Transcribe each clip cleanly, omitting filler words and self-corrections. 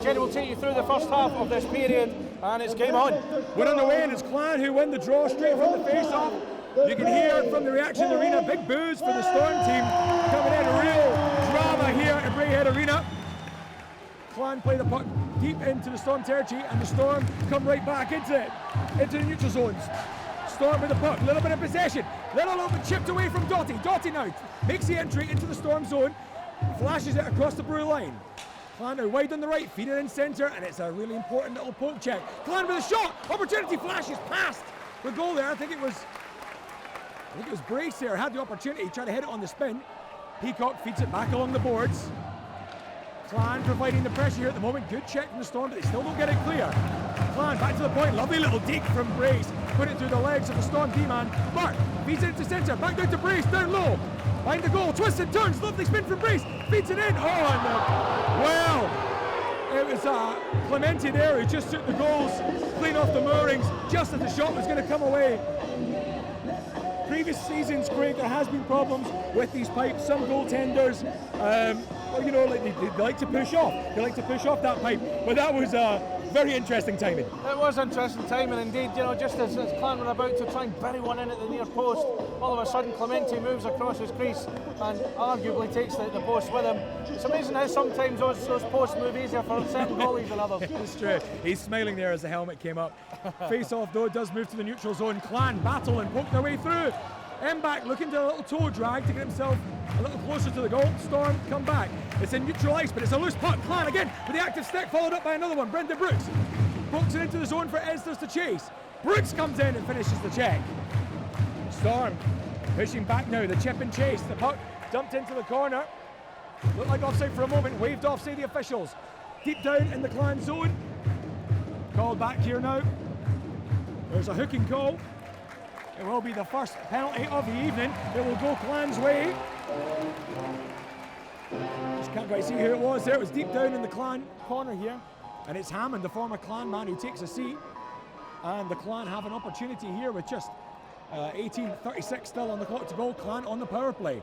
Jenny will take you through the first half of this period, and it's game on. We're on the way, and it's Clan who win the draw straight from the face-off. You can hear from the reaction in the arena, big boos for the Storm team coming in, real drama here at Braehead Arena. Clan play the puck deep into the Storm territory, and the Storm come right back into it, into the neutral zones. Storm with the puck, a little bit of possession, little bit chipped away from Doughty. Doughty now makes the entry into the Storm zone, flashes it across the blue line. Clan now wide on the right, feed it in centre, and it's a really important little poke check. Clan with a shot, opportunity flashes past the goal there. I think it was Brace there, had the opportunity, tried to hit it on the spin. Peacock feeds it back along the boards. Clan providing the pressure here at the moment. Good check from the Storm, but they still don't get it clear. Clan back to the point, lovely little deke from Brace. Put it through the legs of the Storm D-man. Mark feeds it into centre, back down to Brace, down low. Behind the goal, twists and turns, lovely spin from Brace. Feeds it in, well, it was Clemente there who just took the goals clean off the moorings just as the shot was going to come away. Previous seasons, Craig, there has been problems with these pipes. Some goaltenders, you know, they like to push off. They like to push off that pipe. But that was very interesting timing. It was interesting timing indeed. You know, just as Clan were about to try and bury one in at the near post, all of a sudden Clemente moves across his crease and arguably takes the post with him. It's amazing how sometimes those posts move easier for certain goalies than others. It's true. He's smiling there as the helmet came up. Face off though, does move to the neutral zone. Clan battle and poke their way through. Back looking to a little toe drag to get himself a little closer to the goal. Storm come back. It's in neutral ice, but it's a loose puck. Clan again with the active stick, followed up by another one. Brendan Brooks pokes it into the zone for Esders to chase. Brooks comes in and finishes the check. Storm pushing back now, the chip and chase. The puck dumped into the corner. Looked like offside for a moment, waved off, say the officials. Deep down in the Clan zone. Called back here now. There's a hooking call. It will be the first penalty of the evening. It will go Clan's way. Just can't quite see who it was there. It was deep down in the Clan corner here. And it's Hammond, the former Clan man, who takes a seat. And the Clan have an opportunity here with just 18:36 still on the clock to go. Clan on the power play.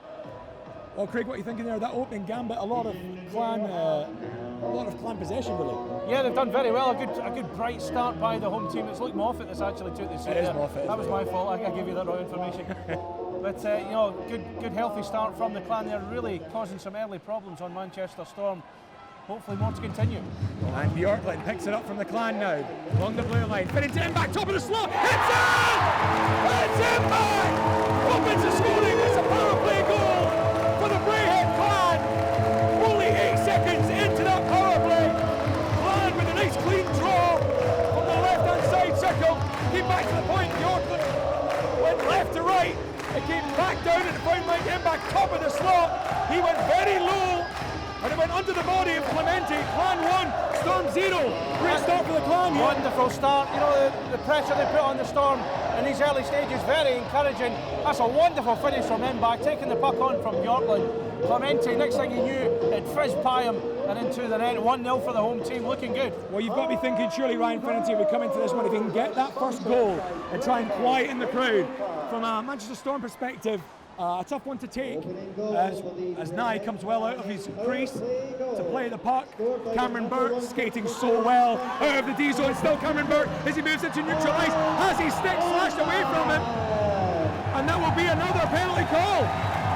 Well, Craig, what are you thinking there? That opening gambit, a lot of Clan possession, really. Yeah, they've done very well. A good bright start by the home team. It's Luke Moffat that's actually took the seat. It is Moffat. That was my fault. I gave you that wrong information. But you know, good healthy start from the Clan. They're really causing some early problems on Manchester Storm. Hopefully more to continue. And Bjorklund picks it up from the Clan now, along the blue line. Fitting to back, top of the slot. It's in! It's in back! Opens the scoring. It's a power play goal for the Braehead Clan. Only 8 seconds into that power play. Clan with a nice clean draw from the left-hand side circle. Came back to the point. Bjorklund went left to right. It came back down and found Mike Imbach top of the slot. He went very low. And it went under the body of Clemente. Clan 1, Storm 0. Great start for the Clan here. Wonderful start. You know, the pressure they put on the Storm in these early stages, very encouraging. That's a wonderful finish from Imbach, taking the puck on from Bjorklund. Clemente, next thing you knew, it fizzed by him and into the net. 1-0 for the home team, looking good. Well, you've got to be thinking surely Ryan Finnerty would come into this one if he can get that first goal and try and quieten the crowd. From a Manchester Storm perspective, a tough one to take as Nye comes well out of his crease to play the puck. Cameron Burke skating so well out of the D zone. Still Cameron Burke as he moves into neutral ice, has his stick slashed away from him, and that will be another penalty call.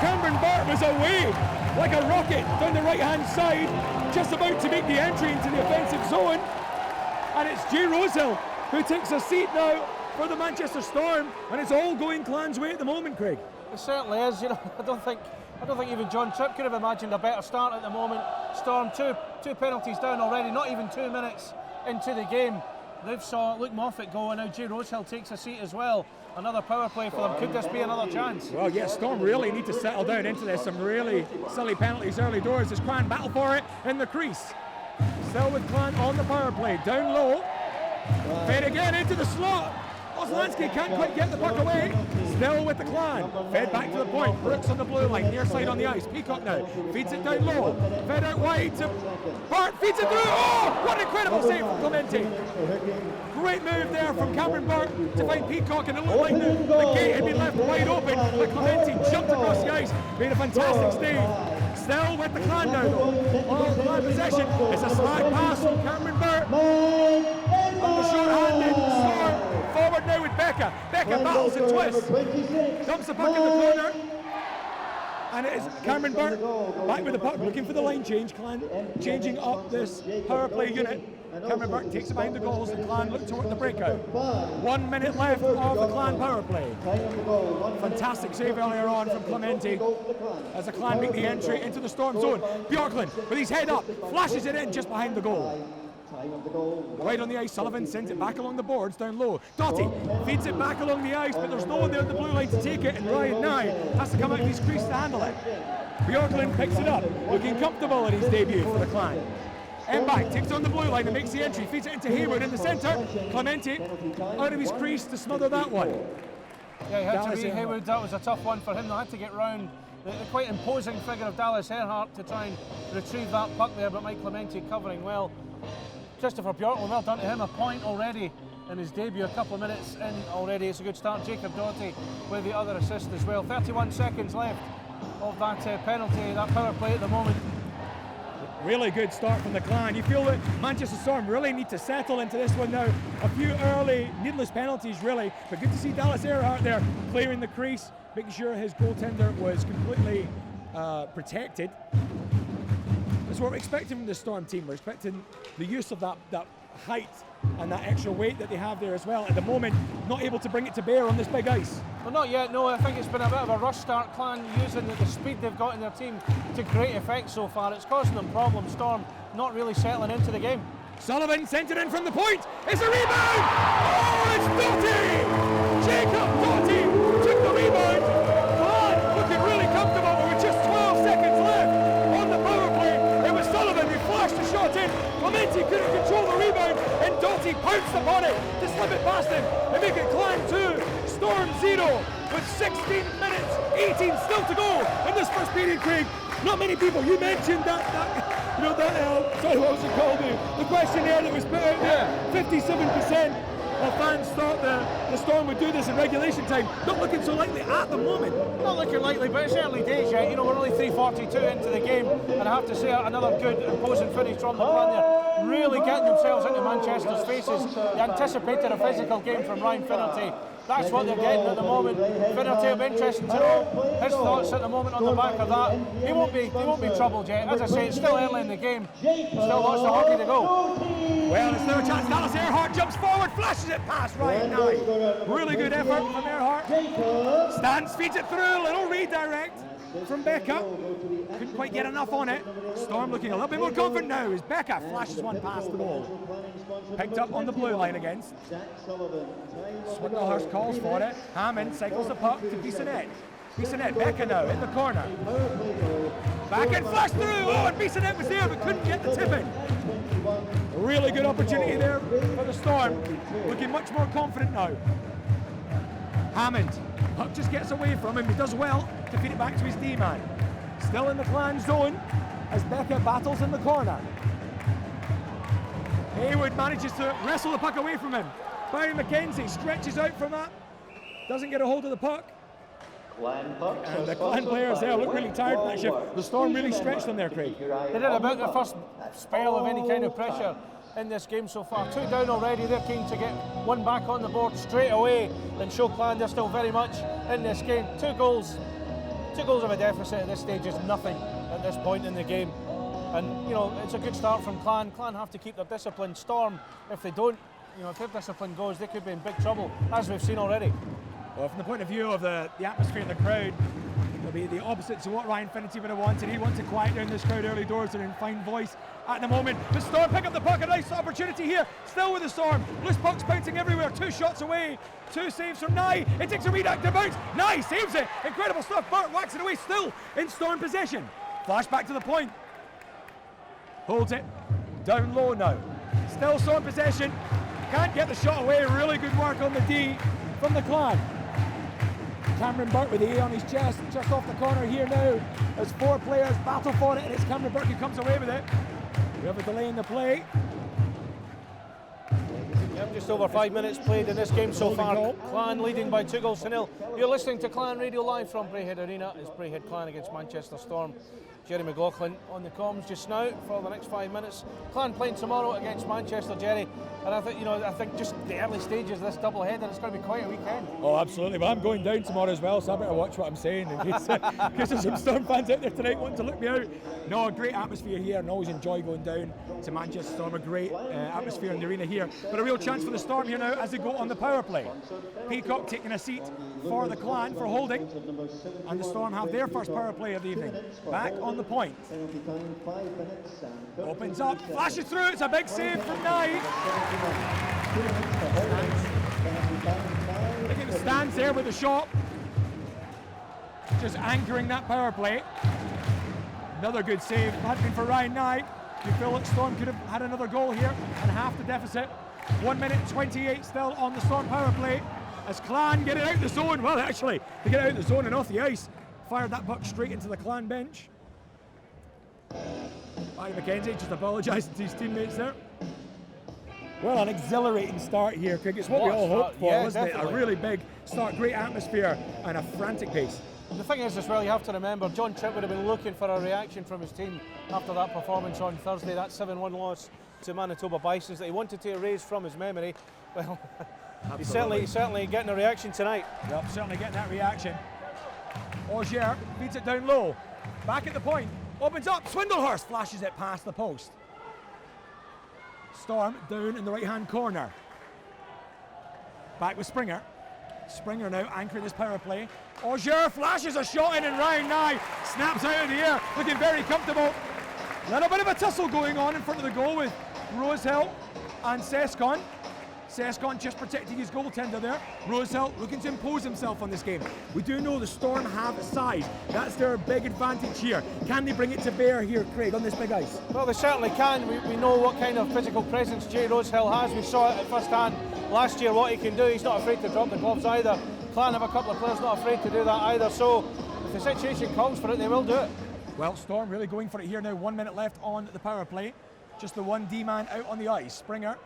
Cameron Burke was away like a rocket down the right hand side, just about to make the entry into the offensive zone, and it's Jay Rosehill who takes a seat now for the Manchester Storm, and it's all going Clan's way at the moment, Craig. It certainly is. You know, I don't think even John Tripp could have imagined a better start at the moment. Storm two penalties down already, not even 2 minutes into the game. They've saw Luke Moffat go, and now Jay Rosehill takes a seat as well. Another power play for them. Could this be another chance? Well, yes, Storm really need to settle down into this. Some really silly penalties early doors as Clan battle for it in the crease. Still with Clan on the power play, down low. Fed again into the slot. Oslansky can't quite get the puck away. Still with the Clan. Fed back to the point. Brooks on the blue line, near side on the ice. Peacock now feeds it down low. Fed out wide to Bart. Feeds it through. Oh, what an incredible save from Clemente. Great move there from Cameron Bart to find Peacock, and it looked like the gate had been left wide open. But Clemente jumped across the ice, made a fantastic Still with the Clan now though. All Clan possession. It's a slack pass from Cameron Burt. On the short-handed Storm. Forward now with Becca. Becca battles and twists. Dumps the puck in the corner. And it is Cameron Burt back with the puck, looking for the line change. Clan changing up this power play unit. Cameron Burt takes it behind the goals, and Clan look toward the breakout. 1 minute left of the Clan power play. Fantastic save earlier on from Clemente as the Clan make the entry into the Storm zone. Bjorklund with his head up, flashes it in just behind the goal. Right on the ice, Sullivan sends it back along the boards, down low. Doughty feeds it back along the ice, but there's no one there at the blue line to take it, and Ryan Nye has to come out of his crease to handle it. Bjorklund picks it up, looking comfortable in his debut for the Clan. Back takes on the blue line and makes the entry, feeds it into Hayward in the centre. Clemente out of his crease to smother that one. Yeah, he had to be Hayward. That was a tough one for him. They had to get round the quite imposing figure of Dallas Earhart to try and retrieve that puck there, but Mike Clemente covering well. Christopher Bjorklund, well done to him, a point already in his debut, a couple of minutes in already. It's a good start. Jacob Doughty with the other assist as well. 31 seconds left of that penalty, that power play at the moment. Really good start from the Clan. You feel that Manchester Storm really need to settle into this one now. A few early needless penalties really, but good to see Dallas Earhart there clearing the crease, making sure his goaltender was completely protected. That's what we're expecting from the Storm team. We're expecting the use of that height and that extra weight that they have there as well. At the moment, not able to bring it to bear on this big ice. Well, not yet, no. I think it's been a bit of a rush start. Clan using the speed they've got in their team to great effect so far. It's causing them problems. Storm not really settling into the game. Sullivan sent it in from the point. It's a rebound! Oh, it's Doughty! Jacob Doughty took the rebound. Clan looking really comfortable with just 12 seconds left on the power play. It was Sullivan who flashed the shot in. Clemente couldn't control the rebound, and Doughty pounced upon it to slip it past him and make it Clan 2, Storm 0, with 16 minutes, 18 still to go in this first period, Craig. Not many people, you mentioned that sorry, what was it called? The questionnaire that was put out there, 57% of fans thought the Storm would do this in regulation time. Not looking so likely at the moment. Not looking likely, but it's early days yet. We're only 3:42 into the game, and I have to say another good imposing finish from the Clan there. Really getting themselves into Manchester's faces. They anticipated a physical game from Ryan Finnerty. That's what they're getting at the moment. Finnerty will be interesting to know his thoughts at the moment on the back of that. He won't be troubled yet. As I say, it's still early in the game. Still lots of hockey to go. Well, it's now a chance. Dallas Earhart jumps forward, flashes it past Ryan Nye. Really good effort from Earhart. Stans feeds it through, little redirect from Becca. Couldn't quite get enough on it. Storm looking a little bit more confident now as Becca flashes one past the goal. Picked up on the blue line against. Swindlehurst calls for it. Hammond cycles the puck to Bissonnette. Bissonnette, Becca now in the corner. Back and flash through. Oh, and Bissonnette was there but couldn't get the tip in. Really good opportunity there for the Storm. Looking much more confident now. Hammond, puck just gets away from him. He does well to feed it back to his D-man. Still in the Clan zone as Becca battles in the corner. Hayward manages to wrestle the puck away from him. Barry McKenzie stretches out from that. Doesn't get a hold of the puck. And the Clan players there look really tired from that shift. The Storm really stretched them there, Craig. They did about their first spell of any kind of pressure in this game so far. 2 down already. They're keen to get one back on the board straight away and show Clan they're still very much in this game. 2 goals of a deficit at this stage is nothing at this point in the game. And it's a good start from Clan. Clan have to keep their discipline. Storm, if they don't, if their discipline goes, they could be in big trouble, as we've seen already. Well, from the point of view of the atmosphere in the crowd, it'll be the opposite to what Ryan Finnerty would have wanted. He wants to quiet down this crowd early doors. They're in fine voice at the moment. The Storm pick up the puck, a nice opportunity here. Still with the Storm. Loose pucks bouncing everywhere. 2 shots away. 2 saves from Nye. It takes a reactive bounce. Nye saves it. Incredible stuff. Burt whacks it away. Still in Storm possession. Flash back to the point. Holds it. Down low now. Still Storm possession. Can't get the shot away. Really good work on the D from the Clan. Cameron Burt with the A on his chest, just off the corner here now as 4 players battle for it, and it's Cameron Burt who comes away with it. We have a delay in the play. Just over 5 minutes played in this game so far. Clan leading by 2 goals to 0. You're listening to Clan Radio live from Braehead Arena. It's Braehead Clan against Manchester Storm. Jerry McLaughlin on the comms just now for the next 5 minutes. Clan playing tomorrow against Manchester, Jerry. And I think just the early stages of this double header, it's going to be quite a weekend. Oh, absolutely. But I'm going down tomorrow as well, so I better watch what I'm saying in case there's some Storm fans out there tonight wanting to look me out. No, great atmosphere here, and always enjoy going down to Manchester Storm. A great atmosphere in the arena here. But a real chance for the Storm here now as they go on the power play. Peacock taking a seat for the Clan for holding, and the Storm have their first power play of the evening. Back on the point. Opens up, flashes through, it's a big save from Nye. Look at the stands there with the shot. Just anchoring that power play. Another good save. If it hadn't been for Ryan Nye, you feel like Storm could have had another goal here and half the deficit. 1 minute 28 still on the Storm power play as Clan get it out the zone. Well, actually, they get it out the zone and off the ice. Fired that puck straight into the Clan bench. Barry McKenzie just apologising to his teammates there. Well, an exhilarating start here, Craig. It's what we all hoped for, wasn't it? A really big start, great atmosphere and a frantic pace. The thing is as well, you have to remember, John Tripp would have been looking for a reaction from his team after that performance on Thursday, that 7-1 loss to Manitoba Bisons that he wanted to erase from his memory. Well, he's certainly getting a reaction tonight. Yep, certainly getting that reaction. Auger feeds it down low. Back at the point. Opens up. Swindlehurst flashes it past the post. Storm down in the right-hand corner. Back with Springer. Springer now anchoring this power play. Auger flashes a shot in and Ryan Nye snaps out of the air, looking very comfortable. Little bit of a tussle going on in front of the goal with Rosehill and Sescon. Sescon just protecting his goaltender there. Rosehill looking to impose himself on this game. We do know the Storm have size. That's their big advantage here. Can they bring it to bear here, Craig, on this big ice? Well, they certainly can. We know what kind of physical presence Jay Rosehill has. We saw it at first hand last year, what he can do. He's not afraid to drop the gloves either. Clan have a couple of players not afraid to do that either. So if the situation calls for it, they will do it. Well, Storm really going for it here now. 1 minute left on the power play. Just the one D-man out on the ice. Springer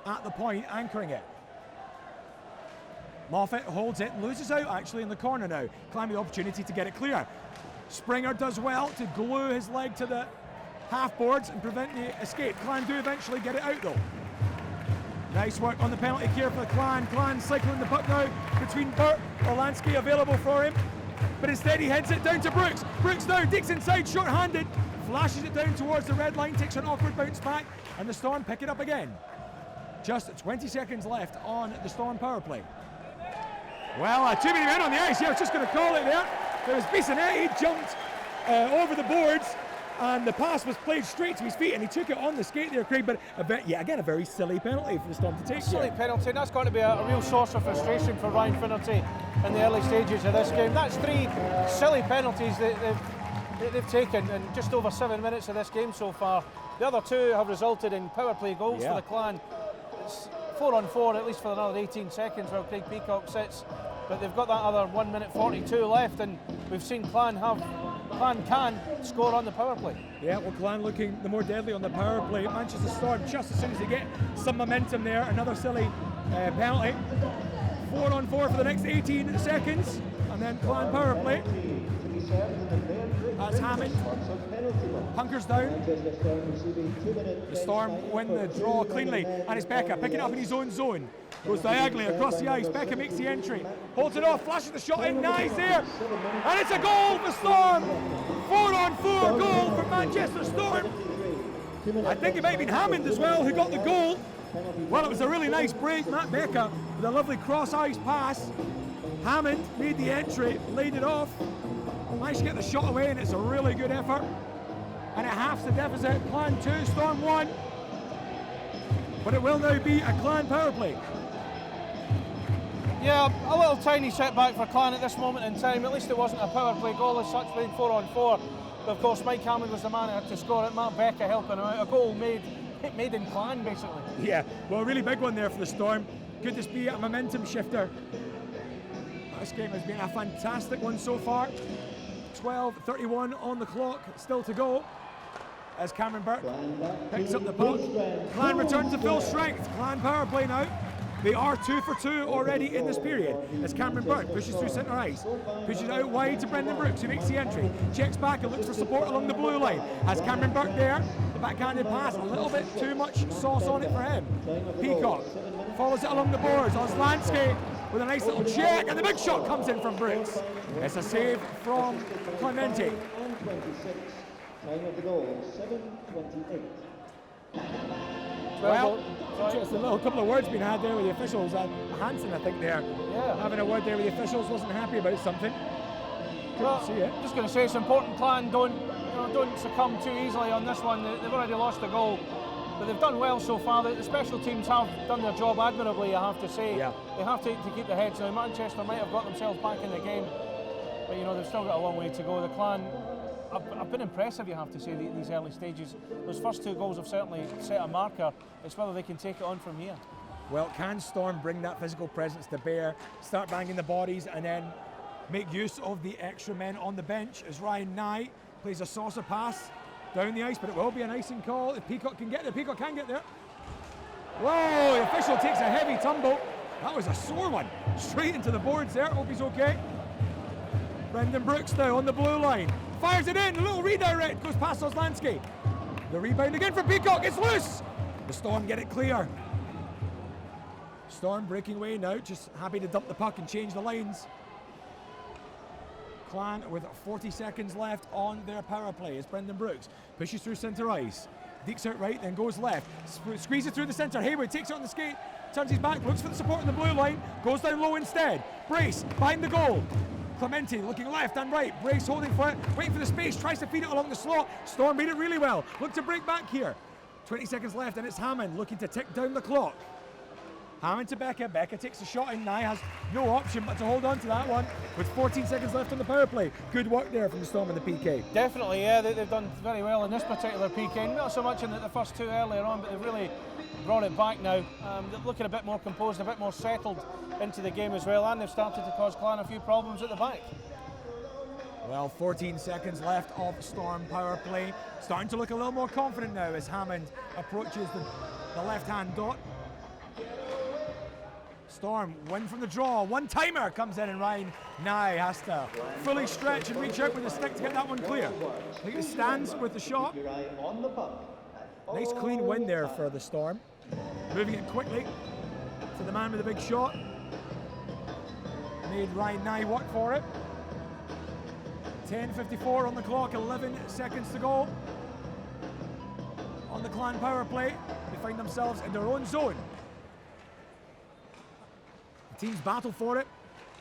at the point, anchoring it. Moffat holds it, loses out actually in the corner now. Climbing the opportunity to get it clear. Springer does well to glue his leg to the half boards and prevent the escape. Clan do eventually get it out though. Nice work on the penalty here for the Clan. Clan cycling the puck now between Burt, Orlansky available for him. But instead he heads it down to Brooks. Brooks now digs inside, short-handed, flashes it down towards the red line, takes an awkward bounce back, and the Storm pick it up again. Just 20 seconds left on the Storm power play. Well, too many men on the ice here. I was just going to call it there. There was Bissonette, he jumped over the boards, and the pass was played straight to his feet, and he took it on the skate there, Craig. But again, a very silly penalty for the Storm to take. Silly penalty, and that's going to be a real source of frustration for Ryan Finnerty in the early stages of this game. That's 3 silly penalties that they've taken in just over 7 minutes of this game so far. The other 2 have resulted in power play goals for the Clan. It's 4 on 4 at least for another 18 seconds while Craig Peacock sits, but they've got that other 1 minute 42 left, and we've seen Clan can score on the power play. Yeah, well, Clan looking the more deadly on the power play. Manchester Storm, just as soon as they get some momentum there, another silly penalty. 4 on 4 for the next 18 seconds, and then Clan power play. As Hammond hunkers down. The Storm win the draw cleanly, and it's Becca picking it up in his own zone. Goes diagonally across the ice. Becca makes the entry, holds it off, flashes the shot in. Nice there, and it's a goal for Storm. 4 on 4 goal for Manchester Storm. I think it might have been Hammond as well who got the goal. Well, it was a really nice break. Matt Becca with a lovely cross ice pass. Hammond made the entry, laid it off, managed to get the shot away, and it's a really good effort. And it halves the deficit. Clan 2, Storm 1. But it will now be a Clan power play. Yeah, a little tiny setback for Clan at this moment in time. At least it wasn't a power play goal as such, being 4 on 4. But of course, Mike Hammond was the man who had to score it. Matt Becca helping him out. A goal made in Clan, basically. Yeah, well, a really big one there for the Storm. Could this be a momentum shifter? This game has been a fantastic one so far. 12:31 on the clock, still to go. as Cameron Burke picks up the puck. Clan returns to full strength. Clan power play now. They are 2 for 2 already in this period as Cameron Burke pushes through centre ice. Pushes out wide to Brendan Brooks, who makes the entry. Checks back and looks for support along the blue line. Has Cameron Burke there. The backhanded pass, a little bit too much sauce on it for him. Peacock follows it along the boards. Oslansky with a nice little check, and the big shot comes in from Brooks. It's a save from Clemente. Time of the goal, 7:28. Well, just a little couple of words being had there with the officials. Hansen, I think, there, having a word there with the officials, wasn't happy about something. Couldn't see it. Just going to say it's important Clan don't succumb too easily on this one. They've already lost a goal, but they've done well so far. The special teams have done their job admirably, I have to say. Yeah. They have to keep their heads now. Manchester might have got themselves back in the game, but they've still got a long way to go. The Clan have been impressive, you have to say, these early stages. Those first 2 goals have certainly set a marker. It's whether they can take it on from here. Well, can Storm bring that physical presence to bear, start banging the bodies, and then make use of the extra men on the bench as Ryan Nye plays a saucer pass down the ice, but it will be an icing call if Peacock can get there. Peacock can get there. Whoa, the official takes a heavy tumble. That was a sore one. Straight into the boards there. Hope he's okay. Brendan Brooks now on the blue line. Fires it in, a little redirect, goes past Oslansky. The rebound again for Peacock, it's loose! The Storm get it clear. Storm breaking away now, just happy to dump the puck and change the lines. Clan with 40 seconds left on their power play as Brendan Brooks pushes through centre ice. Deeks out right, then goes left. Squeezes through the centre, Hayward takes it on the skate, turns his back, looks for the support on the blue line, goes down low instead. Brace, behind the goal. Clemente looking left and right, Brace holding for it, waiting for the space, tries to feed it along the slot. Storm made it really well, look to break back here. 20 seconds left and it's Hammond looking to tick down the clock. Hammond to Becca, Becca takes a shot in, Nye has no option but to hold on to that one with 14 seconds left on the power play. Good work there from the Storm and the PK. Definitely, yeah, they've done very well in this particular PK, not so much in the first 2 earlier on, but they've really brought it back now. They're looking a bit more composed, a bit more settled into the game as well, and they've started to cause Clan a few problems at the back. Well, 14 seconds left of Storm power play. Starting to look a little more confident now as Hammond approaches the left-hand dot. Storm win from the draw. One timer comes in and Ryan Nye has to fully stretch and reach out with the stick to get that one clear. I think he stands with the shot. Nice clean win there for the Storm. Moving it quickly to the man with the big shot. Made Ryan Nye work for it. 10:54 on the clock, 11 seconds to go. On the Clan power play, they find themselves in their own zone. The teams battle for it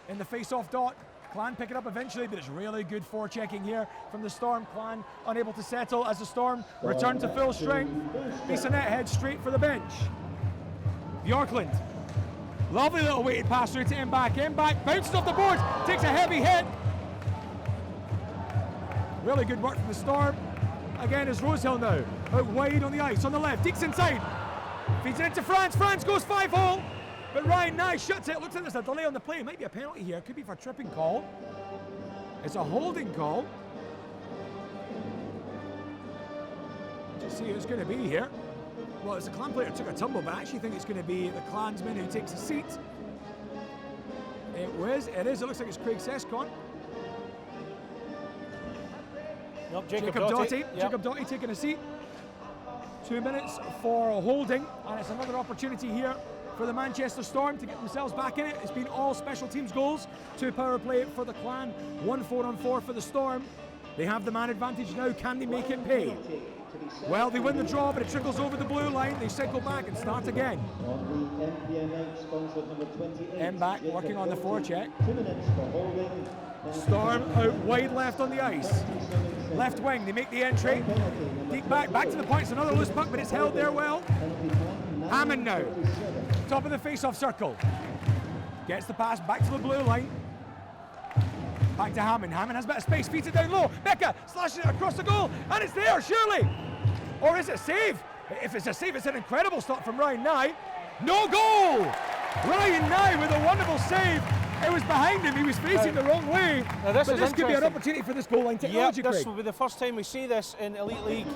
in the face-off dot. Clan pick it up eventually, but it's really good forechecking here from the Storm. Clan unable to settle as the Storm return to full strength. Bissonnette heads straight for the bench. Bjorklund, lovely little weighted pass through to Mback, bounces off the boards, takes a heavy hit. Really good work from the Storm. Again is Rosehill now, out wide on the ice, on the left, Deeks inside. Feeds it into France, France goes 5-hole. But Ryan Nye shuts it, looks like there's a delay on the play. It might be a penalty here, could be for a tripping call. It's a holding call. Just see who it's going to be here. Well, it's a Clan player who took a tumble, but I actually think it's going to be the Klansman who takes a seat. It is, it looks like it's Craig Sescon. Nope, Jacob Doughty. Yep. Jacob Doughty taking a seat. 2 minutes for holding, and it's another opportunity here for the Manchester Storm to get themselves back in it. It's been all special teams goals, 2 power play for the Clan, 1 4-on-4 for the Storm. They have the man advantage now, can they make it pay? Well, they win the draw, but it trickles over the blue line. They cycle back and start again. Mback working on the forecheck. Storm out wide left on the ice. Left wing, they make the entry. Deep back to the point, it's another loose puck, but it's held there well. Hammond now, top of the face-off circle. Gets the pass back to the blue line. Back to Hammond. Hammond has a bit of space, feeds it down low. Becca slashes it across the goal, and it's there, surely. Or is it a save? If it's a save, it's an incredible stop from Ryan Nye. No goal! Ryan Nye with a wonderful save. It was behind him. He was facing the wrong way. Now This could be an interesting. opportunity for this goal line Yeah, technology, this Craig. will be the first time we see this in Elite League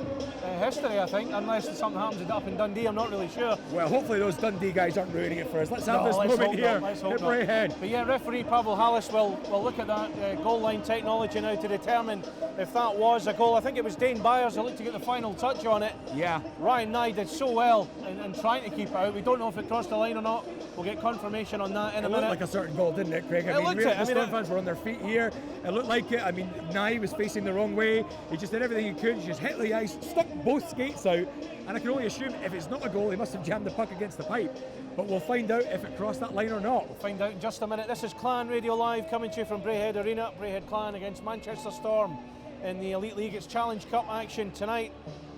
history, I think, unless something happens up in Dundee. I'm not really sure. Well, hopefully those Dundee guys aren't ruining it for us. Let's have No, this let's moment hope here not, let's hope at not. Braehead. But yeah, referee Pavel Hallis will look at that goal line technology now to determine if that was a goal. I think it was Dane Byers who looked to get the final touch on it. Yeah. Ryan Nye did so well in trying to keep it out. We don't know if it crossed the line or not. We'll get confirmation on that in It a looked minute. like a certain goal, didn't it, Craig? It looked it. The Storm fans were on their feet here. It looked like it. I mean, Nye was facing the wrong way. He just did everything he could. He just hit the ice, stuck both skates out, and I can only assume if it's not a goal, he must have jammed the puck against the pipe. But we'll find out if it crossed that line or not. We'll find out in just a minute. This is Clan Radio Live coming to you from Braehead Arena. Braehead Clan against Manchester Storm in the Elite League. It's Challenge Cup action tonight,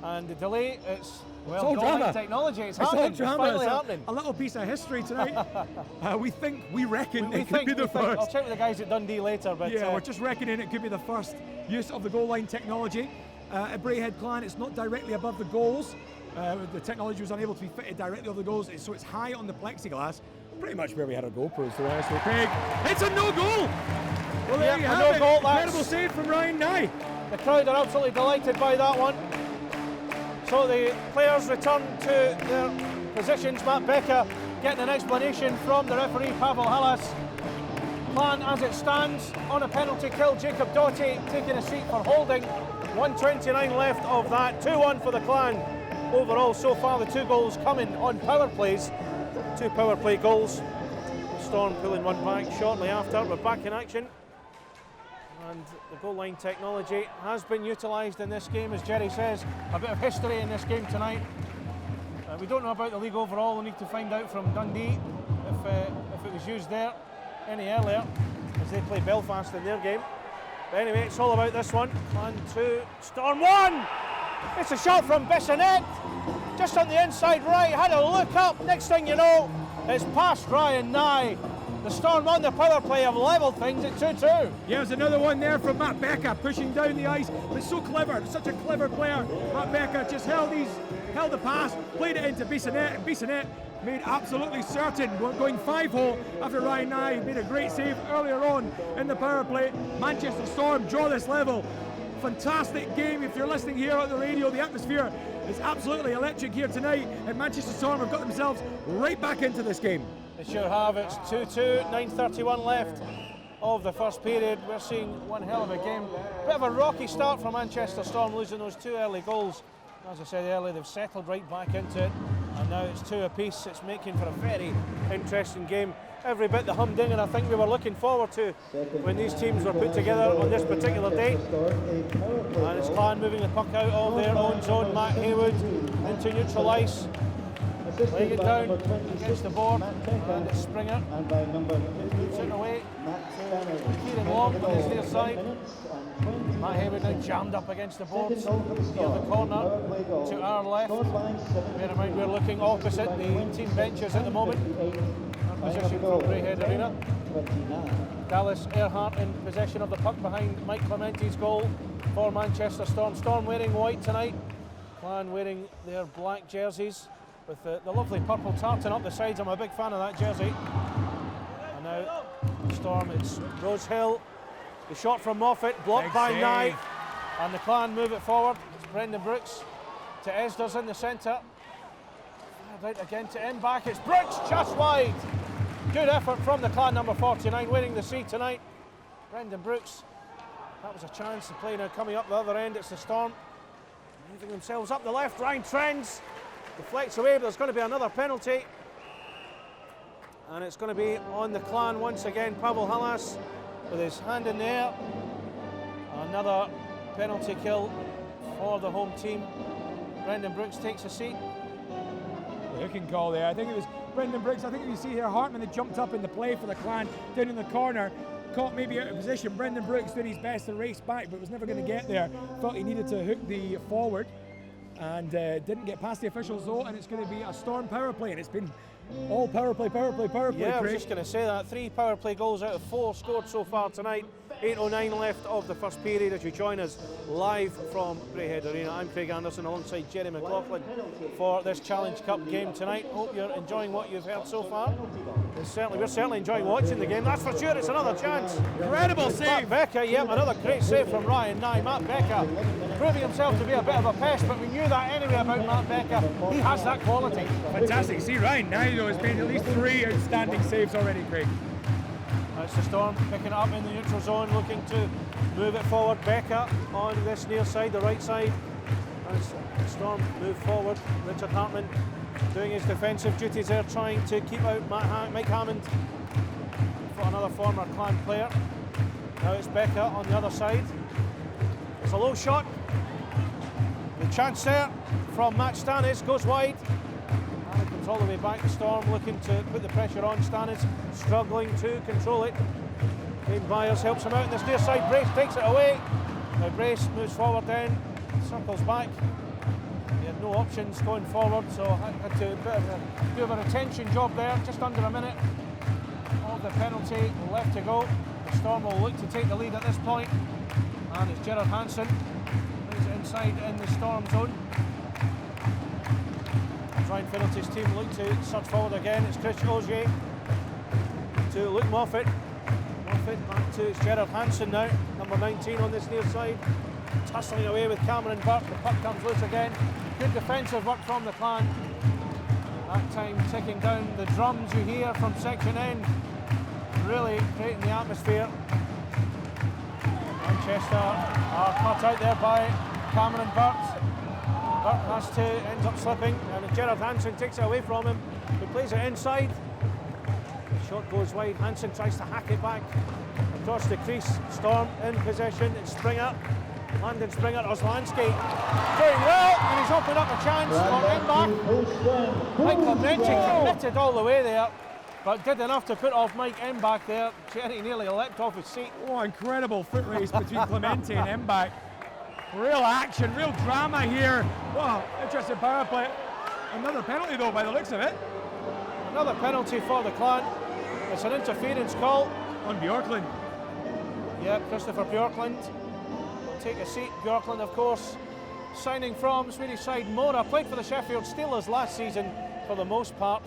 and the delay, it's all goal line drama. technology. It's It's all happening. It's drama. finally It's happening. a little piece of history tonight. we reckon it could be the I'll first. check with the guys at Dundee later, but Yeah, we're just reckoning it could be the first use of the goal line technology. At Braehead Clan, it's not directly above the goals. The technology was unable to be fitted directly over the goals, so it's high on the plexiglass, pretty much where we had our GoPros, to be honest with Craig. It's a no goal! Well, there Yeah, you a have no it. goal, Incredible that's- save from Ryan Nye. the crowd are absolutely delighted by that one. So the players return to their positions. Matt Becker getting an explanation from the referee Pavel Hallis. Clan as it stands on a penalty kill. Jacob Doughty taking a seat for holding. 1:29 left of that. 2-1 for the Clan. Overall, so far the two goals coming on power plays. Two power play goals. Storm pulling one back shortly after. We're back in action. And the goal line technology has been utilised in this game, as Jerry says. A bit of history in this game tonight. We don't know about the league overall. We'll need to find out from Dundee if it was used there any earlier, as they play Belfast in their game. But anyway, it's all about this one. Clan 2, Storm 1! It's a shot from Bissonnette, just on the inside right. Had a look up. Next thing you know, it's past Ryan Nye. The Storm on the power play have levelled things at 2-2. Yeah, there's another one there from Matt Becker, pushing down the ice. But so clever, such a clever player. Matt Becker just held the pass, played it into Bissonnette, and Bissonnette made absolutely certain going 5-hole after Ryan Nye made a great save earlier on in the power play. Manchester Storm draw this level. Fantastic game. If you're listening here on the radio, the atmosphere is absolutely electric here tonight, and Manchester Storm have got themselves right back into this game. They sure have. It's 2-2, 9:31 left of the first period. We're seeing one hell of a game. Bit of a rocky start for Manchester Storm, losing those two early goals. As I said earlier, they've settled right back into it, and now it's two apiece. It's making for a very interesting game. Every bit the humdinger I think we were looking forward to when these teams were put together on this particular date. And it's Clan moving the puck out of their own zone. Matt Haywood into neutral ice, laying it down against the board, and it's Springer. Puts it away to Kieran Long on his near side. Matt Haywood now jammed up against the boards near the corner to our left. Bear in mind we're looking opposite the team benches at the moment. Our position from Braehead Arena. Dallas Earhart in possession of the puck behind Mike Clementi's goal for Manchester Storm. Storm wearing white tonight. Clan wearing their black jerseys with the lovely purple tartan up the sides. I'm a big fan of that jersey. And now Storm, it's Rosehill. The shot from Moffat, blocked by Nye. And the Clan move it forward. It's Brendan Brooks to Esders in the centre. Right again to in back. It's Brooks just wide. Good effort from the Clan number 49, winning the C tonight. Brendan Brooks. That was a chance to play now coming up the other end. It's the Storm moving themselves up the left. Ryan Trends deflects away, but there's going to be another penalty. And it's going to be on the Clan once again. Pavel Hallis with his hand in the air. Another penalty kill for the home team. Brendan Brooks takes a seat. The hooking call there. I think it was Brendan Brooks. I think if you see here, Hartman had jumped up in the play for the Clan down in the corner. Caught maybe out of position. Brendan Brooks did his best to race back, but was never going to get there. Thought he needed to hook the forward and didn't get past the officials though, and it's going to be a Storm power play, and it's been All power play, Yeah, I was Craig. just going to say that. 3 power play goals out of 4 scored so far tonight. 8:09 left of the first period as you join us live from Braehead Arena. I'm Craig Anderson alongside Jerry McLaughlin for this Challenge Cup game tonight. Hope you're enjoying what you've heard so far. We're certainly enjoying watching the game, that's for sure. It's another chance. Incredible save. Matt Becker, yep, another great save from Ryan Nye. Matt Becker proving himself to be a bit of a pest, but we knew that anyway about Matt Becker. He has that quality. Fantastic. See, Ryan Nye though has made at least 3 outstanding saves already, Craig. That's the Storm picking it up in the neutral zone, looking to move it forward. Becker on this near side, the right side. As the Storm move forward, Richard Hartman doing his defensive duties there, trying to keep out Mike Hammond for another former Clan player. Now it's Becker on the other side. It's a low shot. The chance there from Matt Stannis goes wide. And it comes all the way back. The Storm looking to put the pressure on. Stannis struggling to control it. Dane Byers helps him out in this near side. Brace takes it away. Now Brace moves forward then, circles back. He had no options going forward, so I had to do a retention job there. Just under a minute of the penalty left to go. The Storm will look to take the lead at this point. And it's Gerard Hansen. Moves it inside in the Storm zone. Ryan Finnerty's team look to surge forward again. It's Chris Ogier to Luke Moffat. Moffat back to Gerard Hansen now, number 19 on this near side. Tussling away with Cameron Burke. The puck comes loose again. Good defensive work from the Clan. That time ticking down the drums you hear from section end. Really creating the atmosphere. Manchester are cut out there by Cameron Burke. Burke ends up slipping, and Gerard Hansen takes it away from him. He plays it inside. The shot goes wide. Hansen tries to hack it back across the crease. Storm in possession. It's Springer. Landon Springer, Oslansky doing well, and he's opened up a chance for Mbach. Mike Clemente committed all the way there, but did enough to put off Mike Mbach there. Jerry nearly leapt off his seat. Oh, incredible foot race between Clemente and Mbach. Real action, real drama here. Wow, interesting power play. Another penalty though by the looks of it. Another penalty for the Clan. It's an interference call. On Bjorklund. Yeah, Christopher Bjorklund will take a seat. Bjorklund, of course, signing from Swedish side Mora. Played for the Sheffield Steelers last season for the most part.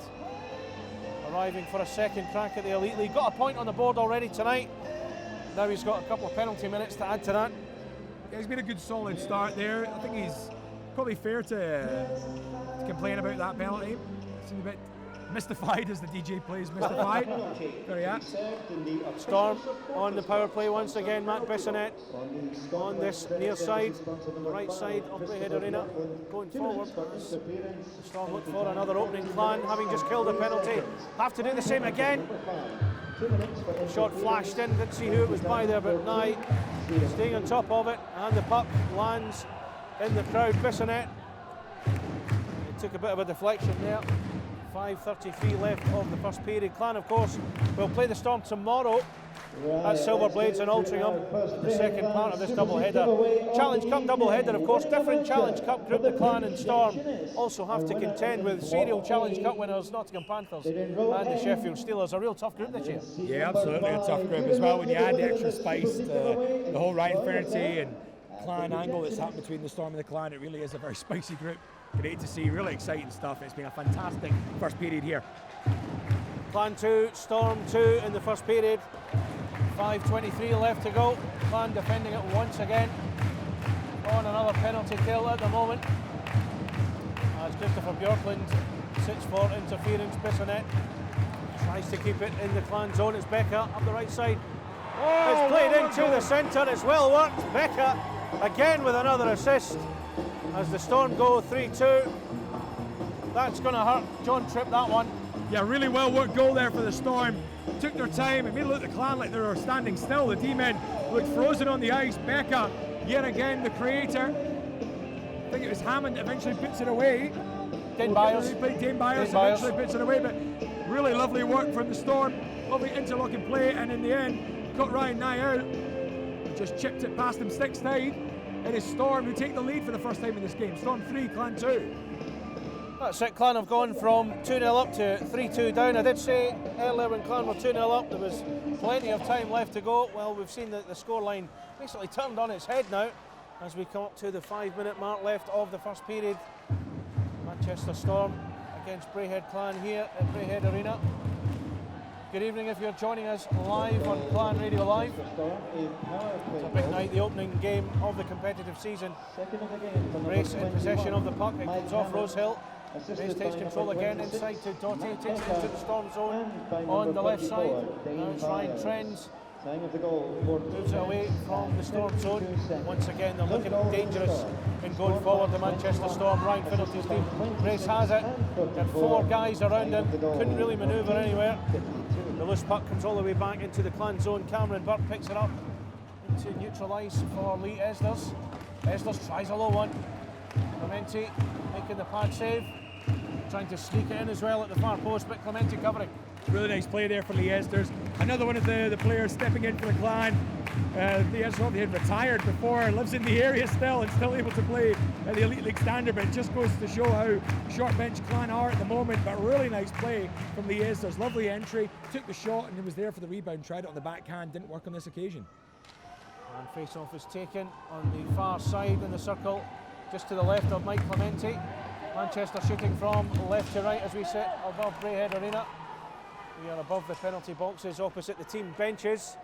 Arriving for a second crack at the Elite League. Got a point on the board already tonight. Now he's got a couple of penalty minutes to add to that. Yeah, he's made a good solid start there. I think he's probably fair to complain about that penalty. Seems a bit mystified as the DJ plays mystified. Very apt. Storm on the power play once again. Matt Bissonette on this near side, the right side of Braehead Arena, going forward. The Storm look for another opening. Clan, having just killed a penalty, have to do the same again. Shot flashed in, didn't see who it was by there, but Nye staying on top of it, and the puck lands in the crowd. Bissonette, it took a bit of a deflection there. 5:33 left of the first period. Clan, of course, will play the Storm tomorrow at Silver Blades in Altrincham, the second part of this doubleheader. Challenge Cup doubleheader, of course, different Challenge Cup group. The Clan and Storm also have to contend with serial Challenge Cup winners Nottingham Panthers and the Sheffield Steelers. A real tough group this year. Yeah, absolutely a tough group as well. When you add the extra spice to the whole Ryan Finnerty and Clan angle that's happened between the Storm and the Clan, it really is a very spicy group. Great to see, really exciting stuff. It's been a fantastic first period here. Clan 2, Storm 2 in the first period. 5:23 left to go. Clan defending it once again on another penalty kill at the moment. As Christopher Bjorklund sits for interference. Bissonette tries to keep it in the Clan zone. It's Becker up the right side. It's played into the centre. It's well worked. Becker again with another assist. As the Storm go 3-2. That's going to hurt. John tripped that one. Yeah, really well worked goal there for the Storm. Took their time. It made it look the Clan like they were standing still. The D-men looked frozen on the ice. Becker, yet again, the creator. I think it was Hammond that eventually puts it away. Dane Byers. Dane Byers eventually puts it away, but really lovely work from the Storm. Lovely interlocking play, and in the end, got Ryan Nye out. Just chipped it past him stick side. It is Storm who take the lead for the first time in this game. Storm 3, Clan 2. That's it, Clan have gone from 2-0 up to 3-2 down. I did say earlier when Clan were 2-0 up there was plenty of time left to go. Well, we've seen that the scoreline basically turned on its head now as we come up to the 5-minute mark left of the first period. Manchester Storm against Braehead Clan here at Braehead Arena. Good evening if you're joining us live on Clan Radio Live. It's a big night, the opening game of the competitive season. Brace in possession of the puck, it comes off Rosehill. Brace takes control again inside to Doughty, takes it into the Storm zone on the left side. Now it's Ryan Trends. Moves it away from the Storm zone. Once again, they're looking dangerous in going forward. The Manchester Storm, Ryan Finnerty's team. Brace has it. Got 4 guys around him. Couldn't really manoeuvre anywhere. The loose puck comes all the way back into the Clan zone. Cameron Burt picks it up into neutral ice for Lee Esders. Esders tries a low one. Clemente making the pad save. Trying to sneak it in as well at the far post, but Clemente covering. Really nice play there for Lee Esders. Another one of the players stepping in for the Clan. Lee Esders had retired before, lives in the area still and still able to play at the Elite League standard, but it just goes to show how short bench Clan are at the moment. But really nice play from Lee Esders. Lovely entry, took the shot and he was there for the rebound, tried it on the backhand, didn't work on this occasion. And face-off is taken on the far side in the circle, just to the left of Mike Clemente. Manchester shooting from left to right as we sit above Braehead Arena. We are above the penalty boxes opposite the team benches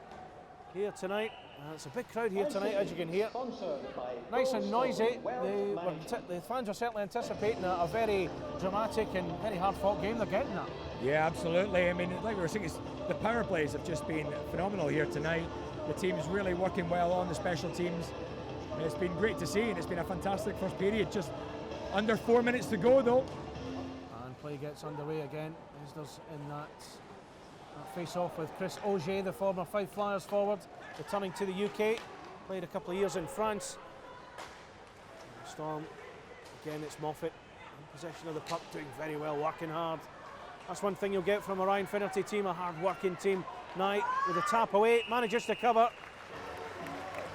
here tonight. It's a big crowd here tonight, as you can hear. Nice and noisy. The fans are certainly anticipating a very dramatic and very hard-fought game. They're getting that. Yeah, absolutely. I mean, like we were saying, the power plays have just been phenomenal here tonight. The team's really working well on the special teams. It's been great to see, and it's been a fantastic first period. Just under 4 minutes to go, though. And play gets underway again. There's in that face-off with Chris Auger, the former Fife Flyers forward, returning to the UK. Played a couple of years in France. Storm, again it's Moffat in possession of the puck, doing very well, working hard. That's one thing you'll get from a Ryan Finnerty team, a hard-working team. Knight with a tap away, manages to cover.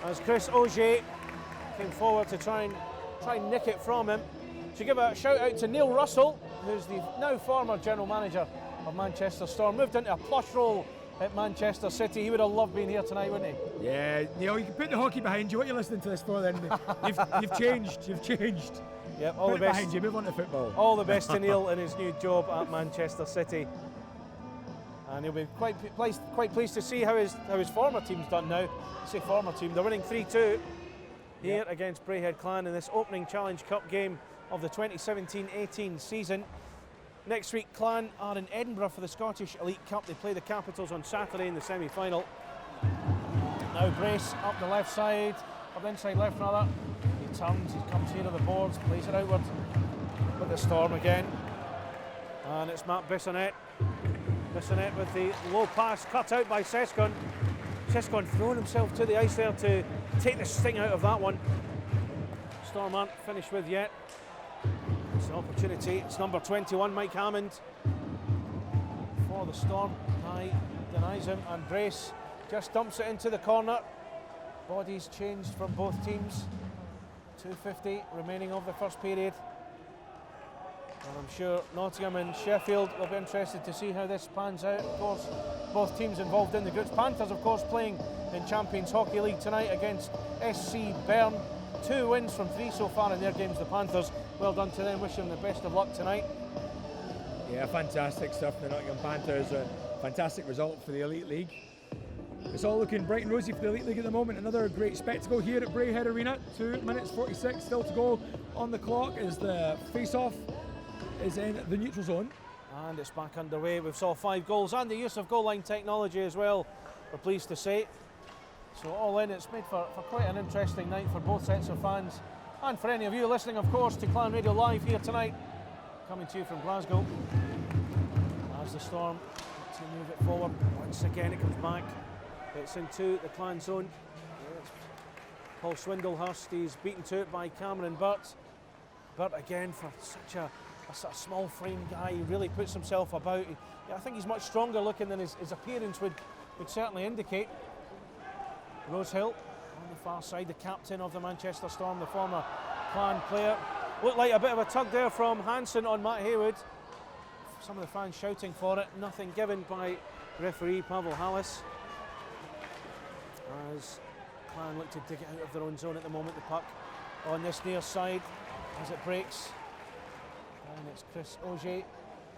As Chris Auger came forward to try and nick it from him. Should give a shout out to Neil Russell, who's the now former general manager of Manchester Storm. Moved into a plush role at Manchester City. He would have loved being here tonight, wouldn't he? Yeah, Neil, you can put the hockey behind you. What are you listening to this for then? You've changed. Yep, all put the best. Behind you, move on to football. All the best to Neil in his new job at Manchester City. And he'll be quite pleased to see how his former team's done now. I say former team, they're winning 3-2 here against Braehead Clan in this opening Challenge Cup game of the 2017-18 season. Next week, Clan are in Edinburgh for the Scottish Elite Cup. They play the Capitals on Saturday in the semi-final. Now Brace up the left side, up the inside left rather. He turns, he comes here to the boards, plays it outward with the Storm again. And it's Matt Bissonnette. Bissonnette with the low pass cut out by Seskon. Seskon throwing himself to the ice there to take the sting out of that one. Storm aren't finished with yet. It's an opportunity. It's number 21, Mike Hammond, for the Storm. Knight denies him, and Brace just dumps it into the corner. Bodies changed from both teams. 2:50 remaining of the first period. And I'm sure Nottingham and Sheffield will be interested to see how this pans out. Of course, both teams involved in the groups. Panthers, of course, playing in Champions Hockey League tonight against SC Bern. 2 wins from 3 so far in their games, the Panthers. Well done to them, wish them the best of luck tonight. Yeah, fantastic stuff from the Nottingham Panthers. A fantastic result for the Elite League. It's all looking bright and rosy for the Elite League at the moment. Another great spectacle here at Braehead Arena. 2 minutes 46 still to go on the clock as the face-off is in the neutral zone. And it's back underway. We've saw 5 goals and the use of goal line technology as well, we're pleased to say. So all in, it's made for quite an interesting night for both sets of fans. And for any of you listening, of course, to Clan Radio Live here tonight, coming to you from Glasgow. As the Storm to move it forward, once again it comes back. It's into the Clan zone. Paul Swindlehurst, he's beaten to it by Cameron Burt. Burt again for such a sort of small frame guy, he really puts himself about. I think he's much stronger looking than his appearance would certainly indicate. Rosehill on the far side, the captain of the Manchester Storm, the former Clan player. Looked like a bit of a tug there from Hansen on Matt Haywood. Some of the fans shouting for it. Nothing given by referee Pavel Hallis. As Clan look to dig it out of their own zone at the moment, the puck on this near side as it breaks. And it's Chris Auger,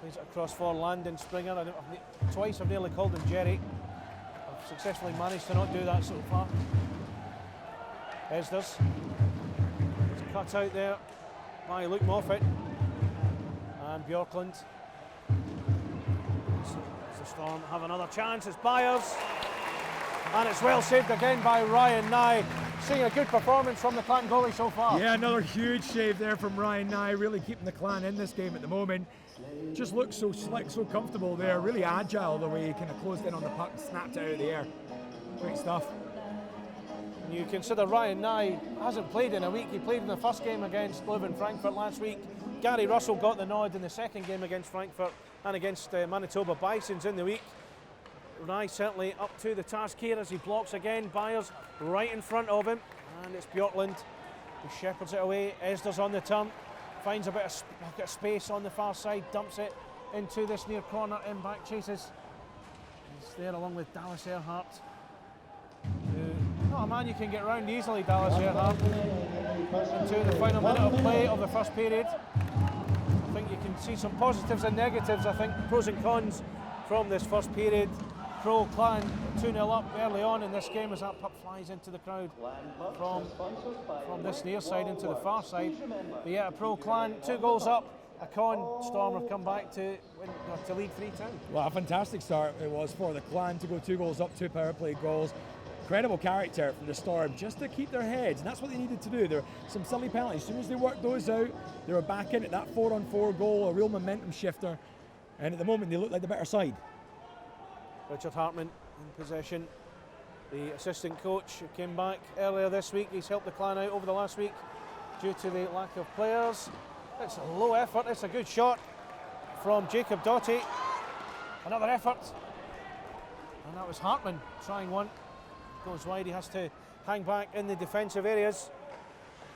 plays it across for Landon Springer. Twice I've nearly called him Jerry. I've successfully managed to not do that so far. Esders. It's cut out there by Luke Moffat and Bjorklund. As the Storm have another chance, it's Byers. And it's well saved again by Ryan Nye. Seeing a good performance from the Clan goalie so far. Yeah, another huge save there from Ryan Nye, really keeping the Clan in this game at the moment. Just looks so slick, so comfortable there, really agile the way he kind of closed in on the puck and snapped it out of the air. Great stuff. And you consider Ryan Nye hasn't played in a week. He played in the first game against Leuven Frankfurt last week. Gary Russell got the nod in the second game against Frankfurt and against Manitoba Bisons in the week. Nye certainly up to the task here as he blocks again. Byers right in front of him, and it's Bjorklund who shepherds it away. Esders on the turn, finds a bit of space on the far side, dumps it into this near corner, in back chases. He's there along with Dallas Earhart. Not a man you can get round easily, Dallas Earhart. Into the final minute of play of the first period. I think you can see some positives and negatives, I think, pros and cons from this first period. Pro Clan 2-0 up early on in this game as that puck flies into the crowd from this near side into the far side. But yeah, Pro Clan 2 goals up. A con. Storm have come back to lead 3-2. Well, a fantastic start it was for the Clan to go 2 goals up, 2 power play goals. Incredible character from the Storm just to keep their heads, and that's what they needed to do. There were some silly penalties. As soon as they worked those out, they were back in at that 4-on-4 goal, a real momentum shifter. And at the moment, they look like the better side. Richard Hartman in possession. The assistant coach who came back earlier this week. He's helped the Clan out over the last week due to the lack of players. It's a low effort. It's a good shot from Jacob Doughty. Another effort. And that was Hartman trying one. Goes wide. He has to hang back in the defensive areas.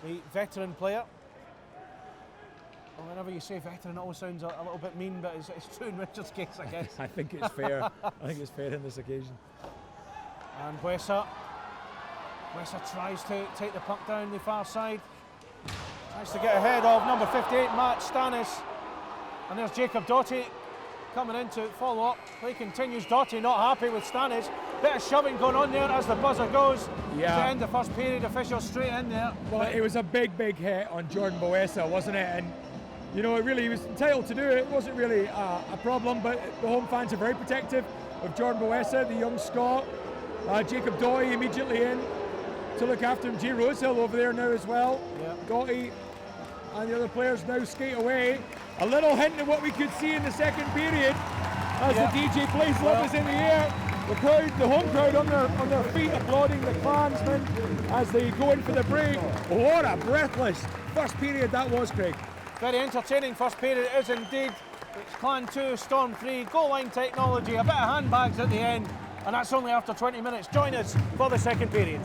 The veteran player. Well, whenever you say veteran, it always sounds a little bit mean, but it's true in Richard's case, I guess. I think it's fair. I think it's fair in this occasion. And Wessa tries to take the puck down the far side. Tries to get ahead of number 58, Matt Stannis. And there's Jacob Doughty coming in to follow up. Play continues. Doughty not happy with Stannis. Bit of shoving going on there as the buzzer goes to end the first period. Official straight in there. Well, it was a big hit on Jordan Boessa, wasn't it? And you know, he was entitled to do it. It wasn't really a problem, but the home fans are very protective of Jordan Boessa, the young Scot. Jacob Doughty immediately in to look after him. Jay Rosehill over there now as well. Yeah. Doughty and the other players now skate away. A little hint of what we could see in the second period as the DJ plays Lovers in the air. The crowd, the home crowd on their feet applauding the Klansmen as they go in for the break. What a breathless first period that was, Craig. Very entertaining first period it is indeed. It's Clan 2, Storm 3, goal line technology, a bit of handbags at the end, and that's only after 20 minutes. Join us for the second period.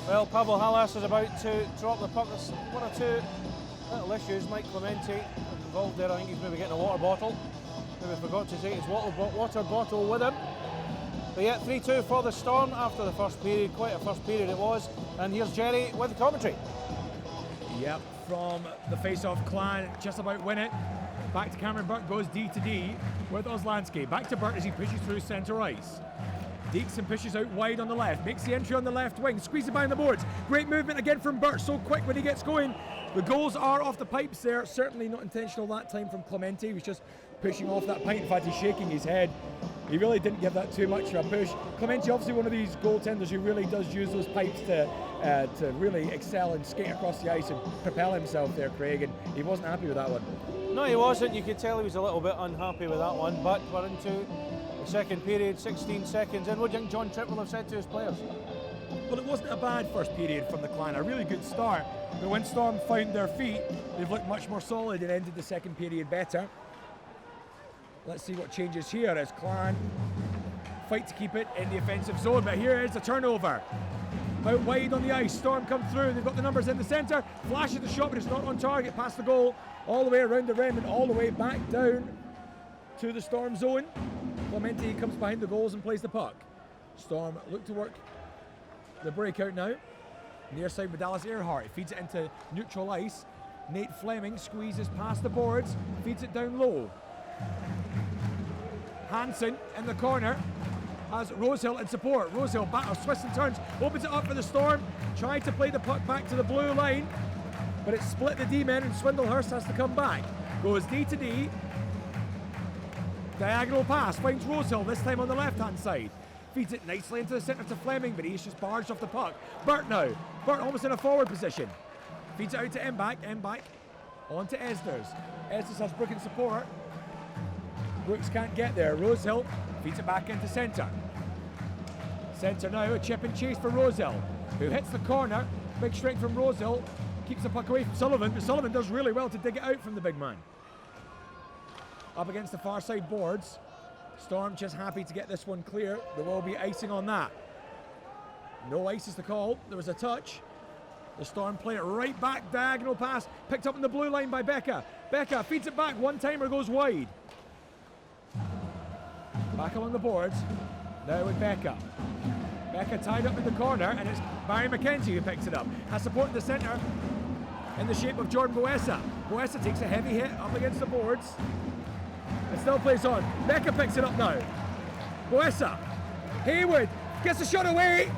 Well, Pablo Halas is about to drop the puck. There's one or two little issues. Mike Clemente involved there. I think he's maybe getting a water bottle. Maybe forgot to take his water bottle with him. But yeah, 3-2 for the Storm after the first period. Quite a first period it was. And here's Jerry with the commentary. Yep, from the face-off, Clan just about win it. Back to Cameron Burke, goes D to D with Oslansky. Back to Burke as he pushes through centre ice. Deekson pushes out wide on the left, makes the entry on the left wing, squeezes behind the boards. Great movement again from Burke, so quick when he gets going. The goals are off the pipes there, certainly not intentional that time from Clemente. He was just pushing off that pint. In fact, he's shaking his head. He really didn't give that too much of a push. Clemente, obviously one of these goaltenders who really does use those pipes to really excel and skate across the ice and propel himself there, Craig, and he wasn't happy with that one. No, he wasn't. You could tell he was a little bit unhappy with that one, but we're into the second period, 16 seconds in. What do you think John Tripp will have said to his players? Well, it wasn't a bad first period from the Clan, a really good start, but when Storm found their feet, they've looked much more solid and ended the second period better. Let's see what changes here as Clan fight to keep it in the offensive zone, but here is a turnover. Out wide on the ice, Storm come through, they've got the numbers in the centre, flashes the shot but it's not on target, past the goal, all the way around the rim and all the way back down to the Storm zone. Clemente comes behind the goals and plays the puck. Storm look to work the breakout now. Near side with Dallas Earhart, he feeds it into neutral ice. Nate Fleming squeezes past the boards, feeds it down low. Hansen in the corner has Rosehill in support. Rosehill battles, twists and turns, opens it up for the Storm, trying to play the puck back to the blue line, but it's split the D-men and Swindlehurst has to come back. Goes D to D. Diagonal pass, finds Rosehill, this time on the left-hand side. Feeds it nicely into the centre to Fleming, but he's just barged off the puck. Burt now. Burt almost in a forward position. Feeds it out to Mbach. Mbach on to Esders. Esders has Brook in support. Brooks can't get there. Rosehill feeds it back into centre. Centre now, a chip and chase for Rosehill, who hits the corner. Big strike from Rosehill. Keeps the puck away from Sullivan, but Sullivan does really well to dig it out from the big man. Up against the far side boards. Storm just happy to get this one clear. There will be icing on that. No ice is the call. There was a touch. The Storm play it right back. Diagonal pass. Picked up in the blue line by Becca. Becca feeds it back. One-timer goes wide. Back along the boards. Now with Becca. Becca tied up in the corner, and it's Barry McKenzie who picks it up. Has support in the centre in the shape of Jordan Boessa. Boessa takes a heavy hit up against the boards. It still plays on. Becca picks it up now. Boessa. Haywood gets the shot away.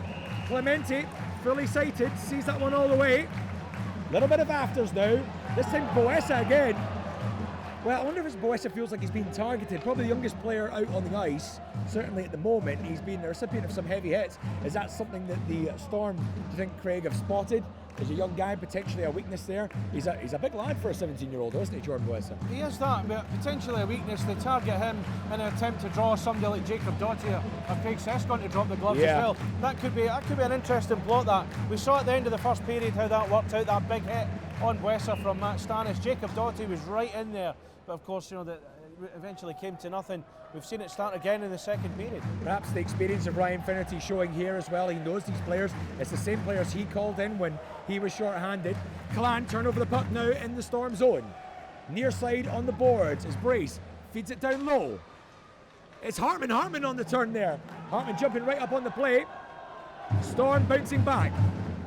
Clemente, fully sighted, sees that one all the way. Little bit of afters now. This time Boessa again. Well, I wonder if Boessa feels like he's being targeted. Probably the youngest player out on the ice, certainly at the moment. He's been the recipient of some heavy hits. Is that something that the Storm, do you think, Craig, have spotted? As a young guy, potentially a weakness there. He's a big lad for a 17-year-old, isn't he, Jordan Boessa? He is that, but potentially a weakness. They target him in an attempt to draw somebody like Jacob Doughty or Craig Sescon to drop the gloves as well. That could be an interesting plot. That we saw at the end of the first period how that worked out. That big hit on Boessa from Matt Stannis. Jacob Doughty was right in there, but of course, that eventually came to nothing. We've seen it start again in the second period. Perhaps the experience of Ryan Finnerty showing here as well. He knows these players. It's the same players he called in when he was short-handed. Clan turn over the puck now in the Storm zone. Near side on the boards is Brace. Feeds it down low. It's Hartman on the turn there. Hartman jumping right up on the play. Storm bouncing back.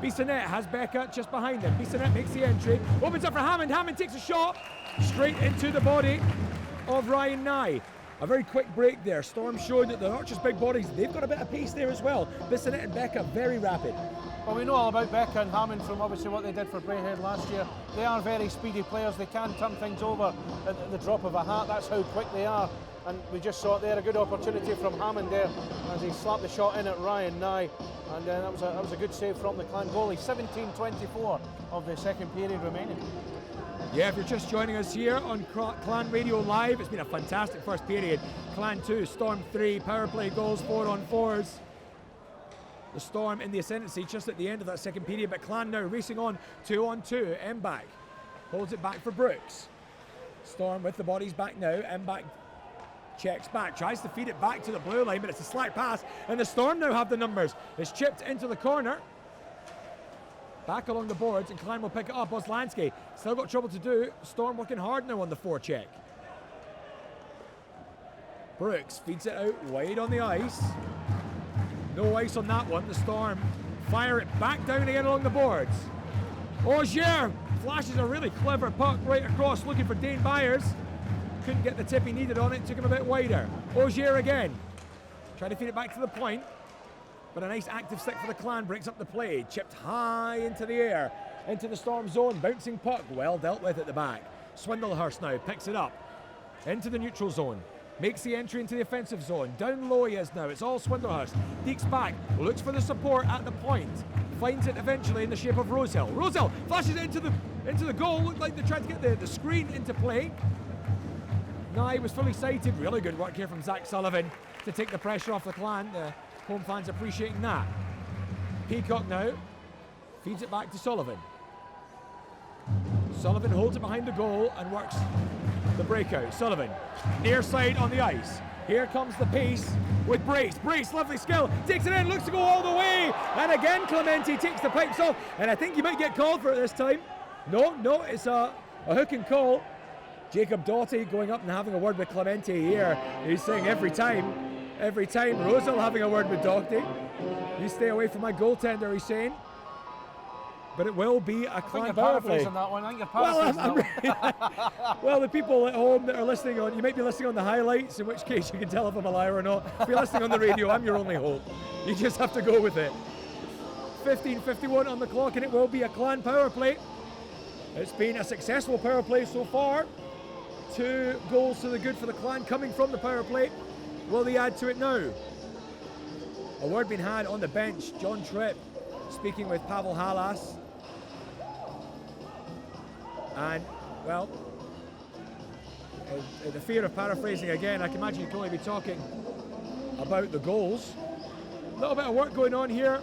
Bissonnette has Becca just behind him. Bissonnette makes the entry. Opens up for Hammond. Hammond takes a shot straight into the body of Ryan Nye. A very quick break there. Storm showed that they're not just big bodies, they've got a bit of pace there as well. Bissonnette and Becca, very rapid. Well, we know all about Becca and Hammond from obviously what they did for Braehead last year. They are very speedy players. They can turn things over at the drop of a hat. That's how quick they are. And we just saw it there, a good opportunity from Hammond there as he slapped the shot in at Ryan Nye. And that was a good save from the Clan goalie. 17:24 of the second period remaining. Yeah, if you're just joining us here on Clan Radio Live, it's been a fantastic first period. Clan 2, Storm 3, power play goals, 4-on-4s. The Storm in the ascendancy just at the end of that second period, but Clan now racing on 2-on-2. Mbach holds it back for Brooks. Storm with the bodies back now. Mbach checks back, tries to feed it back to the blue line, but it's a slack pass, and the Storm now have the numbers. It's chipped into the corner. Back along the boards, and Klein will pick it up. Oslansky still got trouble to do. Storm working hard now on the forecheck. Brooks feeds it out wide on the ice. No ice on that one. The Storm fire it back down again along the boards. Augier flashes a really clever puck right across, looking for Dane Byers. Couldn't get the tip he needed on it, took him a bit wider. Augier again, trying to feed it back to the point, but a nice active stick for the Clan breaks up the play. Chipped high into the air, into the Storm zone, bouncing puck, well dealt with at the back. Swindlehurst now picks it up, into the neutral zone. Makes the entry into the offensive zone. Down low he is now. It's all Swindlehurst. Deeks back. Looks for the support at the point. Finds it eventually in the shape of Rosehill. Rosehill flashes it into the goal. Looked like they tried to get the screen into play. Nye was fully sighted. Really good work here from Zach Sullivan to take the pressure off the Clan. The home fans appreciating that. Peacock now feeds it back to Sullivan. Sullivan holds it behind the goal and works the breakout. Sullivan, near side on the ice. Here comes the pace with Brace. Brace, lovely skill, takes it in, looks to go all the way. And again, Clemente takes the pipes off. And I think he might get called for it this time. No, it's a hook and call. Jacob Doughty going up and having a word with Clemente here. He's saying every time, Rosal having a word with Doughty. You stay away from my goaltender, he's saying. But it will be a Clan power play. On that one. I think you're paraphrasing that one. Well, the people at home that are listening on, you might be listening on the highlights, in which case you can tell if I'm a liar or not. If you're listening on the radio, I'm your only hope. You just have to go with it. 15:51 on the clock, and it will be a Clan power play. It's been a successful power play so far. 2 goals to the good for the Clan coming from the power play. Will they add to it now? A word being had on the bench. John Tripp speaking with Pavel Halas. And, well, the fear of paraphrasing again, I can imagine you can only be talking about the goals. A little bit of work going on here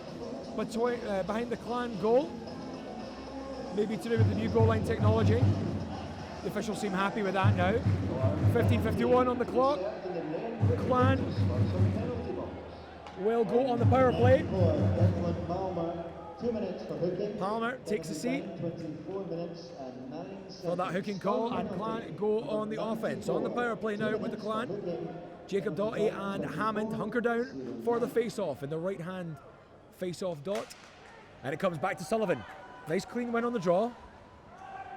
behind the Clan goal. Maybe to do with the new goal line technology. The officials seem happy with that now. 15:51 on the clock. The Clan will go on the power play. Palmer takes a seat for that hooking call, and Clan go on the offense. On the power play now with the Clan. Jacob Doughty and Hammond hunker down for the face-off in the right-hand face-off dot. And it comes back to Sullivan. Nice clean win on the draw.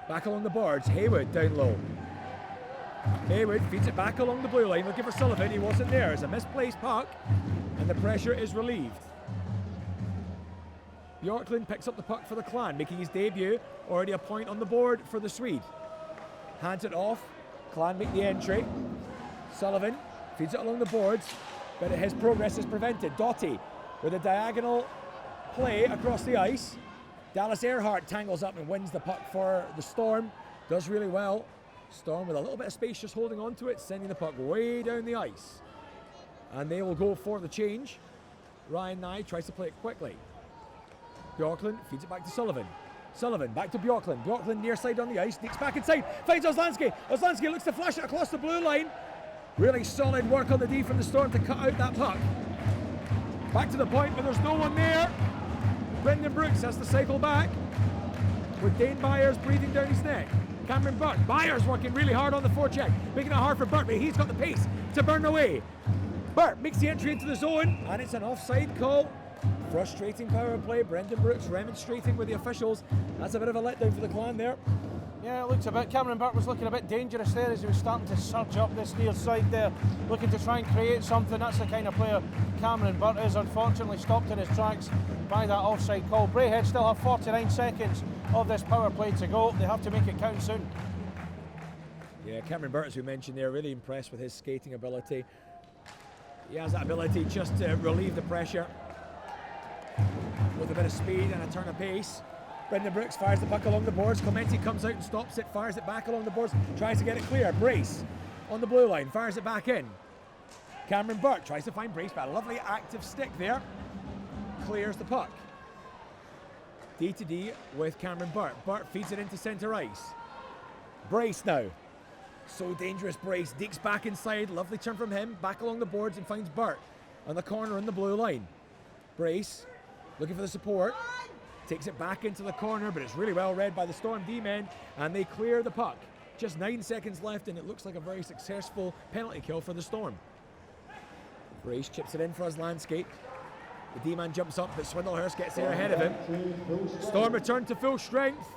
Back along the boards. Haywood down low. Haywood feeds it back along the blue line, looking for Sullivan. He wasn't there. It's a misplaced puck, and the pressure is relieved. Bjorklund picks up the puck for the Clan, making his debut. Already a point on the board for the Swede. Hands it off. Clan make the entry. Sullivan feeds it along the boards, but his progress is prevented. Doughty with a diagonal play across the ice. Dallas Earhart tangles up and wins the puck for the Storm. Does really well. Storm with a little bit of space just holding on to it, sending the puck way down the ice. And they will go for the change. Ryan Nye tries to play it quickly. Bjorklund feeds it back to Sullivan. Sullivan back to Bjorklund. Bjorklund near side on the ice, sneaks back inside, finds Oslansky. Oslansky looks to flash it across the blue line. Really solid work on the D from the Storm to cut out that puck. Back to the point, but there's no one there. Brendan Brooks has to cycle back with Dane Byers breathing down his neck. Cameron Burt. Byers working really hard on the forecheck, making it hard for Burt, but he's got the pace to burn away. Burt makes the entry into the zone, and it's an offside call. Frustrating power play. Brendan Brooks remonstrating with the officials. That's a bit of a letdown for the Clan there. Yeah, it looks a bit. Cameron Burt was looking a bit dangerous there as he was starting to surge up this near side there, looking to try and create something. That's the kind of player Cameron Burt is. Unfortunately stopped in his tracks by that offside call. Braehead still have 49 seconds of this power play to go. They have to make it count soon. Yeah, Cameron Burt, as we mentioned there, really impressed with his skating ability. He has that ability just to relieve the pressure with a bit of speed and a turn of pace. Brendan Brooks fires the puck along the boards. Clemente comes out and stops it, fires it back along the boards, tries to get it clear. Brace on the blue line, fires it back in. Cameron Burt tries to find Brace, but a lovely active stick there. Clears the puck. D to D with Cameron Burt. Burt feeds it into centre ice. Brace now. So dangerous, Brace. Deeks back inside, lovely turn from him, back along the boards and finds Burt on the corner on the blue line. Brace looking for the support. Takes it back into the corner, but it's really well read by the Storm D-men, and they clear the puck. Just 9 seconds left, and it looks like a very successful penalty kill for the Storm. Brace chips it in for his landscape. The D-man jumps up, but Swindlehurst gets there ahead of him. Storm return to full strength.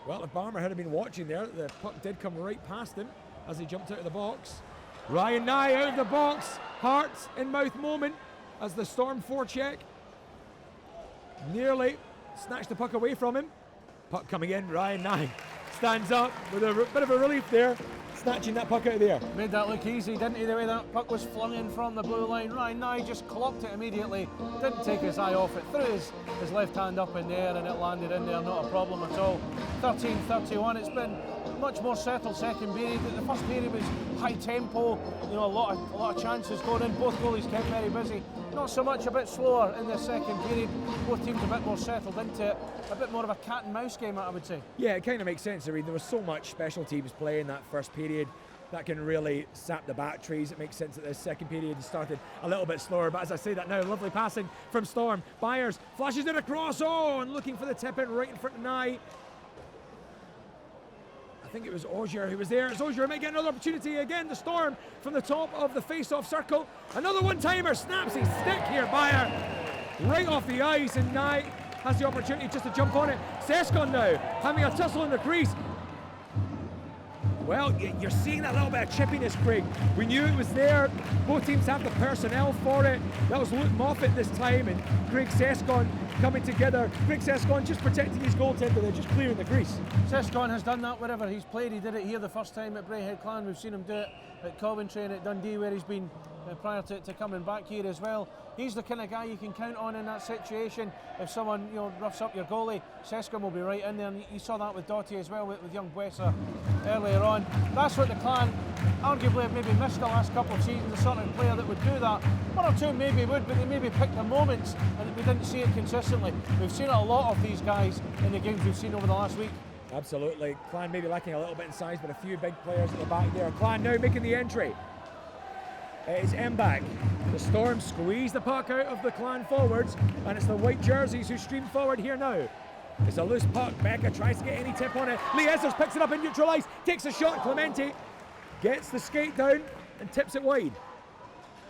Well, if Barmer had been watching there, the puck did come right past him as he jumped out of the box. Ryan Nye out of the box. Heart in mouth moment as the Storm forecheck nearly snatched the puck away from him. Puck coming in, Ryan Nye stands up with a bit of a relief there, snatching that puck out of there. Made that look easy, didn't he, the way that puck was flung in from the blue line. Ryan Nye just clocked it immediately, didn't take his eye off it, threw his left hand up in the air and it landed in there, not a problem at all. 13-31, it's been much more settled second period. The first period was high tempo, you know, a lot of chances going in, both goalies kept very busy. Not so much, a bit slower in the second period, both teams a bit more settled into it, a bit more of a cat and mouse game, I would say. Yeah, it kind of makes sense. I mean, there was so much special teams play in that first period that can really sap the batteries. It makes sense that this second period started a little bit slower, but as I say that now, lovely passing from Storm. Byers flashes it across, and looking for the tip in right in front of Nye. I think it was Ogier who was there. As Ogier might get another opportunity again. The Storm from the top of the face-off circle. Another one-timer, snaps his stick here, Bayer. Right off the ice, and Nye has the opportunity just to jump on it. Seskon now having a tussle in the crease. Well, you're seeing that little bit of chippiness, Craig. We knew it was there. Both teams have the personnel for it. That was Luke Moffat this time, and Craig Seskon coming together. Craig Seskon just protecting his goaltender there, just clearing the crease. Seskon has done that wherever he's played. He did it here the first time at Braehead Clan. We've seen him do it at Coventry and at Dundee, where he's been prior to coming back here as well. He's the kind of guy you can count on in that situation. If someone, you know, roughs up your goalie, Seskon will be right in there, and you saw that with Doughty as well, with young Bwessa earlier on. That's what the Clan arguably have maybe missed the last couple of seasons, a certain player that would do that. One or two maybe would, but they maybe picked the moments and we didn't see it consistently. We've seen a lot of these guys in the games we've seen over the last week. Absolutely. Clan maybe lacking a little bit in size, but a few big players at the back there. Clan now making the entry. It's Mbak. The Storm squeeze the puck out of the Clan forwards, and it's the white jerseys who stream forward here now. It's a loose puck. Becca tries to get any tip on it. Lee Essers picks it up in neutral ice, takes a shot. Clemente gets the skate down and tips it wide.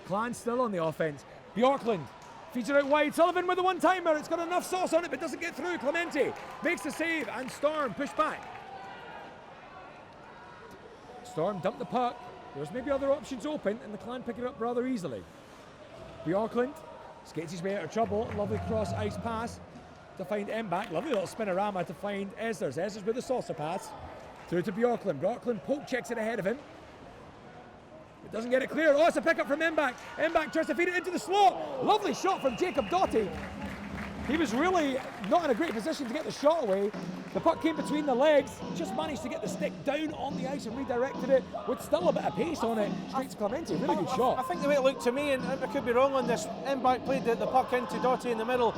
Clan still on the offense. Bjorklund feeds it out wide. Sullivan with the one-timer. It's got enough sauce on it, but doesn't get through. Clemente makes the save, and Storm push back. Storm dump the puck. There's maybe other options open, and the Clan pick it up rather easily. Bjorklund skates his way out of trouble. Lovely cross ice pass to find Mbak. Lovely little spinorama to find Essers. Essers with the saucer pass through to Bjorklund. Bjorklund poke checks it ahead of him. It doesn't get it clear. Oh, it's a pickup from Mbak. Mbak tries to feed it into the slot. Lovely shot from Jacob Doughty. He was really not in a great position to get the shot away. The puck came between the legs, just managed to get the stick down on the ice and redirected it with still a bit of pace on it. Straight to Clemente, really good shot. I think the way it looked to me, and I could be wrong on this, Mbak played the puck into Doughty in the middle.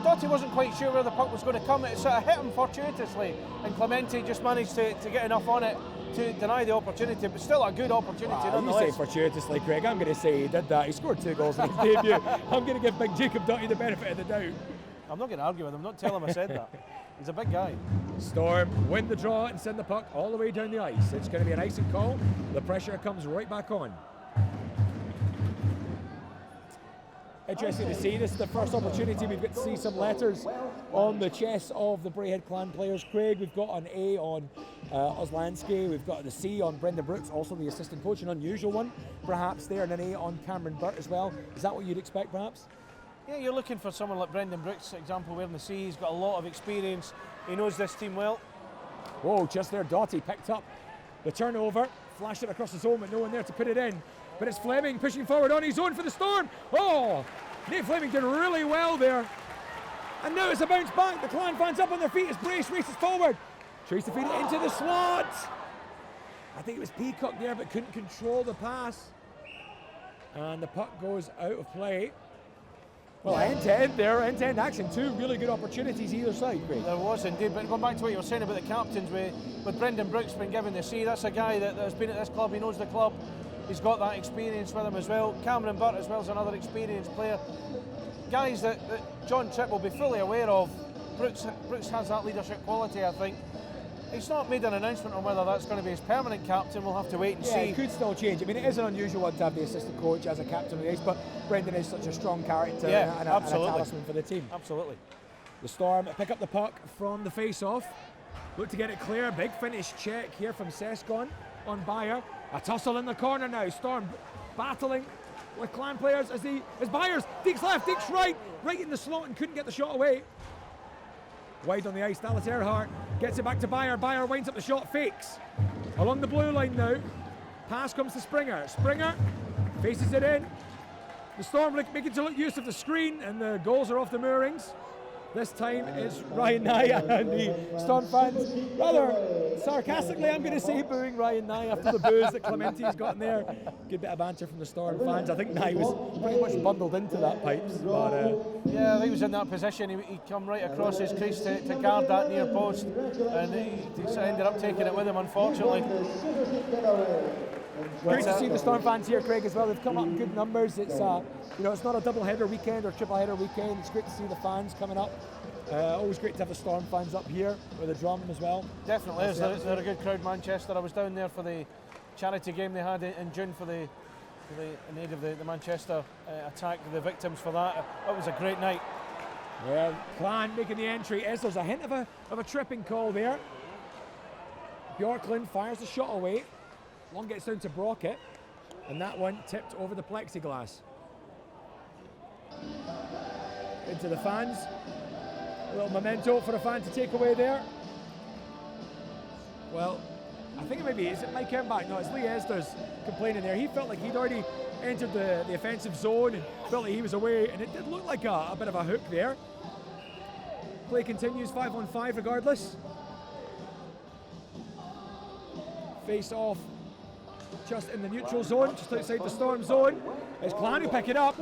Doughty wasn't quite sure where the puck was going to come. It sort of hit him fortuitously, and Clemente just managed to get enough on it to deny the opportunity, but still a good opportunity nonetheless. You say fortuitously, Craig. I'm going to say he did that. He scored 2 goals in his debut. I'm going to give big Jacob Doughty the benefit of the doubt. I'm not going to argue with him, not tell him I said that. He's a big guy. Storm win the draw and send the puck all the way down the ice. It's going to be an icing call. The pressure comes right back on. Interesting to see. This is the first opportunity we've got to see some letters on the chests of the Braehead Clan players. Craig, we've got an A on Oslansky, we've got the C on Brendan Brooks, also the assistant coach, an unusual one perhaps there, and an A on Cameron Burt as well. Is that what you'd expect perhaps? Yeah, you're looking for someone like Brendan Brooks, for example, wearing the C. He's got a lot of experience. He knows this team well. Whoa, just there, Doughty picked up the turnover, flashed it across the zone, but no one there to put it in. But it's Fleming pushing forward on his own for the Storm. Oh, Nate Fleming did really well there. And now it's a bounce back. The Clan fans up on their feet as Brace races forward. Tries to feed it into the slot. I think it was Peacock there, but couldn't control the pass. And the puck goes out of play. Well, end-to-end there, end-to-end action. 2 really good opportunities either side, Craig. There was indeed, but going back to what you were saying about the captains, with Brendan Brooks being given the C, that's a guy that has been at this club, he knows the club, he's got that experience with him as well. Cameron Burt as well as another experienced player. Guys that John Tripp will be fully aware of Brooks has that leadership quality, I think. He's not made an announcement on whether that's going to be his permanent captain. We'll have to wait and see. It could still change. I mean, it is an unusual one to have the assistant coach as a captain of the ace, but Brendan is such a strong character and a talisman for the team. Absolutely. The Storm pick up the puck from the face-off. Look to get it clear. Big finish check here from Sescon on Bayer. A tussle in the corner now. Storm battling with Clan players as Byers digs left, digs right in the slot and couldn't get the shot away. Wide on the ice, Dallas Earhart gets it back to Bayer. Bayer winds up the shot, fakes. Along the blue line now. Pass comes to Springer. Springer faces it in. The Storm making to look use of the screen, and the goals are off the moorings. This time it's Ryan Nye, and the Storm fans, rather sarcastically, I'm going to say, booing Ryan Nye after the boos that Clementi's got in there. Good bit of banter from the Storm fans. I think Nye was pretty much bundled into that pipes. But, yeah, I think he was in that position. He come right across his crease to guard that near post, and he ended up taking it with him, unfortunately. Great to see the Storm fans here, Craig, as well. They've come up in good numbers. It's it's not a double-header weekend or triple-header weekend. It's great to see the fans coming up. Always great to have the Storm fans up here with a drum as well. Definitely is. They're a good crowd, Manchester. I was down there for the charity game they had in June in aid of the Manchester attack, the victims for that. It was a great night. Well, Clan making the entry as there's a hint of a tripping call there. Bjorklund fires the shot away. One gets down to Brockett, and that one tipped over the plexiglass. Into the fans. A little memento for a fan to take away there. Well, I think is it Mike Kemback? No, it's Lee Esders complaining there. He felt like he'd already entered the offensive zone and felt like he was away, and it did look like a bit of a hook there. Play continues 5-on-5 regardless. Face off just in the neutral zone, just outside the Storm zone. It's Clan who pick it up.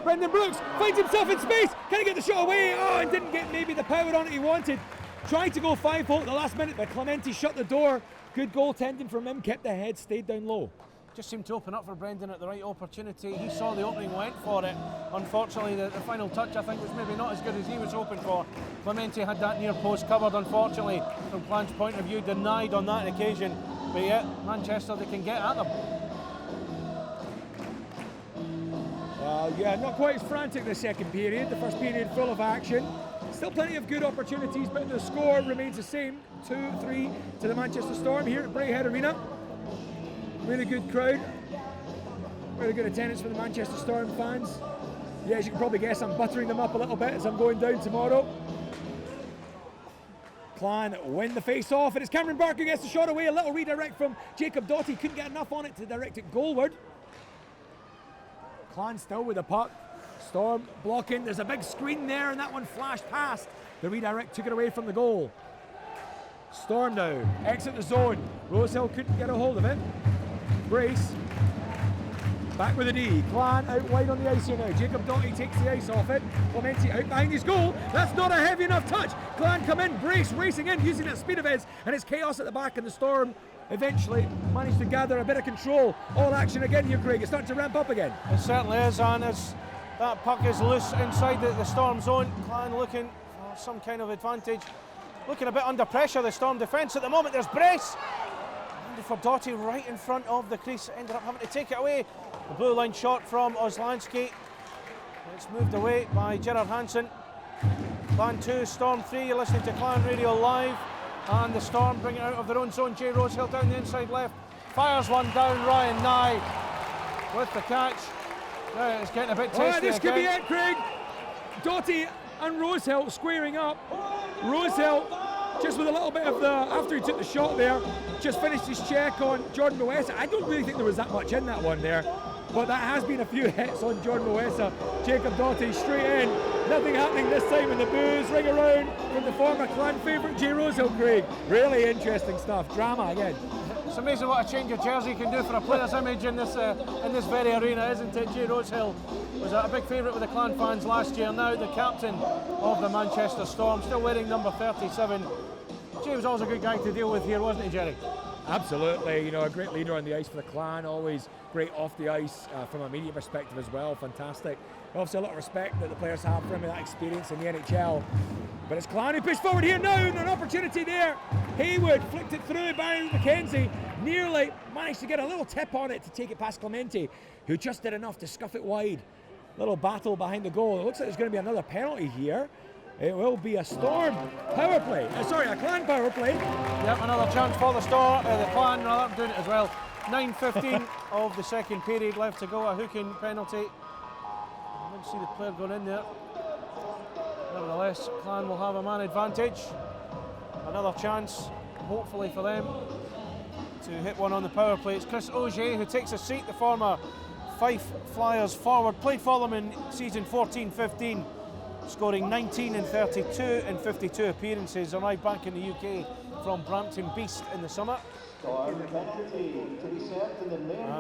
Brendan Brooks finds himself in space. Can he get the shot away? Oh, and didn't get maybe the power on it he wanted. Tried to go 5-volt at the last minute, but Clementi shut the door. Good goaltending from him, kept the head, stayed down low. Just seemed to open up for Brendan at the right opportunity. He saw the opening, went for it. Unfortunately, the final touch, I think, was maybe not as good as he was hoping for. Clementi had that near post covered, unfortunately, from Clan's point of view, denied on that occasion. But yet, Manchester, they can get at them. Yeah, not quite as frantic the second period. The first period full of action. Still plenty of good opportunities, but the score remains the same. 2-3 to the Manchester Storm here at Braehead Arena. Really good crowd. Really good attendance for the Manchester Storm fans. Yeah, as you can probably guess, I'm buttering them up a little bit as I'm going down tomorrow. Clan win the face-off, and it's Cameron Burke who gets the shot away. A little redirect from Jacob Doughty. Couldn't get enough on it to direct it goalward. Clan still with the puck. Storm blocking. There's a big screen there, and that one flashed past. The redirect took it away from the goal. Storm now exit the zone. Rosehill couldn't get a hold of it. Brace back with a D. Clan out wide on the ice here now. Jacob Doughty takes the ice off it. Clementi out behind his goal. That's not a heavy enough touch. Clan come in. Brace racing in using that speed of his, and it's chaos at the back, and the Storm eventually managed to gather a bit of control. All action again here, Craig. It's starting to ramp up again. It certainly is, and as that puck is loose inside the Storm zone, Clan looking for some kind of advantage. Looking a bit under pressure, the Storm defence at the moment. There's Brace. And for Doughty right in front of the crease. Ended up having to take it away. The blue line shot from Oslansky. It's moved away by Gerard Hansen. Clan 2, Storm 3. You're listening to Clan Radio Live. And the Storm bring it out of their own zone. Jay Rosehill down the inside left. Fires one down. Ryan Nye with the catch. Now it's getting a bit tasty. This could be it, Craig. Doughty and Rosehill squaring up. Rosehill just with a little bit of after he took the shot there, just finished his check on Jordan Moesa. I don't really think there was that much in that one there, but that has been a few hits on Jordan Moesa. Jacob Doughty straight in. Nothing happening this time in the boos. Ring around from the former Clan favourite Jay Rosehill, Craig. Really interesting stuff. Drama again. It's amazing what a change of jersey can do for a player's image in this very arena, isn't it? Jay Rosehill was a big favourite with the Clan fans last year. Now the captain of the Manchester Storm, still wearing number 37. Jay was always a good guy to deal with here, wasn't he, Jerry? Absolutely, you know, a great leader on the ice for the Clan, always great off the ice from a media perspective as well, fantastic. Obviously a lot of respect that the players have for him and that experience in the NHL. But it's Clan who pushed forward here now, and an opportunity there. Haywood flicked it through, Barry McKenzie nearly managed to get a little tip on it to take it past Clemente, who just did enough to scuff it wide. Little battle behind the goal. It looks like there's going to be another penalty here. It will be a Storm power play. A Clan power play. Yep, another chance for the Storm, the Clan rather, doing it as well. 9:15 of the second period left to go, a hooking penalty. I didn't see the player going in there. Nevertheless, Clan will have a man advantage. Another chance, hopefully for them, to hit one on the power play. It's Chris Auger who takes a seat, the former Fife Flyers forward. Played for them in season 14-15, scoring 19 in 32 and 52 appearances. Arrived back in the UK from Brampton Beast in the summer. And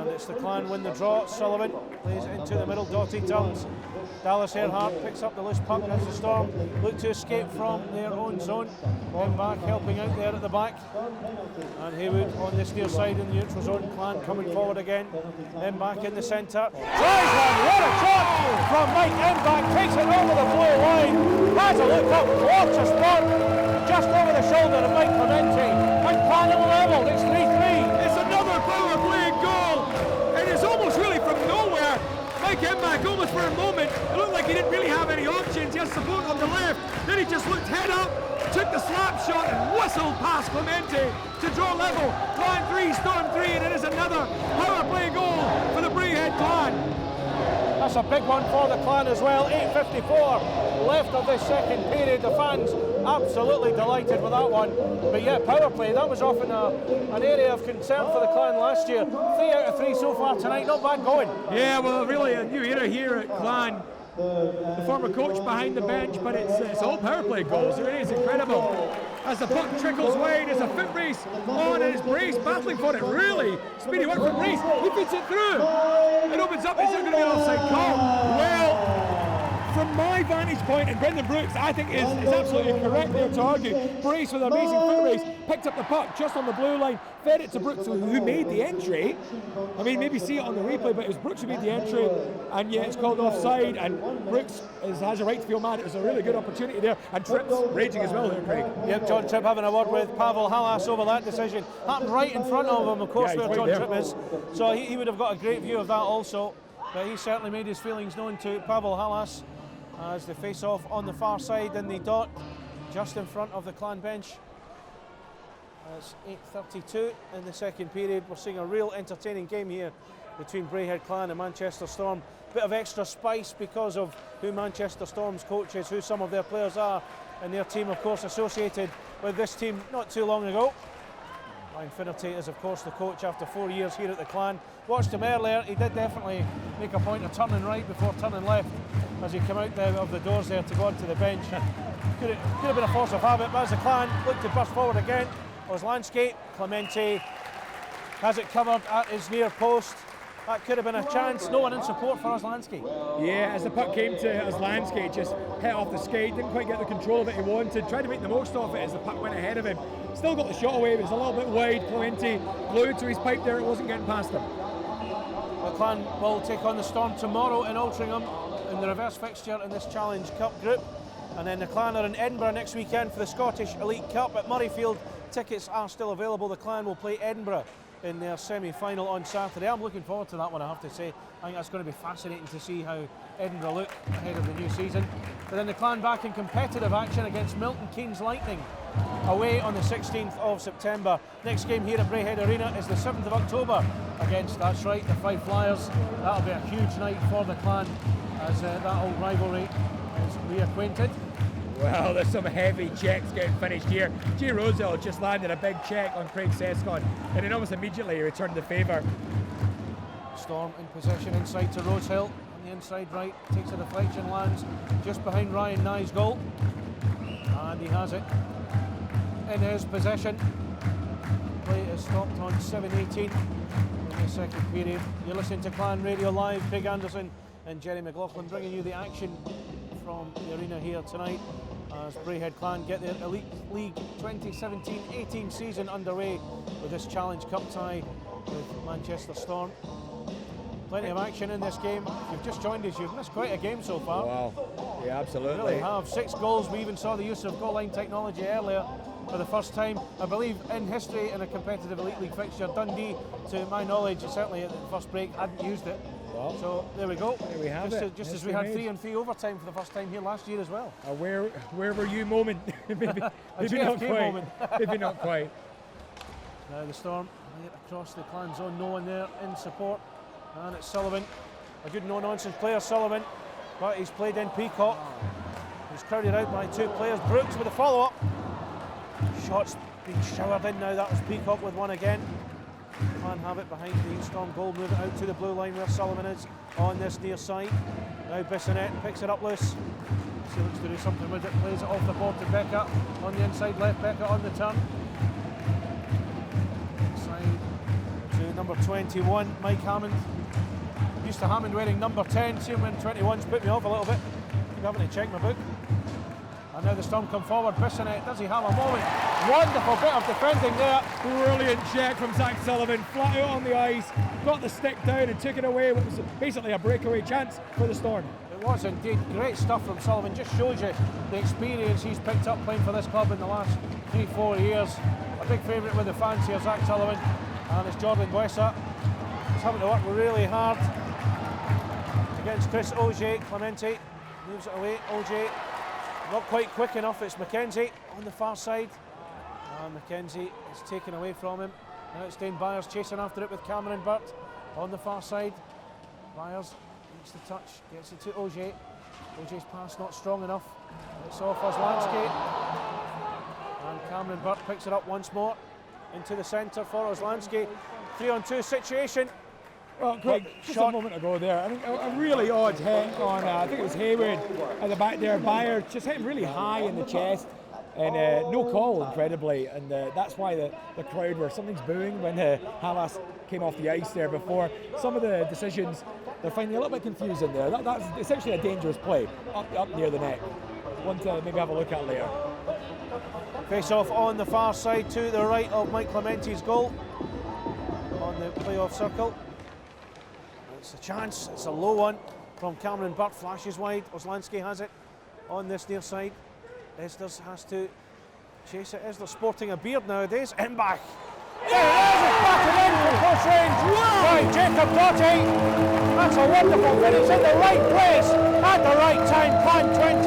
it's the Clan win the draw. Sullivan plays into the middle, Doughty turns. Dallas Earhart picks up the loose puck as the Storm look to escape from their own zone. Him back helping out there at the back. And Haywood on this near side in the neutral zone. Clan coming forward again. Him back in the centre. Tries one, what a shot from Mike Mbach. Takes it over the blue line. Has a look up, watch a spot just over the shoulder of Mike Clemente. And Clan are level, it's 3-3. It's another power play goal. And it's almost really from nowhere. Mike Mbach almost for a moment, it looked like he didn't really have any options. He has support on the left. Then he just looked head up, took the slap shot and whistled past Clemente to draw level. Clan 3, Storm 3, and it is another power play goal for the Braehead Clan. That's a big one for the Clan as well. 8:54 left of this second period. The fans absolutely delighted with that one. But yeah, power play, that was often an area of concern for the Clan last year. 3 out of 3 so far tonight, not bad going. Yeah, well, really a new era here at Clan. The former coach behind the bench, but it's all power play goals. It really is incredible. As the puck trickles wide, there's a foot race on, and it's Brace battling for it. Really speedy work from Brace. He feeds it through. It opens up. Is there going to be an offside call? Well, from my vantage point, and Brendan Brooks, I think is absolutely correct there to argue. Brace with an amazing foot race, picked up the puck just on the blue line, fed it to Brooks, who made the entry. I mean, maybe see it on the replay, but it was Brooks who made the entry, and yeah, it's called offside, and Brooks has a right to feel mad. It was a really good opportunity there, and Tripp's raging as well there, Craig. Yep, John Tripp having a word with Pavel Halas over that decision. Happened right in front of him, of course, Yeah, where John right Tripp is. So he would have got a great view of that also. But he certainly made his feelings known to Pavel Halas as they face off on the far side in the dot, just in front of the Clan bench. It's 8:32 in the second period. We're seeing a real entertaining game here between Braehead Clan and Manchester Storm. Bit of extra spice because of who Manchester Storm's coach is, who some of their players are, and their team, of course, associated with this team not too long ago. Ryan Finnerty is, of course, the coach after 4 years here at the Clan. Watched him earlier. He did definitely make a point of turning right before turning left as he came out of the doors there to go onto the bench. Could have been a force of habit, but as the Clan looked to burst forward again, Oslansky, Clemente has it covered at his near post. That could have been a chance. No one in support for Oslansky. Yeah, as the puck came to Oslansky, just hit off the skate, didn't quite get the control that he wanted, tried to make the most of it as the puck went ahead of him. Still got the shot away, but it was a little bit wide. Clemente glued to his pipe there, it wasn't getting past him. The Clan will take on the Storm tomorrow in Altrincham in the reverse fixture in this Challenge Cup group. And then the Clan are in Edinburgh next weekend for the Scottish Elite Cup at Murrayfield. Tickets are still available. The Clan will play Edinburgh in their semi-final on Saturday. I'm looking forward to that one, I have to say. I think that's going to be fascinating to see how Edinburgh look ahead of the new season. But then the Clan back in competitive action against Milton Keynes Lightning away on the 16th of September. Next game here at Braehead Arena is the 7th of October against, that's right, the Fife Flyers. That'll be a huge night for the Clan as that old rivalry is reacquainted. Well, there's some heavy checks getting finished here. Jay Rosell just landed a big check on Craig Sescon, and then almost immediately he returned the favour. Storm in possession inside to Rosehill on the inside right, takes a deflection, lands just behind Ryan Nye's goal, and he has it in his possession. Play is stopped on 7:18 in the second period. You're listening to Clan Radio Live. Craig Anderson and Jerry McLaughlin bringing you the action from the arena here tonight as Braehead Clan get their Elite League 2017-18 season underway with this Challenge Cup tie with Manchester Storm. Plenty of action in this game. If you've just joined us, you've missed quite a game so far. Wow. We absolutely Really have. 6 goals. We even saw the use of goal line technology earlier for the first time, I believe, in history in a competitive Elite League fixture. Dundee, to my knowledge, certainly at the first break, hadn't used it. Well, so there we go. There we have it. Just as we had 3-on-3 overtime for the first time here last year as well. Where were you moment? maybe not quite. Moment. Maybe not quite. Now the Storm across the Clan zone, no one there in support, and it's Sullivan, a good no-nonsense player, Sullivan, but he's played in Peacock. He's crowded out by 2 players. Brooks with a follow-up. Shots being showered in now. That was Peacock with one again. Clan have it behind the Storm goal, move it out to the blue line where Sullivan is on this near side. Now Bissonette picks it up loose. He looks to do something with it, plays it off the board to Beckett on the inside left. Beckett on the turn. Side to number 21, Mike Hammond. Used to Hammond wearing number 10, see him wearing 21's put me off a little bit. Keep having to check my book. And now the Storm come forward. Bissonette, does he have a moment? Wonderful bit of defending there. Brilliant check from Zach Sullivan, flat out on the ice, got the stick down and took it away. What was basically a breakaway chance for the Storm. It was indeed. Great stuff from Sullivan. Just shows you the experience he's picked up playing for this club in the last 3-4 years. A big favourite with the fans here, Zach Sullivan. And it's Jordan Boysa. He's having to work really hard against Chris Auger. Clemente moves it away. Auger not quite quick enough. It's McKenzie on the far side. And McKenzie is taken away from him. Now it's Dane Byers chasing after it with Cameron Burt on the far side. Byers makes the touch, gets it to Auger. Auger's pass not strong enough. It's off Oslansky. And Cameron Burt picks it up once more into the centre for Oslansky. 3-on-2 situation. Well, Craig, just a moment ago there, I think a really odd hit on, I think it was Hayward at the back there. Byers just hit him really high in the chest, and no call, incredibly, and that's why the crowd were, something's booing when Halas came off the ice there before. Some of the decisions, they're finding a little bit confusing there. That's essentially a dangerous play, up near the net. One to maybe have a look at later. Face off on the far side to the right of Mike Clemente's goal on the playoff circle. It's a chance, it's a low one from Cameron Burt, flashes wide. Oslansky has it on this near side. Esders has to chase it. Esders sporting a beard nowadays. Embach. There it is, it's batted in from close range by Jacob Doughty. That's a wonderful finish in the right place at the right time. Plan 28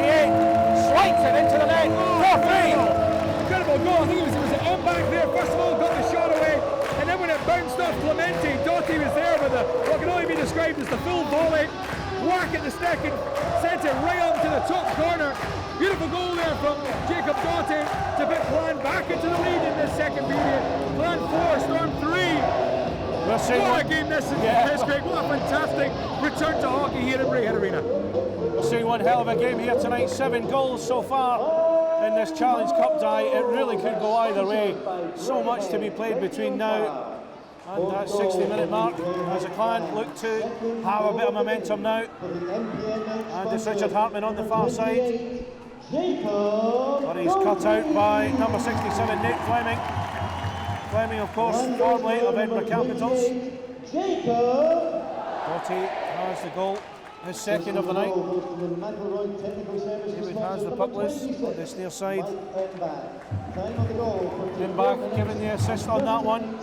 slides it into the net. 4-3. Incredible goal. I think it was Embach there. First of all, got the shot away. And then when it bounced off Clemente, Doughty was there with what can only be described as the full volley. Whack at the stick and sent it right up to the top corner. Beautiful goal there from Jacob Doughty to put Clan back into the lead in this second period. Clan 4, Storm 3. What a game this is, Craig. What a fantastic return to hockey here at Braehead Arena. We're seeing one hell of a game here tonight. 7 goals so far in this Challenge Cup tie. It really could go either way. So much to be played between now and that 60-minute mark as the Clan look to have a bit of momentum now. And it's Richard Hartman on the far side. But he's cut out by number 67, Nate Fleming. Fleming, of course, formerly of Edinburgh Capitals. Doughty has the goal, his second of the night. David has the puck loose on this near side. Embach giving the assist on that one.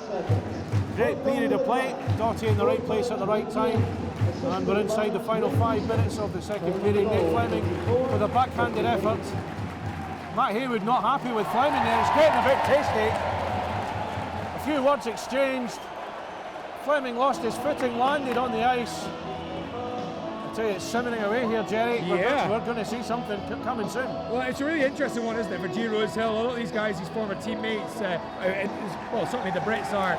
Great period of play. Doughty in the right place at the right time. And we're inside the final 5 minutes of the second period. Nate Fleming with a backhanded effort. Matt Haywood not happy with Fleming there. It's getting a bit tasty. A few words exchanged. Fleming lost his footing, landed on the ice. I tell you, it's simmering away here, Jerry. Yeah. We're going to see something coming soon. Well, it's a really interesting one, isn't it, for G. Rosehill? A lot of these guys, his former teammates, well, certainly the Brits are.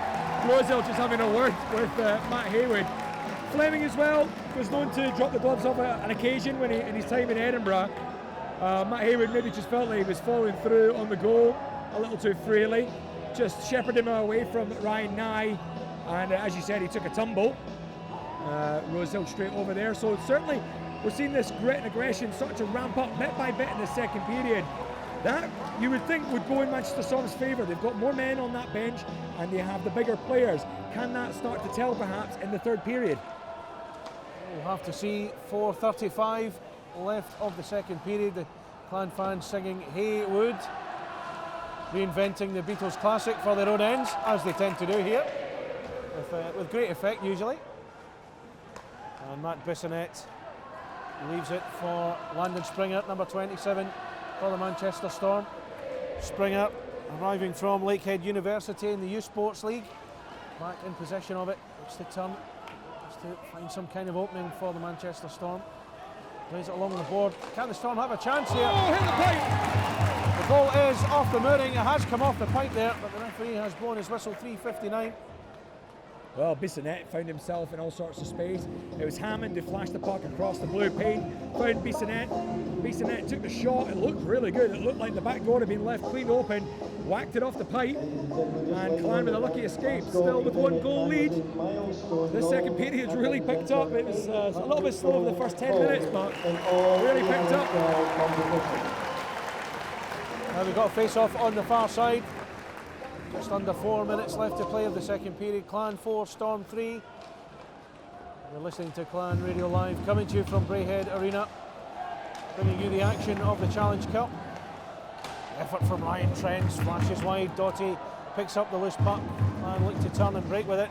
Rosehill just having a word with Matt Haywood. Fleming as well was known to drop the gloves off on occasion when in his time in Edinburgh. Matt Haywood maybe just felt like he was following through on the goal a little too freely. Just shepherded him away from Ryan Nye, and as you said, he took a tumble. Rosehill straight over there. So certainly we're seeing this grit and aggression start to ramp up bit by bit in the second period. That you would think would go in Manchester Storm's favour. They've got more men on that bench and they have the bigger players. Can that start to tell perhaps in the third period? We'll have to see. 4:35 left of the second period. The Clan fans singing Hey Wood, reinventing the Beatles classic for their own ends, as they tend to do here, with great effect usually. And Matt Bissonette leaves it for Landon Springer, number 27 for the Manchester Storm. Springer, arriving from Lakehead University in the Youth Sports League, back in possession of it. Looks to turn, looks to find some kind of opening for the Manchester Storm. Plays it along the board. Can the Storm have a chance here? Oh, hit the pipe! The ball is off the mooring. It has come off the pipe there, but the referee has blown his whistle. 3:59. Well, Bissonette found himself in all sorts of space. It was Hammond who flashed the puck across the blue paint, found Bissonette. Bissonette took the shot. It looked really good. It looked like the back door had been left clean open, whacked it off the pipe, and Clan with a lucky escape, still with 1 goal lead. This second period's really picked up. It was a little bit slow over the first 10 minutes, but really picked up. Now we've got a face-off on the far side. Just under 4 minutes left to play of the second period. Clan 4, Storm 3. You're listening to Clan Radio Live, coming to you from Braehead Arena, bringing you the action of the Challenge Cup. Effort from Ryan Trent, flashes wide. Doughty picks up the loose puck. Clan look to turn and break with it.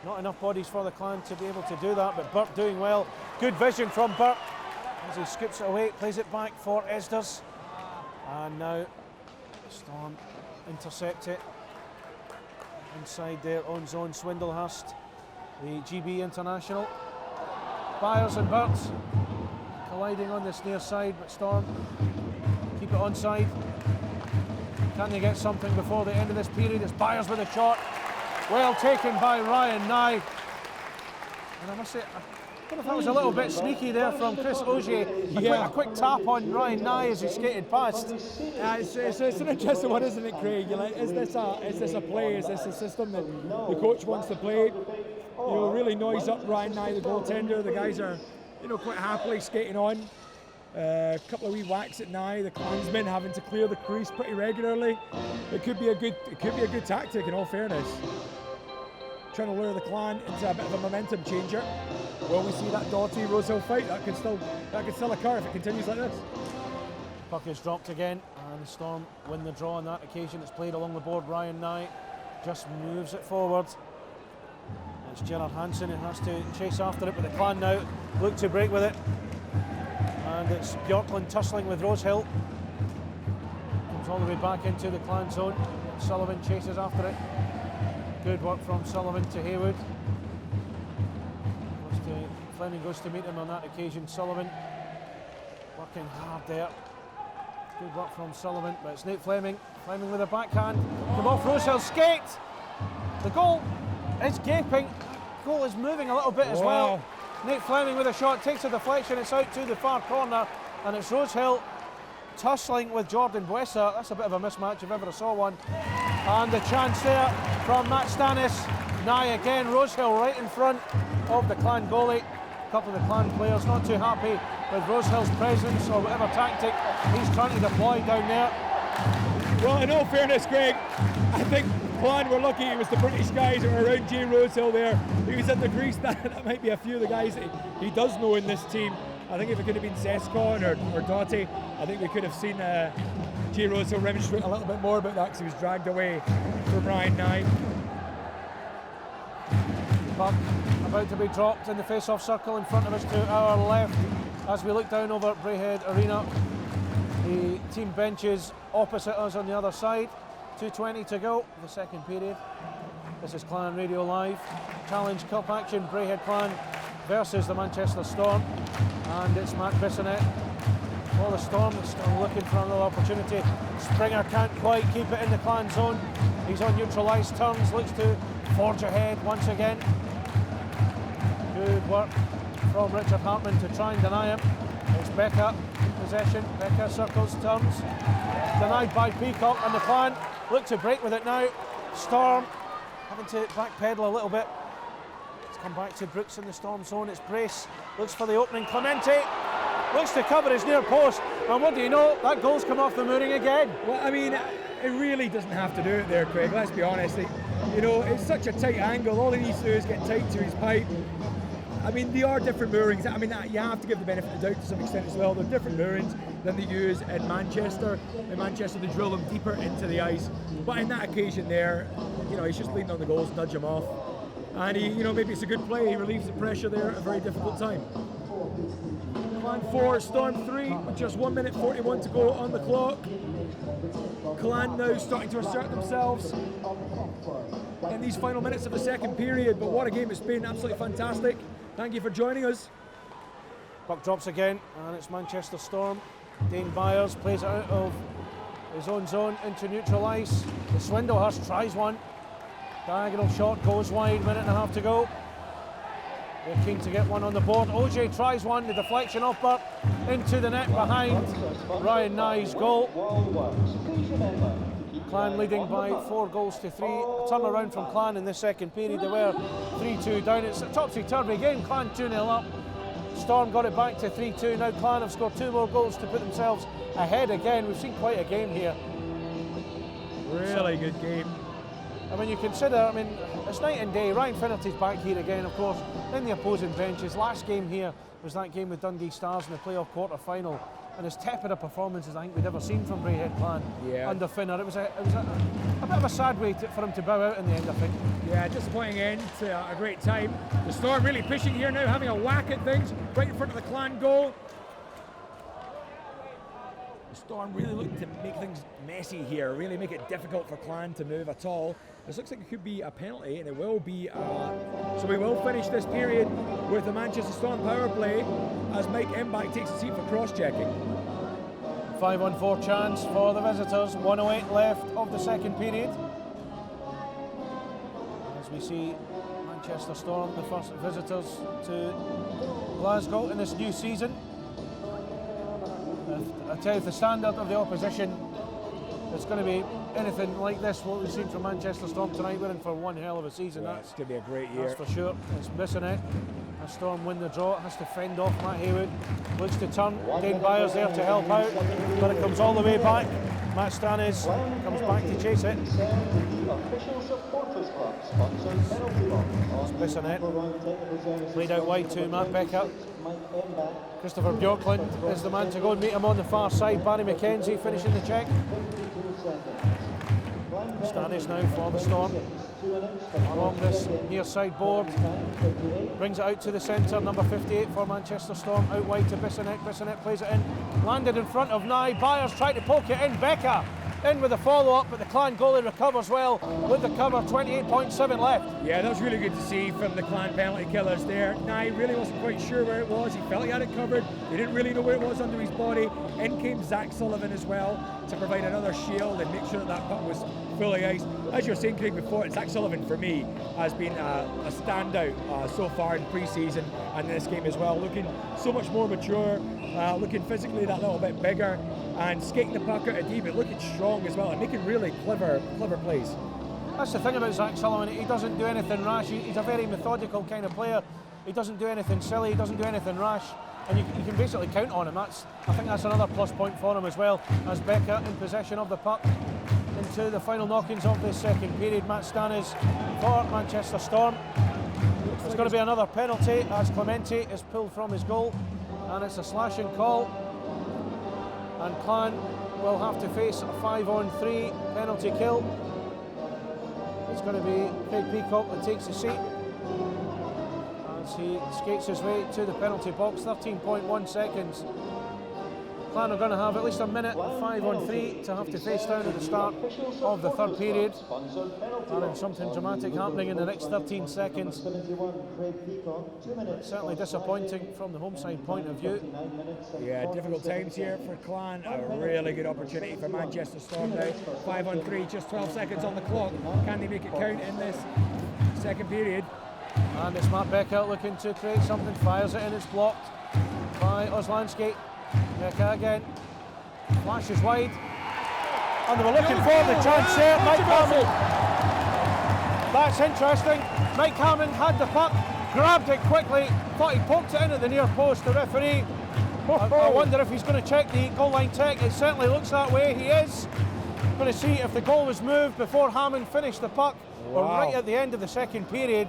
Not enough bodies for the Clan to be able to do that, but Burke doing well. Good vision from Burke as he scoops it away, plays it back for Esders. And now Storm intercept it inside their own zone. Swindlehurst, the GB international. Byers and Burts colliding on this near side, but Storm keep it onside. Can they get something before the end of this period? It's Byers with a shot. Well taken by Ryan Nye. And I must say, I don't know if that was a little bit sneaky there from Chris Ogier. A quick tap on Ryan Nye as he skated past. It's an interesting one, isn't it, Craig? You're like, is this a play? Is this a system that the coach wants to play? You know, really noise up Ryan Nye, the goaltender. The guys are, you know, quite happily skating on. A couple of wee whacks at Nye. The Clansmen having to clear the crease pretty regularly. It could be a good tactic, in all fairness. Trying to lure the Clan into a bit of a momentum changer. Will we see that Doughty Rosehill fight? That could still occur if it continues like this. Puck is dropped again, and the Storm win the draw on that occasion. It's played along the board. Ryan Nye just moves it forward. It's Gerard Hansen who has to chase after it, but the Clan now look to break with it. And it's Bjorklund tussling with Rosehill. Comes all the way back into the Clan zone. Sullivan chases after it. Good work from Sullivan to Haywood. Fleming goes to meet him on that occasion. Sullivan working hard there. Good work from Sullivan, but it's Nate Fleming. Fleming with a backhand. Come off Rosehill's skate. The goal is gaping. Goal is moving a little bit as well. Nate Fleming with a shot, takes a deflection. It's out to the far corner, and it's Rosehill tussling with Jordan Buesa. That's a bit of a mismatch if ever I saw one. And the chance there from Matt Stannis. Nye again. Rosehill right in front of the Clan goalie. A couple of the Clan players not too happy with Rosehill's presence or whatever tactic he's trying to deploy down there. Well, in all fairness, Greg, I think Clan were lucky it was the British guys that were around Jay Rosehill there. He was in the crease. That might be a few of the guys that he does know in this team. I think if it could have been Zescon or Doughty, I think we could have seen Jay Rosehill remonstrate a little bit more about that because he was dragged away from Ryan Nye. Puck about to be dropped in the face-off circle in front of us to our left as we look down over Braehead Arena. The team benches opposite us on the other side. 2:20 to go, the second period. This is Clan Radio Live. Challenge Cup action, Braehead Clan versus the Manchester Storm. And it's Matt Bissonette for the Storm. They're still looking for another opportunity. Springer can't quite keep it in the Clan zone. He's on neutralised terms, looks to forge ahead once again. Good work from Richard Hartman to try and deny him. It's Becker in possession. Becker circles terms. Denied by Peacock, and the Clan look to break with it now. Storm having to backpedal a little bit. It's come back to Brooks in the Storm zone. It's Brace, looks for the opening. Clemente looks to cover his near post, and what do you know? That goal's come off the mooring again. Well, I mean, it really doesn't have to do it there, Craig. Let's be honest. You know, it's such a tight angle. All he needs to do is get tight to his pipe. I mean, they are different moorings. I mean, you have to give the benefit of the doubt to some extent as well. They're different moorings than they use in Manchester. In Manchester, they drill them deeper into the ice. But in that occasion there, he's just leaning on the goals, nudge him off. And maybe it's a good play. He relieves the pressure there at a very difficult time. Clan 4, Storm 3, with just 1 minute 41 to go on the clock. Clan now starting to assert themselves in these final minutes of the second period, but what a game it's been, absolutely fantastic. Thank you for joining us. Puck drops again, and it's Manchester Storm. Dane Byers plays it out of his own zone into neutral ice. The Swindlehurst tries one. Diagonal shot goes wide, minute and a half to go. They're keen to get one on the board. OJ tries one, the deflection off Burt into the net behind Ryan Nye's goal. Clan leading by 4 goals to 3. A turnaround from Clan in the second period. They were 3-2 down. It's a topsy-turvy game. Clan 2-0 up. Storm got it back to 3-2. Now Clan have scored 2 more goals to put themselves ahead again. We've seen quite a game here. Really good game. I mean, you consider, it's night and day. Ryan Finnerty's back here again, of course, in the opposing benches. Last game here was that game with Dundee Stars in the playoff quarter-final. And as tepid a performance as I think we'd ever seen from Braehead Clan under Finner. It was a bit of a sad way for him to bow out in the end, I think. Yeah, disappointing end to a great time. The Storm really pushing here now, having a whack at things right in front of the Clan goal. The Storm really looking to make things messy here, really make it difficult for Clan to move at all. This looks like it could be a penalty, and it will be. So we will finish this period with the Manchester Storm power play as Mike Embach takes a seat for cross-checking. 5-on-4 chance for the visitors. 1:08 left of the second period. As we see Manchester Storm, the first visitors to Glasgow in this new season. I tell you, if the standard of the opposition it's going to be anything like this, what we've seen from Manchester Storm tonight, we're in for one hell of a season. Yeah, it's going to be a great year. That's for sure. It's missing it. As Storm win the draw, it has to fend off Matt Haywood. Looks to turn. Dane Byers there to help out, but it comes all the way back. Matt Stannis comes back to chase it. It's missing it. Played out wide to Matt Becker. Christopher Bjorklund is the man to go and meet him on the far side. Barry McKenzie finishing the check. Stannis now for the Storm. Along this near side board. Brings it out to the centre, number 58 for Manchester Storm. Out wide to Bissonnette. Bissonnette plays it in. Landed in front of Nye. Byers tried to poke it in. Becker in with the follow-up, but the Clan goalie recovers well with the cover. 28.7 left. Yeah, that was really good to see from the Clan penalty killers there. Nye really wasn't quite sure where it was. He felt he had it covered. He didn't really know where it was under his body. In came Zach Sullivan as well to provide another shield and make sure that puck was fully iced. As you were saying, Craig, before, Zach Sullivan for me has been a standout so far in pre-season and this game as well. Looking so much more mature, looking physically that little bit bigger, and skating the puck out of D, but looking strong as well and making really clever plays. That's the thing about Zach Sullivan. He doesn't do anything rash. He's a very methodical kind of player. He doesn't do anything silly. He doesn't do anything rash. And you can basically count on him. I think that's another plus point for him as well, as Becker in possession of the puck into the final knockings of this second period. Matt Stannis for Manchester Storm. There's going to be another penalty as Clemente is pulled from his goal, and it's a slashing call. And Clan will have to face a 5-on-3 penalty kill. It's going to be Craig Peacock that takes the seat as he skates his way to the penalty box. 13.1 seconds. Clan are going to have at least a minute of 5-on-3 to have to face down at the start of the third period. And then something dramatic happening in the next 13 seconds. Certainly disappointing from the home side point of view. Yeah, difficult times here for Clan. A really good opportunity for Manchester Storm now. 5-on-3, just 12 seconds on the clock. Can they make it count in this second period? And it's Matt Becker looking to create something, fires it in, it's blocked by Oslansky. Becker again, flashes wide, and they were looking for the chance there. Mike Hammond, that's interesting. Mike Hammond had the puck, grabbed it quickly, thought he poked it in at the near post. The referee, I wonder if he's going to check the goal line tech. It certainly looks that way. He is going to see if the goal was moved before Hammond finished the puck, or right at the end of the second period.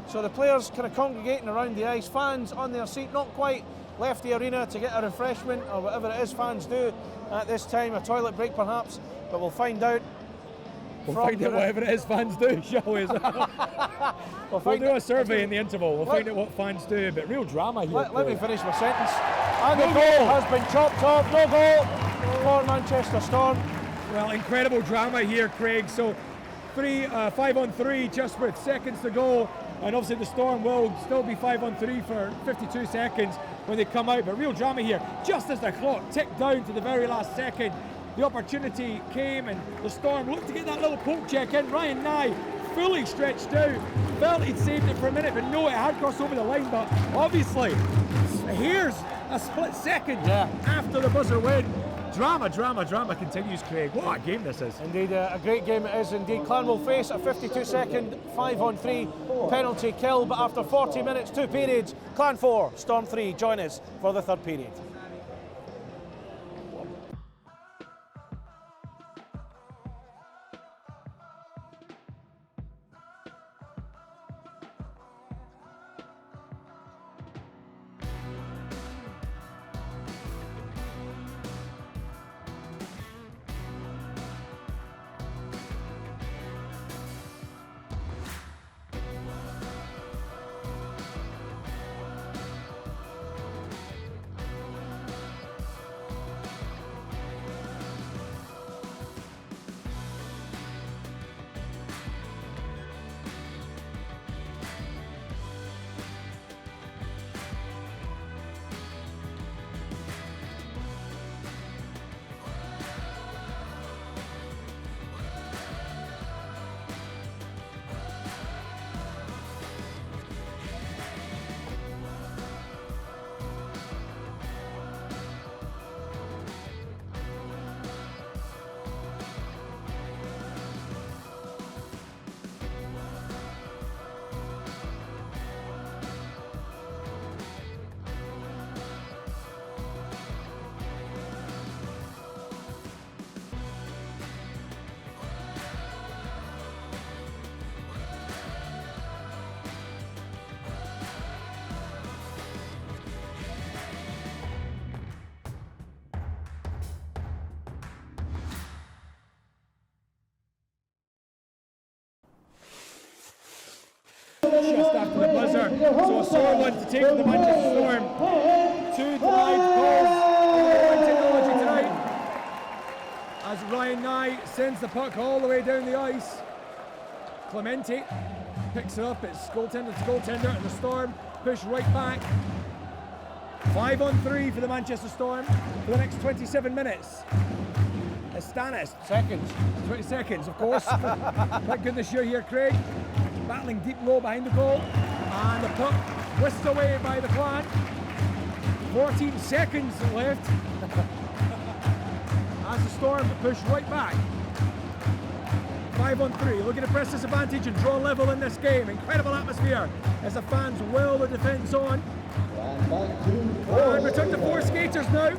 So the players kind of congregating around the ice, fans on their seat, not quite left the arena to get a refreshment or whatever it is fans do at this time, a toilet break perhaps, but we'll find out. We'll find out whatever it is fans do, shall we? We'll do a survey in the interval. We'll find out what fans do, but real drama here. Let me finish my sentence. And the goal has been chopped off. No goal for Manchester Storm. Well, incredible drama here, Craig. So 5 on 3 just with seconds to go. And obviously the Storm will still be 5 on 3 for 52 seconds when they come out. But real drama here. Just as the clock ticked down to the very last second, the opportunity came and the Storm looked to get that little poke check in. Ryan Nye fully stretched out. Felt he'd saved it for a minute, but no, it had crossed over the line. But obviously, here's a split second after the buzzer went. Drama continues, Craig. What a game this is. Indeed, a great game it is indeed. Clan will face a 52-second 5 on 3 penalty kill, but after 40 minutes, 2 periods, Clan 4, Storm 3, join us for the third period. Just after the buzzer, so a sore one to take the Manchester Storm. 2 denied calls on technology tonight as Ryan Nye sends the puck all the way down the ice. Clemente picks it up, it's goaltender to goaltender, and the Storm push right back. 5 on 3 for the Manchester Storm for the next 27 minutes. Estanis. 20 seconds, of course. Thank goodness you're here, Craig. Battling deep low behind the goal, and the puck whisked away by the Clan. 14 seconds left as the Storm push right back. 5 on 3, looking to press this advantage and draw level in this game. Incredible atmosphere as the fans will the defence on. And return to 4 skaters now,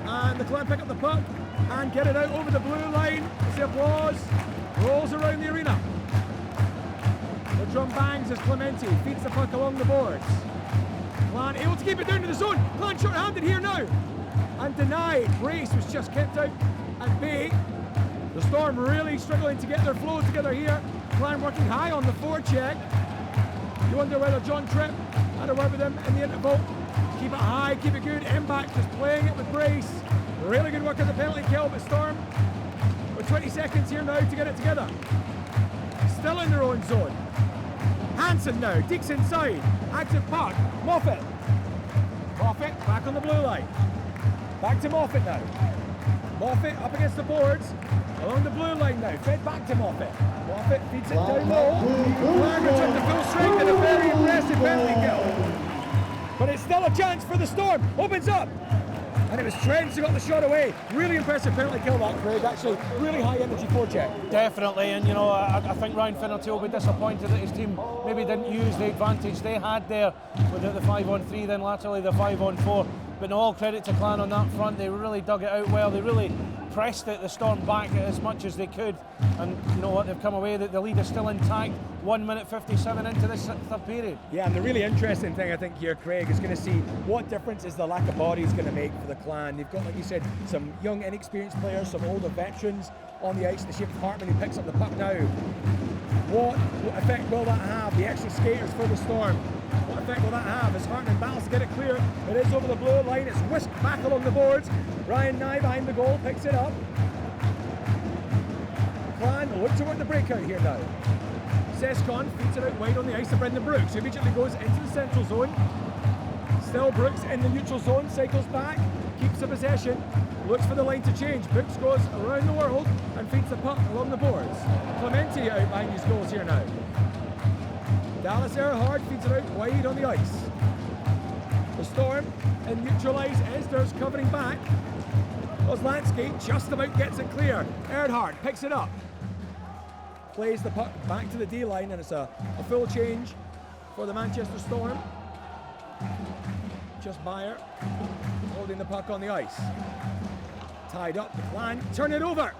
and the Clan pick up the puck and get it out over the blue line as the applause rolls around the arena. The drum bangs as Clemente feeds the puck along the boards. Clan able to keep it down to the zone. Clan short-handed here now. And denied. Brace was just kept out at bay. The Storm really struggling to get their flow together here. Clan working high on the forecheck. You wonder whether John Tripp had a word with him in the interval. Keep it high, keep it good. Impact just playing it with Brace. Really good work on the penalty kill, but Storm with 20 seconds here now to get it together. Still in their own zone. Hansen now, Deeks inside, active puck, Moffat back on the blue line, back to Moffat now. Moffat up against the boards, along the blue line now, fed back to Moffat. Moffat feeds it down low, Clan return to full strength and a very impressive penalty kill. But it's still a chance for the Storm, opens up. And it was Trent who got the shot away. Really impressive penalty kill that, Craig. Actually, really high energy forecheck. Definitely, and you know, I think Ryan Finnerty will be disappointed that his team maybe didn't use the advantage they had there with the 5 on 3, then laterally the 5 on 4. But no, all credit to Clan on that front. They really dug it out well. They really pressed the Storm back as much as they could, and you know what, they've come away that the lead is still intact. 1 minute 57 into this third period. Yeah, and the really interesting thing I think here, Craig, is going to see what difference is the lack of bodies going to make for the Clan. They've got, like you said, some young inexperienced players, some older veterans on the ice in the shape of Hartman, who picks up the puck now. What effect will that have? The extra skaters for the Storm. What effect will that have as Hartman battles to get it clear? It is over the blue line, it's whisked back along the boards. Ryan Nye behind the goal, picks it up. Clan look to work the breakout here now. Sescon feeds it out wide on the ice to Brendan Brooks, who immediately goes into the central zone. Still Brooks in the neutral zone, cycles back, keeps the possession, looks for the line to change. Brooks goes around the world and feeds the puck along the boards. Clemente out behind his goals here now. Dallas Earhart feeds it out wide on the ice. The Storm in neutralise. Esders covering back. Ozlansky just about gets it clear. Earhart picks it up. Plays the puck back to the D-line, and it's a full change for the Manchester Storm. Just Meyer holding the puck on the ice. Tied up, the Clan turn it over.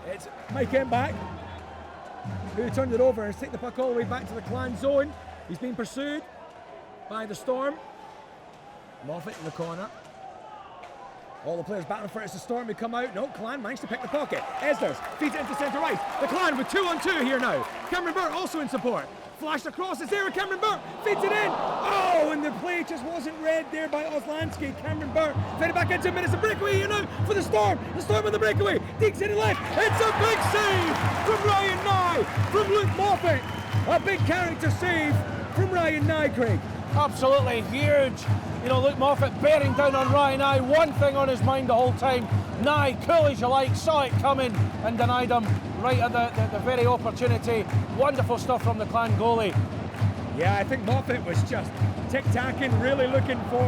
It's Mike Emback who turned it over and take the puck all the way back to the Clan zone. He's being pursued by the Storm. Moffat in the corner. All the players battling for it as the Storm who come out. No, Clan managed to pick the pocket. Esders feeds it into centre ice. The Clan with 2-on-2 here now. Cameron Burke also in support. Flashed across, it's there with Cameron Burke. Feeds it in. Oh, and the play just wasn't read there by Ozlansky. Cameron Burke fed it back into minutes. A breakaway here now for the Storm. The Storm with the breakaway. Deeks in and left. It's a big save from Ryan Nye, from Luke Moffat. A big character save from Ryan Nye, Craig. Absolutely huge. You know, Luke Moffat bearing down on Ryan Nye, one thing on his mind the whole time. Nye, cool as you like, saw it coming and denied him right at the very opportunity. Wonderful stuff from the Clan goalie. Yeah, I think Moffat was just tic-tacking, really looking for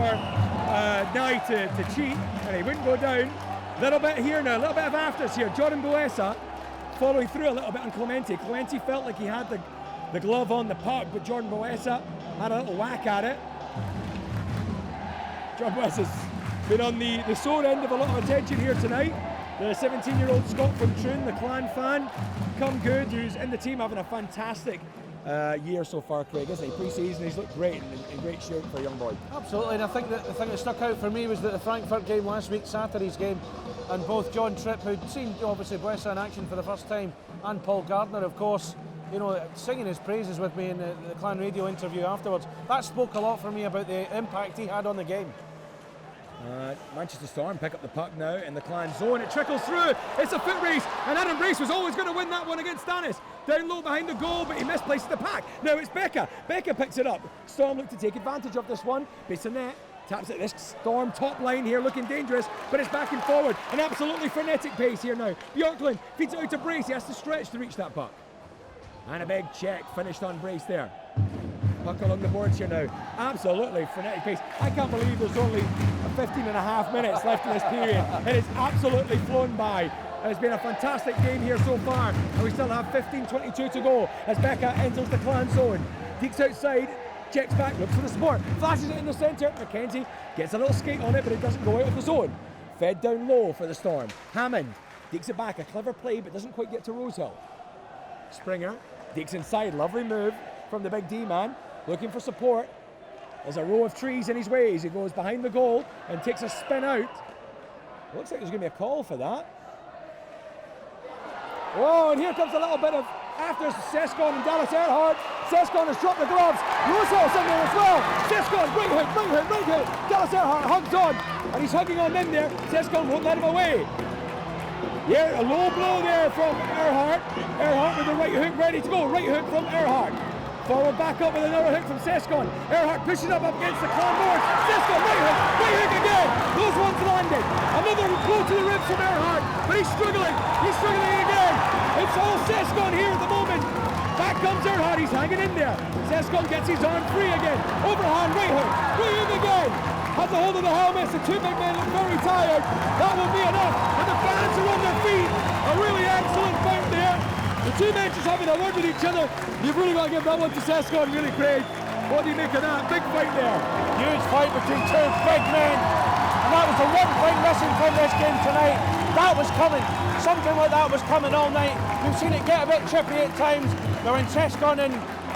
Nye to cheat, and he wouldn't go down. A little bit here now, a little bit of afters here. Jordan Buesa following through a little bit on Clemente. Clemente felt like he had the glove on the puck, but Jordan Buesa had a little whack at it. Jordan Buesa's been on the sore end of a lot of attention here tonight. The 17-year-old Scot from Troon, the Clan fan, come good, who's in the team having a fantastic year so far, Craig, isn't he? Pre-season, he's looked great and in great shape for a young boy. Absolutely, and I think that the thing that stuck out for me was that the Frankfurt game last week, Saturday's game, and both John Tripp, who'd seen obviously Buesa in action for the first time, and Paul Gardner, of course, you know, singing his praises with me in the Clan radio interview afterwards. That spoke a lot for me about the impact he had on the game. Manchester Storm pick up the puck now in the Clan zone. It trickles through. It's a foot race, and Adam Brace was always going to win that one against Stannis. Down low behind the goal, but he misplaces the pack. Now it's Becca. Becca picks it up. Storm look to take advantage of this one. Base of net. Taps at this Storm top line here, looking dangerous, but it's back and forward. An absolutely frenetic pace here now. Bjorklund feeds it out to Brace. He has to stretch to reach that puck. And a big check finished on Brace there. Puck along the boards here now. Absolutely frenetic pace. I can't believe there's only 15.5 minutes left in this period. It is absolutely flown by. It's been a fantastic game here so far, and we still have 15:22 to go as Becca enters the Clan zone. Deeks outside, checks back, looks for the support, flashes it in the centre. McKenzie gets a little skate on it, but it doesn't go out of the zone. Fed down low for the Storm. Hammond deeks it back, a clever play, but doesn't quite get to Rosehill. Springer deeks inside, lovely move from the big D-man, looking for support. There's a row of trees in his way as he goes behind the goal and takes a spin out. Looks like there's going to be a call for that. Oh, and here comes a little bit of after Sescon and Dallas Earhart. Sescon has dropped the gloves. Rosehill's in there as well. Sescon, right hook. Dallas Earhart hugs on, and he's hugging on in there. Sescon won't let him away. Yeah, a low blow there from Earhart. Earhart with the right hook ready to go. Right hook from Earhart. Forward back up with another hook from Sescon. Earhart pushing up against the Clan boards. Sescon, right hook again. Those ones landed. Another blow to the ribs from Earhart, but he's struggling. He's struggling again. It's all Sescon here at the moment. Back comes Earhart, he's hanging in there. Sescon gets his arm free again. Overhand, right hook again. Has a hold of the helmets. The two big men look very tired. That will be enough. And the fans are on their feet. A really excellent fight there. The two men just having a word with each other. You've really got to give that one to Sescon, really, Craig. What do you make of that? Big fight there. Huge fight between two big men. And that was the one thing missing from this game tonight. That was coming. Something like that was coming all night. We've seen it get a bit chippy at times, but when Sescon and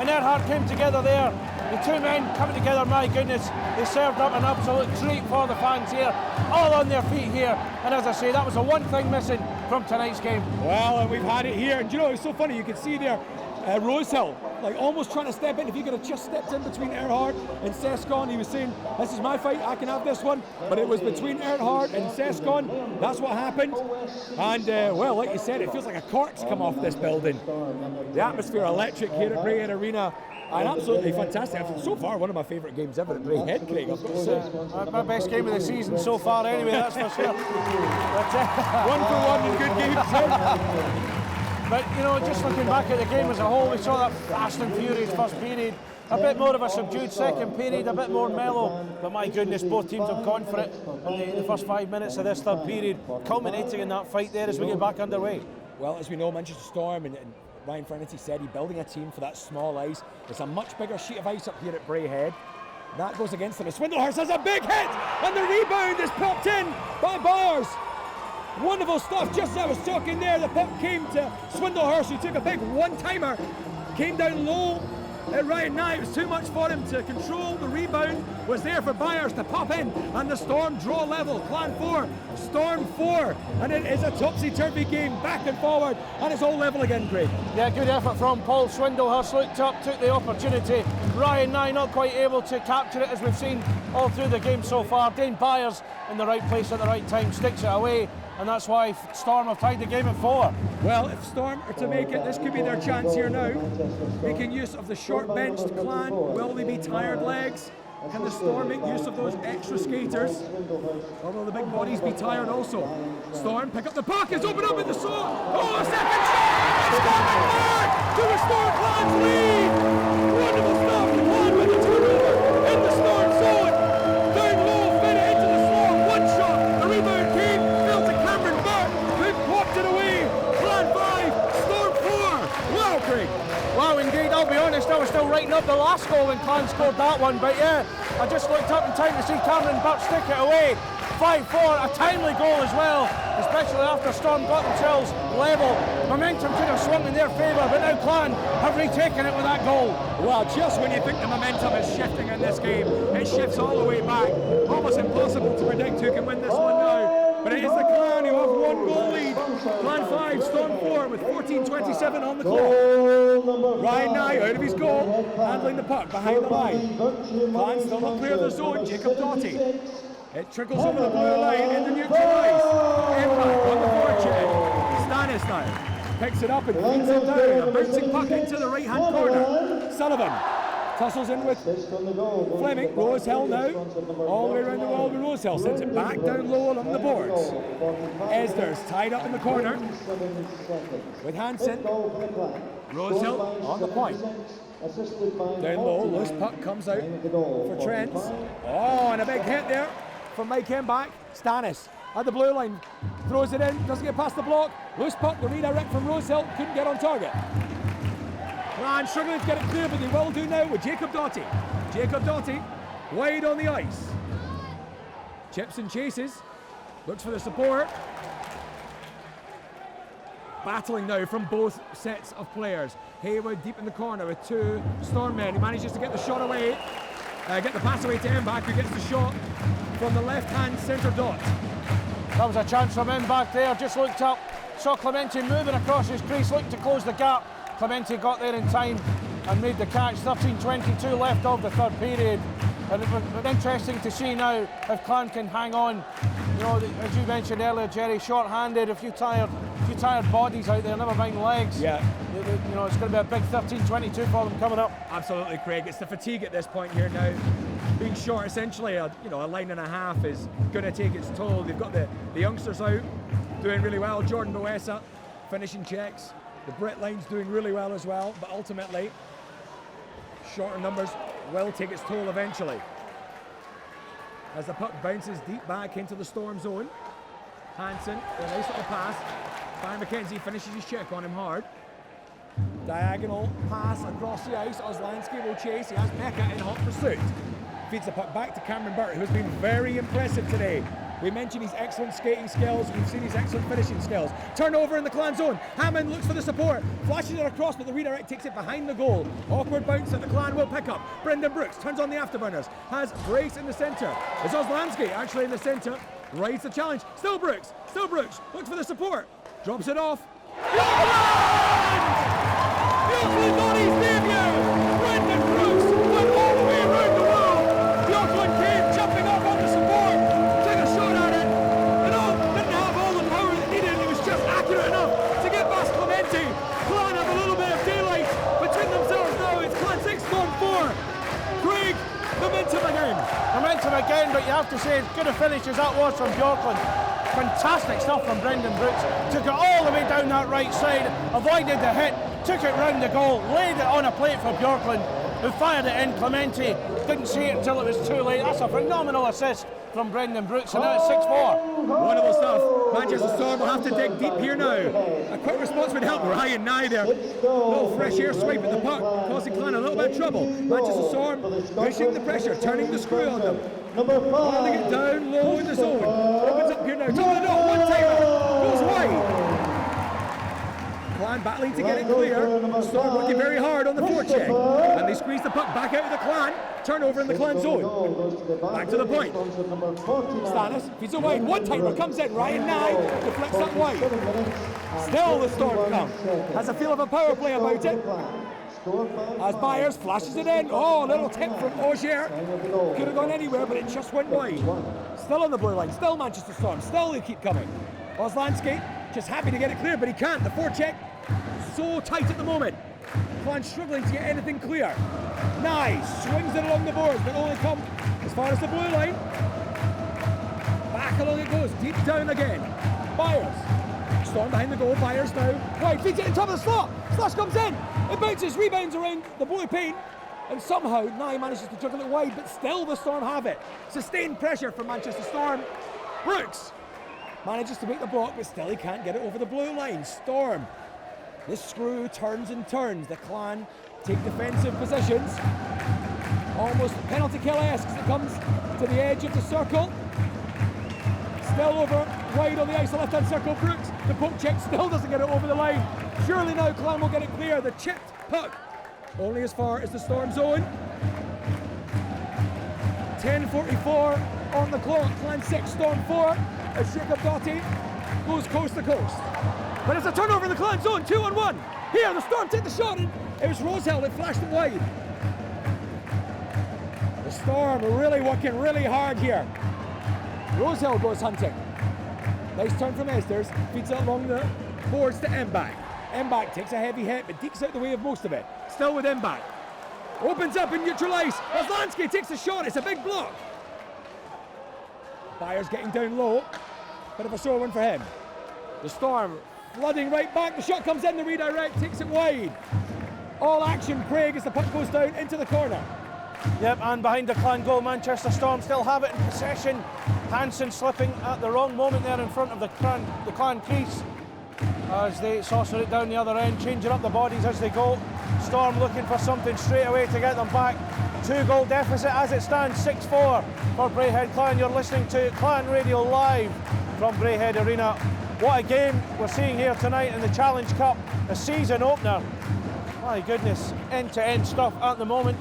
Earhart came together there, the two men coming together, my goodness, they served up an absolute treat for the fans here, all on their feet here. And as I say, that was the one thing missing from tonight's game. Well, and we've had it here, and you know, it's so funny, you can see there, Rosehill, like almost trying to step in. If he could have just stepped in between Earhart and Sescon, he was saying, this is my fight, I can have this one. But it was between Earhart and Sescon, that's what happened. And well, like you said, it feels like a cork's come off this building. The atmosphere electric here at Braehead Arena, and absolutely fantastic. So far, one of my favourite games ever at Braehead, Craig, I've got to say. My best game of the season so far anyway, that's for sure. One for one in good games. But, you know, just looking back at the game as a whole, we saw that fast and furious first period, a bit more of a subdued second period, a bit more mellow, but my goodness, both teams have gone for it in the first 5 minutes of this third period, culminating in that fight there as we get back underway. Well, as we know, Manchester Storm and Ryan Frenity said he's building a team for that small ice. It's a much bigger sheet of ice up here at Braehead. That goes against them. Swindlehurst has a big hit, and the rebound is popped in by Byers. Wonderful stuff. Just as I was talking there, the puck came to Swindlehurst, who took a big one-timer, came down low at Ryan Nye. It was too much for him to control. The rebound was there for Byers to pop in, and the Storm draw level. Clan 4, Storm 4, and it is a topsy-turvy game, back and forward, and it's all level again, Craig. Yeah, good effort from Paul Swindlehurst. Looked up, took the opportunity. Ryan Nye not quite able to capture it, as we've seen all through the game so far. Dane Byers in the right place at the right time, sticks it away, and that's why Storm have tied the game at 4. Well, if Storm are to make it, this could be their chance here now. Making use of the short-benched Clan. Will they be tired legs? Can the Storm make use of those extra skaters? Or will the big bodies be tired also? Storm pick up the puck, it's open up at the zone. Oh, a second shot! Storm back to restore Clan's lead! Wonderful stuff! Clan with the turnover in the Storm zone. Down low, fed it into the Storm. One shot, the rebound came, fell to Cameron Burke, who walked it away. Clan 5, Storm 4. Wow, Craig! Wow, indeed, I'll be honest, I was still writing up the last goal when Clan scored that one, but yeah, I just looked up in time to see Cameron Burke stick it away. 5-4, a timely goal as well, especially after Storm got themselves level. Momentum could have swung in their favour, but now Clan have retaken it with that goal. Well, just when you think the momentum is shifting in this game, it shifts all the way back. Almost impossible to predict who can win this one now. But it is the Clan who have one goal lead. Clan 5, Storm 4 with 14:27 on the clock. Ryan Nye out of his goal, handling the puck behind the line. Clan still not clear of the zone, Jacob Doughty. It trickles over the blue line in the neutral ice. Impact on the forecheck. Stannis now picks it up and feeds it down. A bouncing puck into the right-hand corner. Sullivan tussles in with Fleming. Rosehill now, all the way around the wall with Rosehill. Sends it back down low along the boards. Esders tied up in the corner with Hansen. Rosehill on the point. Down low, loose puck comes out for Trent. Oh, and a big hit there from Mike Hemback. Stannis at the blue line, throws it in, doesn't get past the block. Loose puck, the redirect from Rosehill, couldn't get on target. Clan struggling to get it clear, but they will do now with Jacob Doughty. Jacob Doughty, wide on the ice. Chips and chases, looks for the support. Battling now from both sets of players. Haywood deep in the corner with two Storm men. He manages to get the shot away, get the pass away to Mback, who gets the shot from the left-hand centre dot. That was a chance from Mback there, just looked up, saw Clemente moving across his crease, looking to close the gap. Clemente got there in time and made the catch. 13:22 left of the third period. And it's interesting to see now if Clan can hang on. You know, as you mentioned earlier, Jerry, short-handed, a few tired bodies out there, never mind legs. Yeah. You know, it's going to be a big 13:22 for them coming up. Absolutely, Craig. It's the fatigue at this point here now. Being short, essentially, a line and a half is going to take its toll. They've got the youngsters out, doing really well. Jordan Boesa finishing checks. The Brit line's doing really well as well, but ultimately, shorter numbers will take its toll eventually. As the puck bounces deep back into the Storm zone, Hansen, a nice little pass. Barry McKenzie finishes his check on him hard. Diagonal pass across the ice. Ozlansky will chase. He has Mecca in hot pursuit. Feeds the puck back to Cameron Burke, who's been very impressive today. We mentioned his excellent skating skills. We've seen his excellent finishing skills. Turnover in the Clan zone. Hammond looks for the support. Flashes it across, but the redirect takes it behind the goal. Awkward bounce that the Clan will pick up. Brendan Brooks turns on the afterburners. Has Brace in the centre. It's Oslansky actually in the centre. Rides the challenge. Still Brooks. Looks for the support. Drops it off. Bjorklund on his debut! Brendan Brooks went all the way around the world. Bjorklund came jumping up on the support, took a shot at it. Didn't have all the power that needed. It was just accurate enough to get past Clementi. Clan have a little bit of daylight between themselves now. It's Clan 6 on 4. Craig, momentum again, but you have to say, as good a finish as that was from Bjorklund. Fantastic stuff from Brendan Brooks. Took it all the way down that right side, avoided the hit, took it round the goal, laid it on a plate for Bjorklund, who fired it in. Clementi didn't see it until it was too late. That's a phenomenal assist from Brendan Brooks, and now it's 6-4. Wonderful stuff. Manchester Storm will have to dig deep here now. A quick response would help. Ryan Nye there. Little fresh air swipe at the puck, causing Clan a little bit of trouble. Manchester Storm pushing the pressure, turning the screw on them. Holding it down low in the zone. Opens up here now. Top of the net, one timer. Goes wide. Clan battling to get it clear. Storm working very hard on the forecheck. And they squeeze the puck back out of the Clan. Turnover in the Clan zone. Back to the point. Stannis feeds it wide. One timer comes in. Ryan Nye deflects that wide. Still the Storm come. Has a feel of a power play about it. As Byers flashes it in. Oh, a little tip from Auger. Could have gone anywhere, but it just went wide. Still on the blue line. Still Manchester Storm. Still they keep coming. Oslansky just happy to get it clear, but he can't. The forecheck so tight at the moment. Clan struggling to get anything clear. Nice. Swings it along the boards, but only come as far as the blue line. Back along it goes. Deep down again. Byers. Storm behind the goal. Byers now. Wide. Feeds it in top of the slot. Slash comes in. It bounces. Rebounds around the blue paint. And somehow Nye manages to juggle it wide, but still the Storm have it. Sustained pressure from Manchester Storm. Brooks manages to make the block, but still he can't get it over the blue line. Storm. This screw turns and turns. The Clan take defensive positions. Almost penalty kill-esque as it comes to the edge of the circle. Still over wide on the ice, the left-hand circle. Brooks, the poke check still doesn't get it over the line. Surely now Clan will get it clear. The chipped puck only as far as the Storm zone. 10:44 on the clock. Clan 6, Storm 4. As Jacob Doty goes coast to coast. But it's a turnover in the Clan zone, 2-on-1. Here, the Storm take the shot, and it was Rosehell that flashed it wide. The Storm are really working really hard here. Rosehell goes hunting. Nice turn from Esters, feeds it along the boards to Mbach. Mbach takes a heavy hit, but dekes out the way of most of it. Still with Mbach. Opens up and neutralised. Oslansky takes the shot, it's a big block. Byers getting down low. Bit of a sore one for him. The Storm flooding right back. The shot comes in, the redirect takes it wide. All action, Craig, as the puck goes down into the corner. Yep, and behind the Clan goal, Manchester Storm still have it in possession. Hansen slipping at the wrong moment there in front of the Clan crease as they saucer it down the other end, changing up the bodies as they go. Storm looking for something straight away to get them back. 2-goal deficit as it stands, 6-4 for Braehead Clan. You're listening to Clan Radio live from Braehead Arena. What a game we're seeing here tonight in the Challenge Cup, a season opener. My goodness, end-to-end stuff at the moment.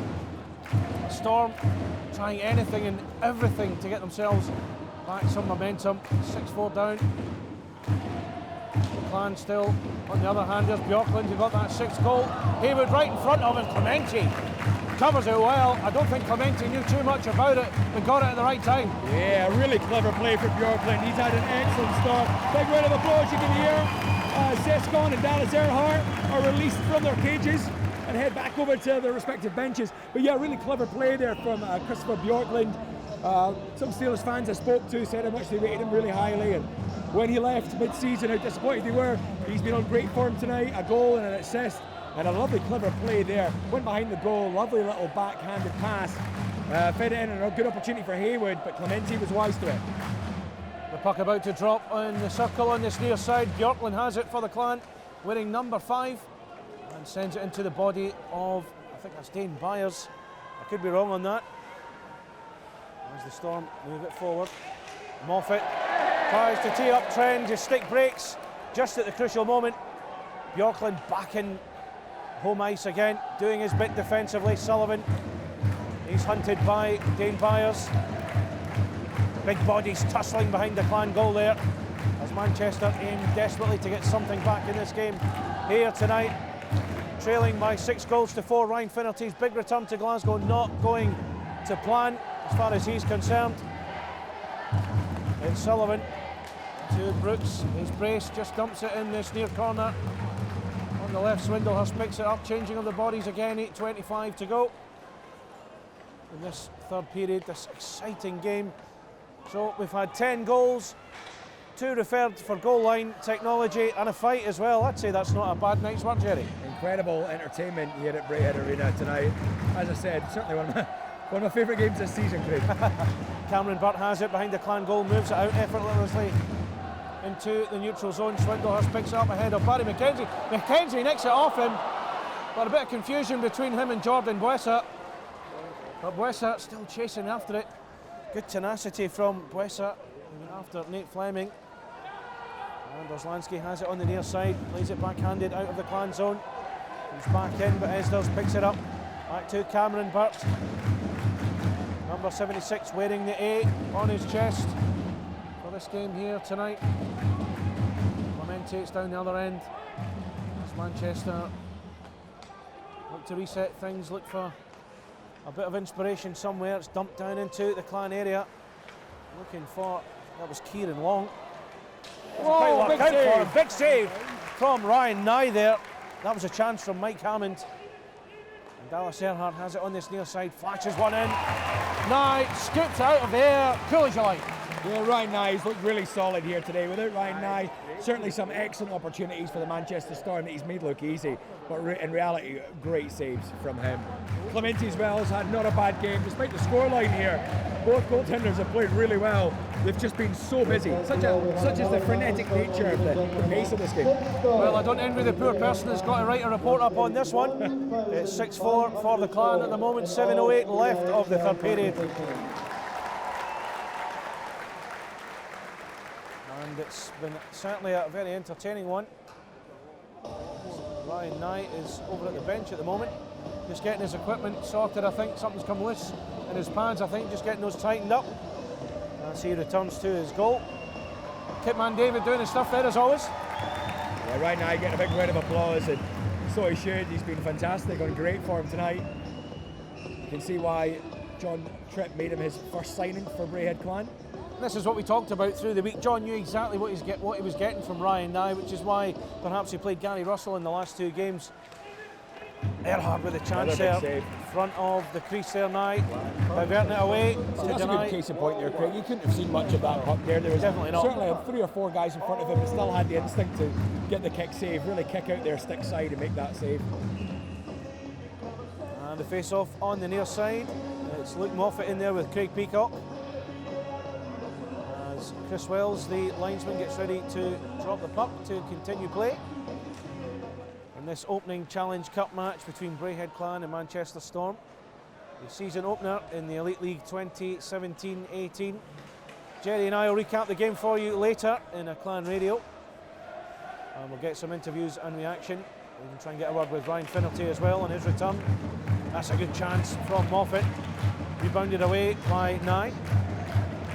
Storm trying anything and everything to get themselves back some momentum. 6-4 down. The Clan still on the other hand. There's Bjorklund who got that 6th goal. Haywood right in front of him. Clementi covers it well. I don't think Clementi knew too much about it, but got it at the right time. Yeah, really clever play for Bjorklund. He's had an excellent start. Big round of applause you can hear. Seskon and Dallas Earhart are released from their cages and head back over to their respective benches. But yeah, really clever play there from Christopher Bjorklund. Some Steelers fans I spoke to said how much they rated him really highly, and when he left mid-season how disappointed they were. He's been on great form tonight, a goal and an assist, and a lovely clever play there. Went behind the goal, lovely little backhanded pass, fed it in, and a good opportunity for Haywood, but Clementi was wise to it. The puck about to drop on the circle on this near side. Bjorklund has it for the Clan, wearing number 5, and sends it into the body of, I think that's Dane Byers. I could be wrong on that. As the Storm move it forward. Moffat tries to tee up Trend, his stick breaks just at the crucial moment. Bjorklund back in home ice again, doing his bit defensively. Sullivan, he's hunted by Dane Byers. Big bodies tussling behind the Clan goal there, as Manchester aim desperately to get something back in this game here tonight. Trailing by 6 goals to 4, Ryan Finnerty's big return to Glasgow not going to plan as far as he's concerned. It's Sullivan to Brooks, his brace just dumps it in this near corner. On the left, Swindlehurst picks it up, changing of the bodies again, 8:25 to go in this third period, this exciting game. So we've had 10 goals, 2 referred for goal line technology and a fight as well. I'd say that's not a bad night's work, Jerry. Incredible entertainment here at Braehead Arena tonight. As I said, certainly one of my favourite games this season, Craig. Cameron Burt has it behind the Clan goal, moves it out effortlessly into the neutral zone. Swindlehurst picks it up ahead of Barry McKenzie. McKenzie nicks it off him, but a bit of confusion between him and Jordan Boissat. But Boissat still chasing after it. Good tenacity from Boissat after Nate Fleming. Anders Lansky has it on the near side, plays it backhanded out of the Clan zone. Comes back in, but Esders picks it up. Back to Cameron Burt. Number 76 wearing the A on his chest for this game here tonight. Clementi's down the other end. As Manchester look to reset things, look for a bit of inspiration somewhere. It's dumped down into the Clan area. Looking for, that was Kieran Long. Whoa, big save. Big save from Ryan Nye there. That was a chance from Mike Hammond. And Dallas Earhart has it on this near side, flashes one in. Nye scoops out of there, cool as you like. Yeah, Ryan Nye's looked really solid here today. Without Ryan Nye, certainly some excellent opportunities for the Manchester Storm that he's made look easy, but in reality, great saves from him. Clementi as well has had not a bad game, despite the scoreline here. Both goaltenders have played really well. They've just been so busy. Such is the frenetic nature of the pace of this game. Well, I don't envy the poor person that's got to write a report up on this one. It's 6-4 for the Clan at the moment, 7:08 left of the third period. And it's been certainly a very entertaining one. Ryan Nye is over at the bench at the moment, just getting his equipment sorted. I think something's come loose in his pads, I think, just getting those tightened up. As he returns to his goal. Kitman David doing his stuff there as always. Yeah, Ryan Nye getting a big round of applause, and so he should. He's been fantastic, on great form tonight. You can see why John Tripp made him his first signing for Braehead Clan. This is what we talked about through the week. John knew exactly what he was getting from Ryan Nye, which is why perhaps he played Gary Russell in the last 2 games. Earhart with a chance there, save. Front of the crease there, Nye, diverting it away to That's deny. a good case in point there, Craig. You couldn't have seen much of that puck there. There was Definitely not. certainly 3 or 4 guys in front of him, but still had the instinct to get the kick save, really kick out their stick side and make that save. And the face-off on the near side. It's Luke Moffat in there with Craig Peacock. As Chris Wells, the linesman, gets ready to drop the puck to continue play. This opening Challenge Cup match between Braehead Clan and Manchester Storm. The season opener in the Elite League 2017-18. Jerry and I will recap the game for you later in a Clan radio. And we'll get some interviews and reaction. We can try and get a word with Ryan Finnerty as well on his return. That's a good chance from Moffat. Rebounded away by Nye.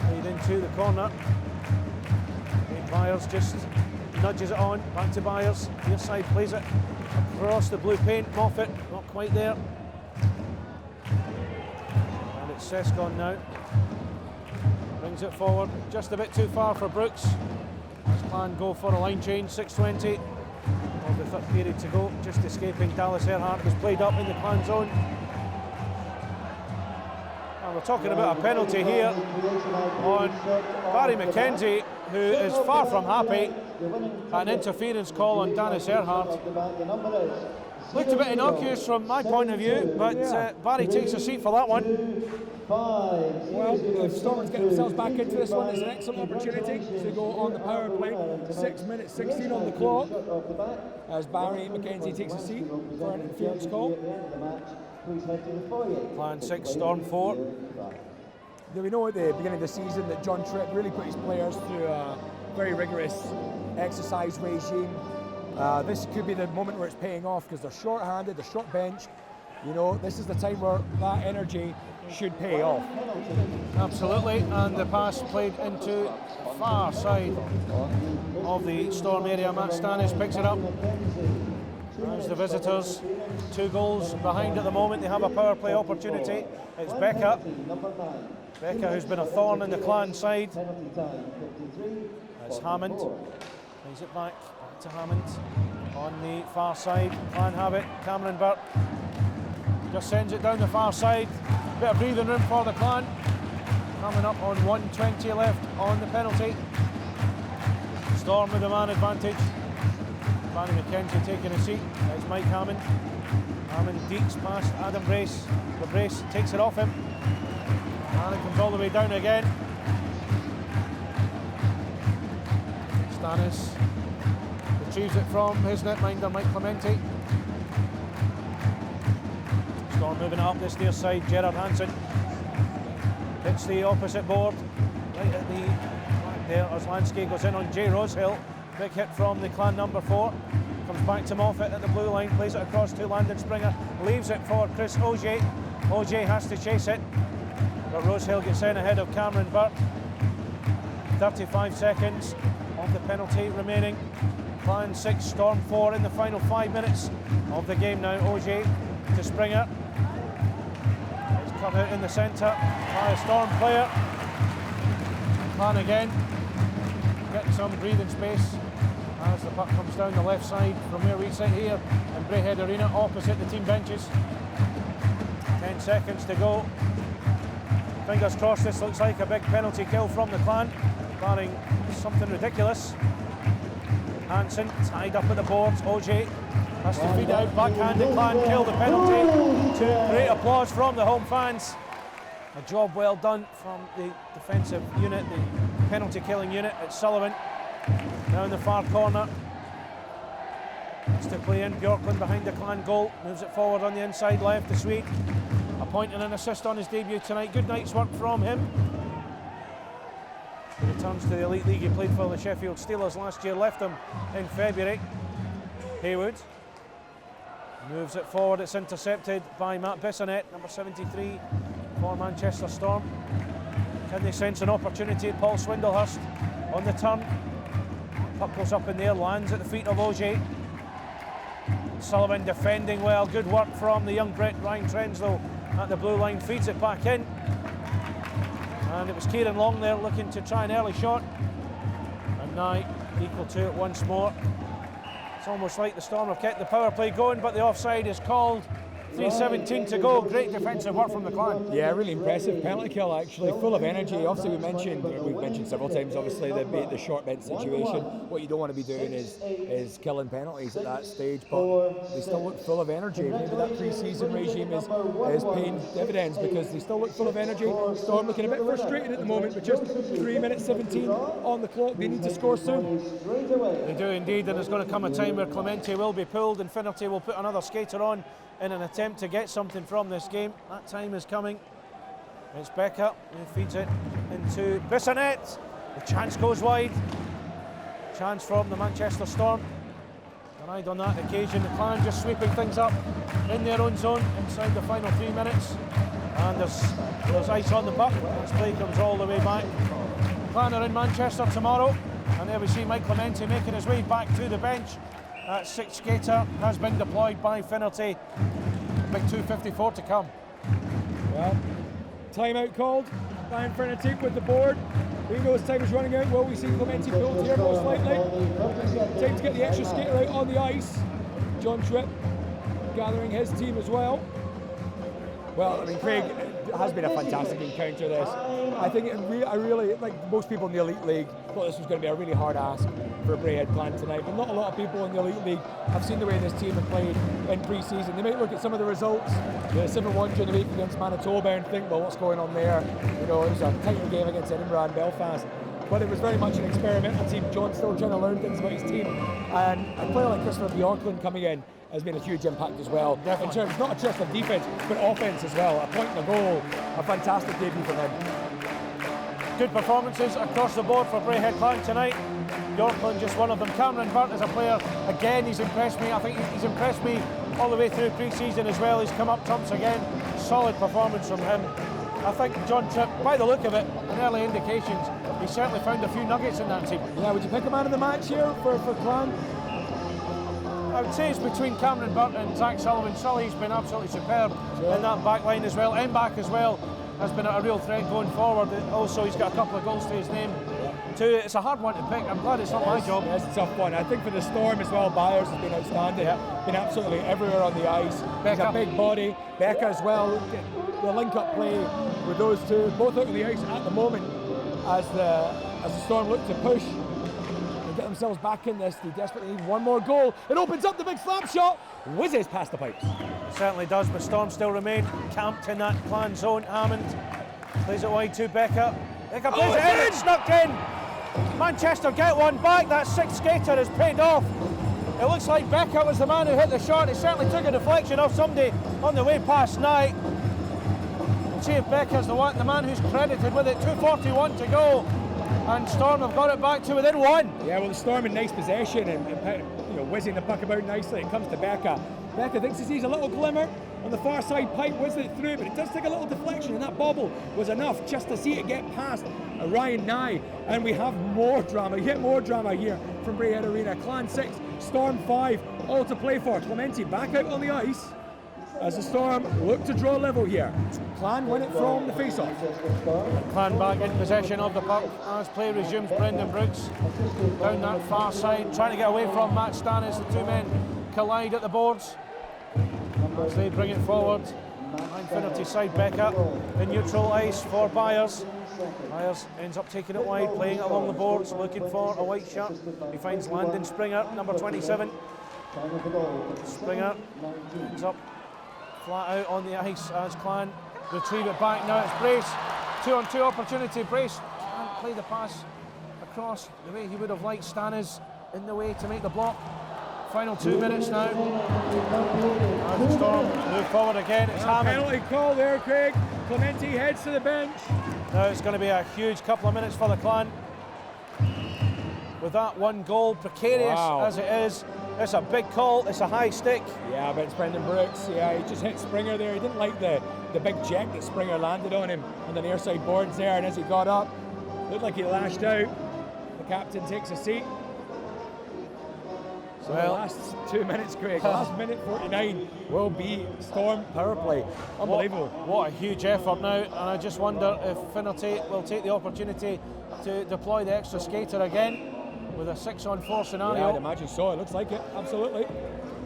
Played into the corner. Byers just nudges it on, back to Byers. Near side plays it across the blue paint. Moffat not quite there. And it's Sescon now. Brings it forward, just a bit too far for Brooks. As Clan go for a line change, 6:20 of the third period to go. Just escaping Dallas Earhart, was played up in the Clan zone. And we're talking about a penalty here on Barry McKenzie, who is far from happy. An interference call on Dennis Earhart. Looked a bit innocuous from my point of view, but Barry takes a seat for that one. Well, if Stormers get themselves back into this one, it's an excellent opportunity to go on the power play. 6 minutes 16 on the clock as Barry McKenzie takes a seat for an interference call. Clan 6, Storm 4. We know at the beginning of the season that John Tripp really put his players through a very rigorous exercise regime. This could be the moment where it's paying off because they're short-handed, they're short-benched. You know, this is the time where that energy should pay off. Absolutely, and the pass played into the far side of the Storm area. Matt Stannis picks it up. As the visitors, 2 goals behind at the moment, they have a power play opportunity. It's Becca, who's been a thorn in the Clan side. It's Hammond, plays it back to Hammond on the far side. Clan have it, Cameron Burt just sends it down the far side. Bit of breathing room for the Clan. Coming up on 1:20 left on the penalty. Storm with the man advantage. Barry McKenzie taking a seat. It's Mike Hammond. Hammond deeks past Adam Brace. The Brace takes it off him. And it comes all the way down again. Stannis retrieves it from his netminder, Mike Clementi. Storm moving up this near side. Gerard Hansen hits the opposite board. Right at the back there as Lansky goes in on Jay Rosehill. Big hit from the Clan number 4. Comes back to Moffat at the blue line, plays it across to Landon Springer, leaves it for Chris Ogier. Ogier has to chase it, but Rosehill gets in ahead of Cameron Burt. 35 seconds of the penalty remaining. Clan 6, Storm 4 in the final 5 minutes of the game now. Ogier to Springer. It's cut out in the centre by a Storm player. Clan again. Getting some breathing space as the puck comes down the left side from where we sit here in Braehead Arena opposite the team benches. 10 seconds to go. Fingers crossed this looks like a big penalty kill from the Clan, barring something ridiculous. Hansen tied up at the boards. OJ has to feed it out backhanded. Clan kill the penalty to great applause from the home fans. A job well done from the defensive unit, the penalty killing unit at Sullivan. Now in the far corner. Has to play in. Bjorklund behind the Clan goal. Moves it forward on the inside left. The Swede. A point and an assist on his debut tonight. Good night's work from him. He returns to the Elite League. He played for the Sheffield Steelers last year. Left them in February. Haywood moves it forward. It's intercepted by Matt Bissonnette, number 73. For Manchester Storm. Can they sense an opportunity? Paul Swindlehurst on the turn. Puck goes up in the air, lands at the feet of OJ. Sullivan defending well. Good work from the young Brett Ryan Trenslow at the blue line. Feeds it back in. And it was Kieran Long there looking to try an early shot. And now equal to it once more. It's almost like the Storm have kept the power play going, but the offside is called. 3:17 to go. Great defensive work from the Clan. Yeah, really impressive penalty kill actually, full of energy. Obviously we've mentioned several times obviously the short bench situation. What you don't want to be doing is killing penalties at that stage, but they still look full of energy. Maybe that pre-season regime is paying dividends because they still look full of energy. Storm looking a bit frustrated at the moment, but just 3 minutes 17 on the clock. They need to score soon. They do indeed, and there's going to come a time where Clementi will be pulled and Finnerty will put another skater on in an attempt to get something from this game. That time is coming. It's Becker who feeds it into Bissonnette. The chance goes wide. Chance from the Manchester Storm. Denied on that occasion. The Clan just sweeping things up in their own zone inside the final 3 minutes. And there's ice on the puck. This play comes all the way back. Clan are in Manchester tomorrow. And there we see Mike Clementi making his way back to the bench. That 6th skater has been deployed by Finnerty. Big 2:54 to come. Well, timeout called. Ryan Finnerty with the board. We know his time is running out. Will we see Clementi pulled here most likely? Time to get the extra skater out on the ice. John Tripp gathering his team as well. Well, I mean, Craig, it has been a fantastic encounter this. I think I really, like most people in the Elite League, thought this was going to be a really hard ask for Braehead Clan tonight, but not a lot of people in the Elite League have seen the way this team have played in pre-season. They might look at some of the results, the 7-1 during the week against Manitoba and think, well, what's going on there? You know, it was a tight game against Edinburgh and Belfast. But it was very much an experimental team. John's still trying to learn things about his team. And a player like Christopher Bjorklund coming in has made a huge impact as well. In terms, not just of defence, but offence as well. A point and a goal, a fantastic debut from him. Good performances across the board for Braehead Clan tonight. Yorkland just one of them. Cameron Burt as a player, again he's impressed me. I think he's impressed me all the way through pre-season as well. He's come up trumps again. Solid performance from him. I think John Tripp, by the look of it, and early indications, he certainly found a few nuggets in that team. Yeah, would you pick a man of the match here for Clan? I would say it's between Cameron Burt and Zach Sullivan. Sully's been absolutely superb in that back line as well. Mbach as well has been a real threat going forward. Also, he's got a couple of goals to his name too. It's a hard one to pick. I'm glad it's not my job. It's a tough one. I think for the Storm as well, Byers has been outstanding. Been absolutely everywhere on the ice. He's a big body. Becca as well. The link-up play with those two, both out on the ice at the moment as the Storm look to push and get themselves back in this. They desperately need one more goal. It opens up the big slap shot. Whizzes past the pipes. It certainly does, but Storm still remain camped in that Clan zone. Hammond plays it wide to Becca. Becca plays it in, it's snuck in. Manchester get one back. That sixth skater has paid off. It looks like Becca was the man who hit the shot. It certainly took a deflection off somebody on the way past Knight. We'll see if Becca's the man who's credited with it. 2:41 to go, and Storm have got it back to within one. Yeah, well, the Storm in nice possession and whizzing the puck about nicely. It comes to Becca. Becca thinks he sees a little glimmer on the far side pipe, whizzes it through, but it does take a little deflection, and that bobble was enough just to see it get past Ryan Nye. And we have more drama, yet more drama here from Braehead Arena. Clan 6, Storm 5, all to play for. Clementi back out on the ice as the Storm look to draw level here. Clan win it from the face-off. Clan back in possession of the puck as play resumes. Brendan Brooks down that far side, trying to get away from Matt Stannis. The two men collide at the boards as they bring it forward. Infinity side, Becca in neutral ice for Byers. Byers ends up taking it wide, playing it along the boards, looking for a white shirt. He finds Landon Springer, number 27. Springer ends up flat out on the ice as Clan retrieve it back. Now it's Brace, 2-on-2 opportunity. Brace can't play the pass across the way he would have liked. Stannis in the way to make the block. Final 2 minutes now. As the Storm move forward again, it's Hammond. Penalty call there, Craig. Clementi heads to the bench. Now it's going to be a huge couple of minutes for the Clan. With that one goal, precarious as it is, it's a big call, it's a high stick. Yeah, but it's Brendan Brooks. Yeah, he just hit Springer there. He didn't like the big check that Springer landed on him on the near side boards there, and as he got up, looked like he lashed out. The captain takes a seat. So the last 2 minutes, Craig, last minute 49 will be Storm power play. Unbelievable. What a huge effort now, and I just wonder if Finnerty will take the opportunity to deploy the extra skater again with a 6-on-4 scenario. Yeah, I'd imagine so. It looks like it, absolutely.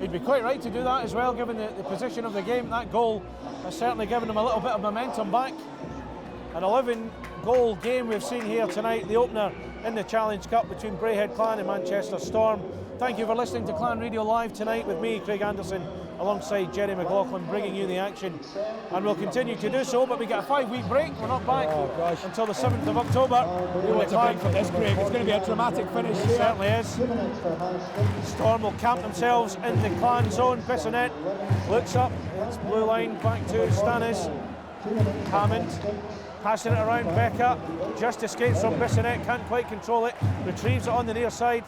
He'd be quite right to do that as well, given the position of the game. That goal has certainly given him a little bit of momentum back. An 11-goal game we've seen here tonight, the opener in the Challenge Cup between Braehead Clan and Manchester Storm. Thank you for listening to Clan Radio Live tonight with me, Craig Anderson, alongside Jerry McLaughlin, bringing you the action. And we'll continue to do so, but we get a 5-week break. We're not back until the 7th of October. We want to break for this, Craig. It's going to be a dramatic finish here. It certainly is. Storm will camp themselves in the Clan zone. Bissonnette looks up. It's blue line back to Stannis. Hammond passing it around. Becca just escapes from Bissonnette, can't quite control it. Retrieves it on the near side.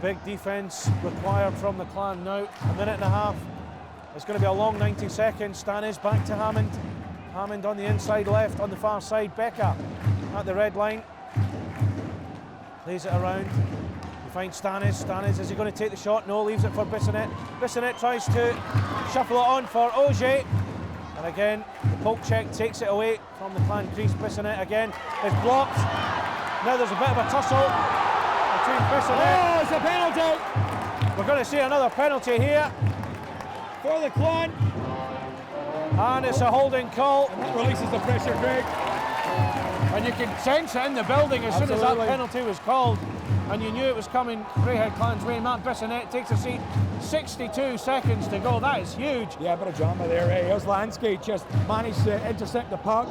Big defence required from the Clan now. A minute and a half. It's going to be a long 90 seconds. Stannis back to Hammond. Hammond on the inside left, on the far side. Becca at the red line. Plays it around. You find Stannis. Stannis, is he going to take the shot? No, leaves it for Bissonnette. Bissonnette tries to shuffle it on for Auger. And again, the poke check takes it away from the Clan crease. Bissonnette again is blocked. Now there's a bit of a tussle between Bissonnette. Oh, it's a penalty! We're going to see another penalty here For the Clan. And it's a holding call. And that releases the pressure, Greg. And you can sense it in the building as soon as that penalty was called. And you knew it was coming Braehead Clan's way. Matt Bissonnette takes a seat. 62 seconds to go. That is huge. Yeah, a bit of drama there. Here's Lansky just managed to intercept the puck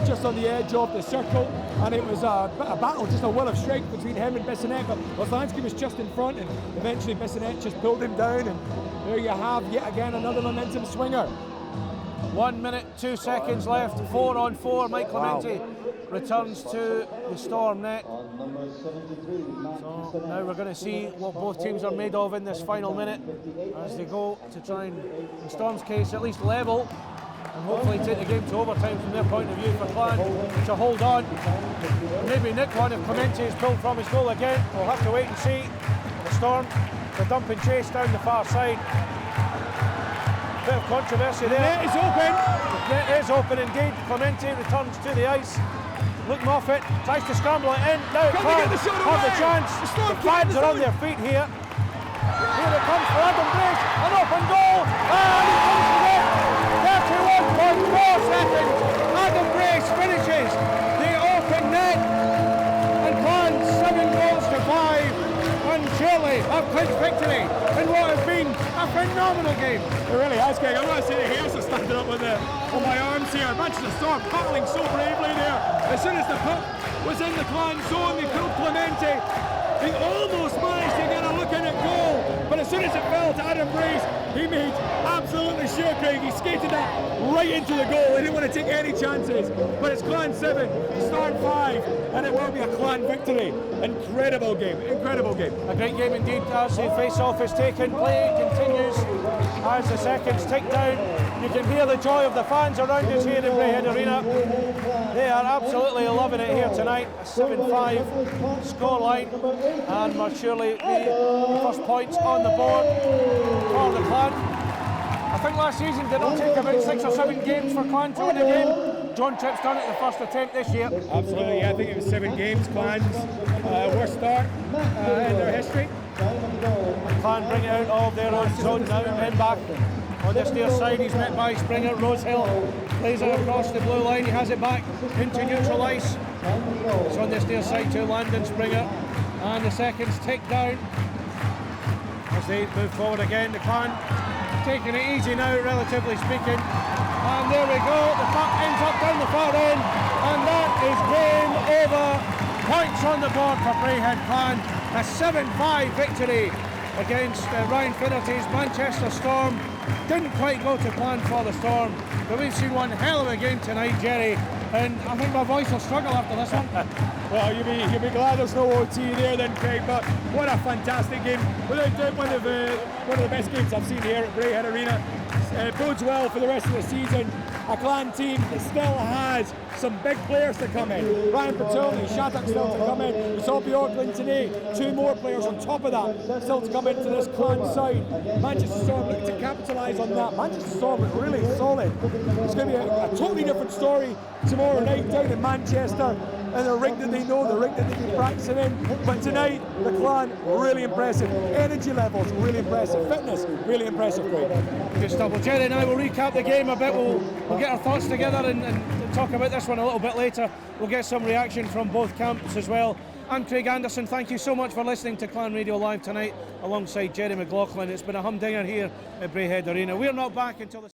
just on the edge of the circle. And it was a battle, just a will of strength between him and Bissonnette. But Lansky was just in front, and eventually Bissonnette just pulled him down. And there you have yet again another momentum swinger. 1 minute, 2 seconds left. 4 on 4. Mike Clemente returns to the Storm net. On number 73, So now we're going to see what both teams are made of in this final minute as they go to try and, in Storm's case, at least level and hopefully take the game to overtime from their point of view for Clan to hold on. Maybe nick one if Clemente is pulled from his goal again. We'll have to wait and see. The Storm, the dump and chase down the far side. Bit of controversy there. The net is open. The net is open indeed. Clemente returns to the ice. Luke Moffat tries to scramble it in. Now Clan have the chance. The fans are on their feet here. Here it comes for Adam Brace. An open goal. And he comes to it. 31.4 seconds. Adam Brace finishes the open net. And Clan 7 goals to 5. And surely have clinched victory in what has been a phenomenal game. It really has, Greg. I'm going to say the hairs are standing up on my arms here. Manchester Storm battling so bravely there. As soon as the puck was in the Clan zone, they pulled Clemente. He almost managed to get a look in at goal, but as soon as it fell to Adam Brace, he made absolutely sure, Craig, he skated that right into the goal. He didn't want to take any chances, but it's Clan 7, Storm 5, and it will be a Clan victory. Incredible game, incredible game. A great game indeed as the face-off is taken. Play continues as the seconds tick down. You can hear the joy of the fans around us here in Braehead Arena. They are absolutely loving it here tonight. A 7-5 scoreline, and most surely the first points on the board for the Clan. I think last season did not take about 6 or 7 games for Clan to win a game. John Tripp's done it the first attempt this year. Absolutely, yeah, I think it was 7 games. Clan's worst start in their history. Clan bring it out of their own zone now, in back on this near side. He's met by Springer. Rosehill plays it across the blue line. He has it back into neutral ice. It's on this near side to Landon Springer, and the seconds tick down as they move forward again. The Clan taking it easy now, relatively speaking. And there we go. The puck ends up down the far end, and that is game over. Points on the board for Braehead Clan. A 7-5 victory against Ryan Finnerty's Manchester Storm. Didn't quite go to plan for the Storm, but we've seen one hell of a game tonight, Jerry, and I think my voice will struggle after this one. Well, you'll be glad there's no OT there then, Craig, but what a fantastic game. Without doubt, one of the best games I've seen here at Braehead Arena. It bodes well for the rest of the season. A Clan team that still has some big players to come in. Ryan Patulny, Shattuck still to come in. We saw Bjorklund today. 2 more players on top of that still to come into this Clan side. Manchester Storm looking to capitalise on that. Manchester Storm look really solid. It's going to be a totally different story tomorrow night down in Manchester. And the rink that they know, the rink that they've been practicing in. But tonight, the Clan, really impressive. Energy levels, really impressive. Fitness, really impressive, Craig. Good stuff. Well, Jerry and I will recap the game a bit. We'll get our thoughts together and talk about this one a little bit later. We'll get some reaction from both camps as well. I'm Craig Anderson. Thank you so much for listening to Clan Radio Live tonight alongside Jerry McLaughlin. It's been a humdinger here at Braehead Arena. We're not back until the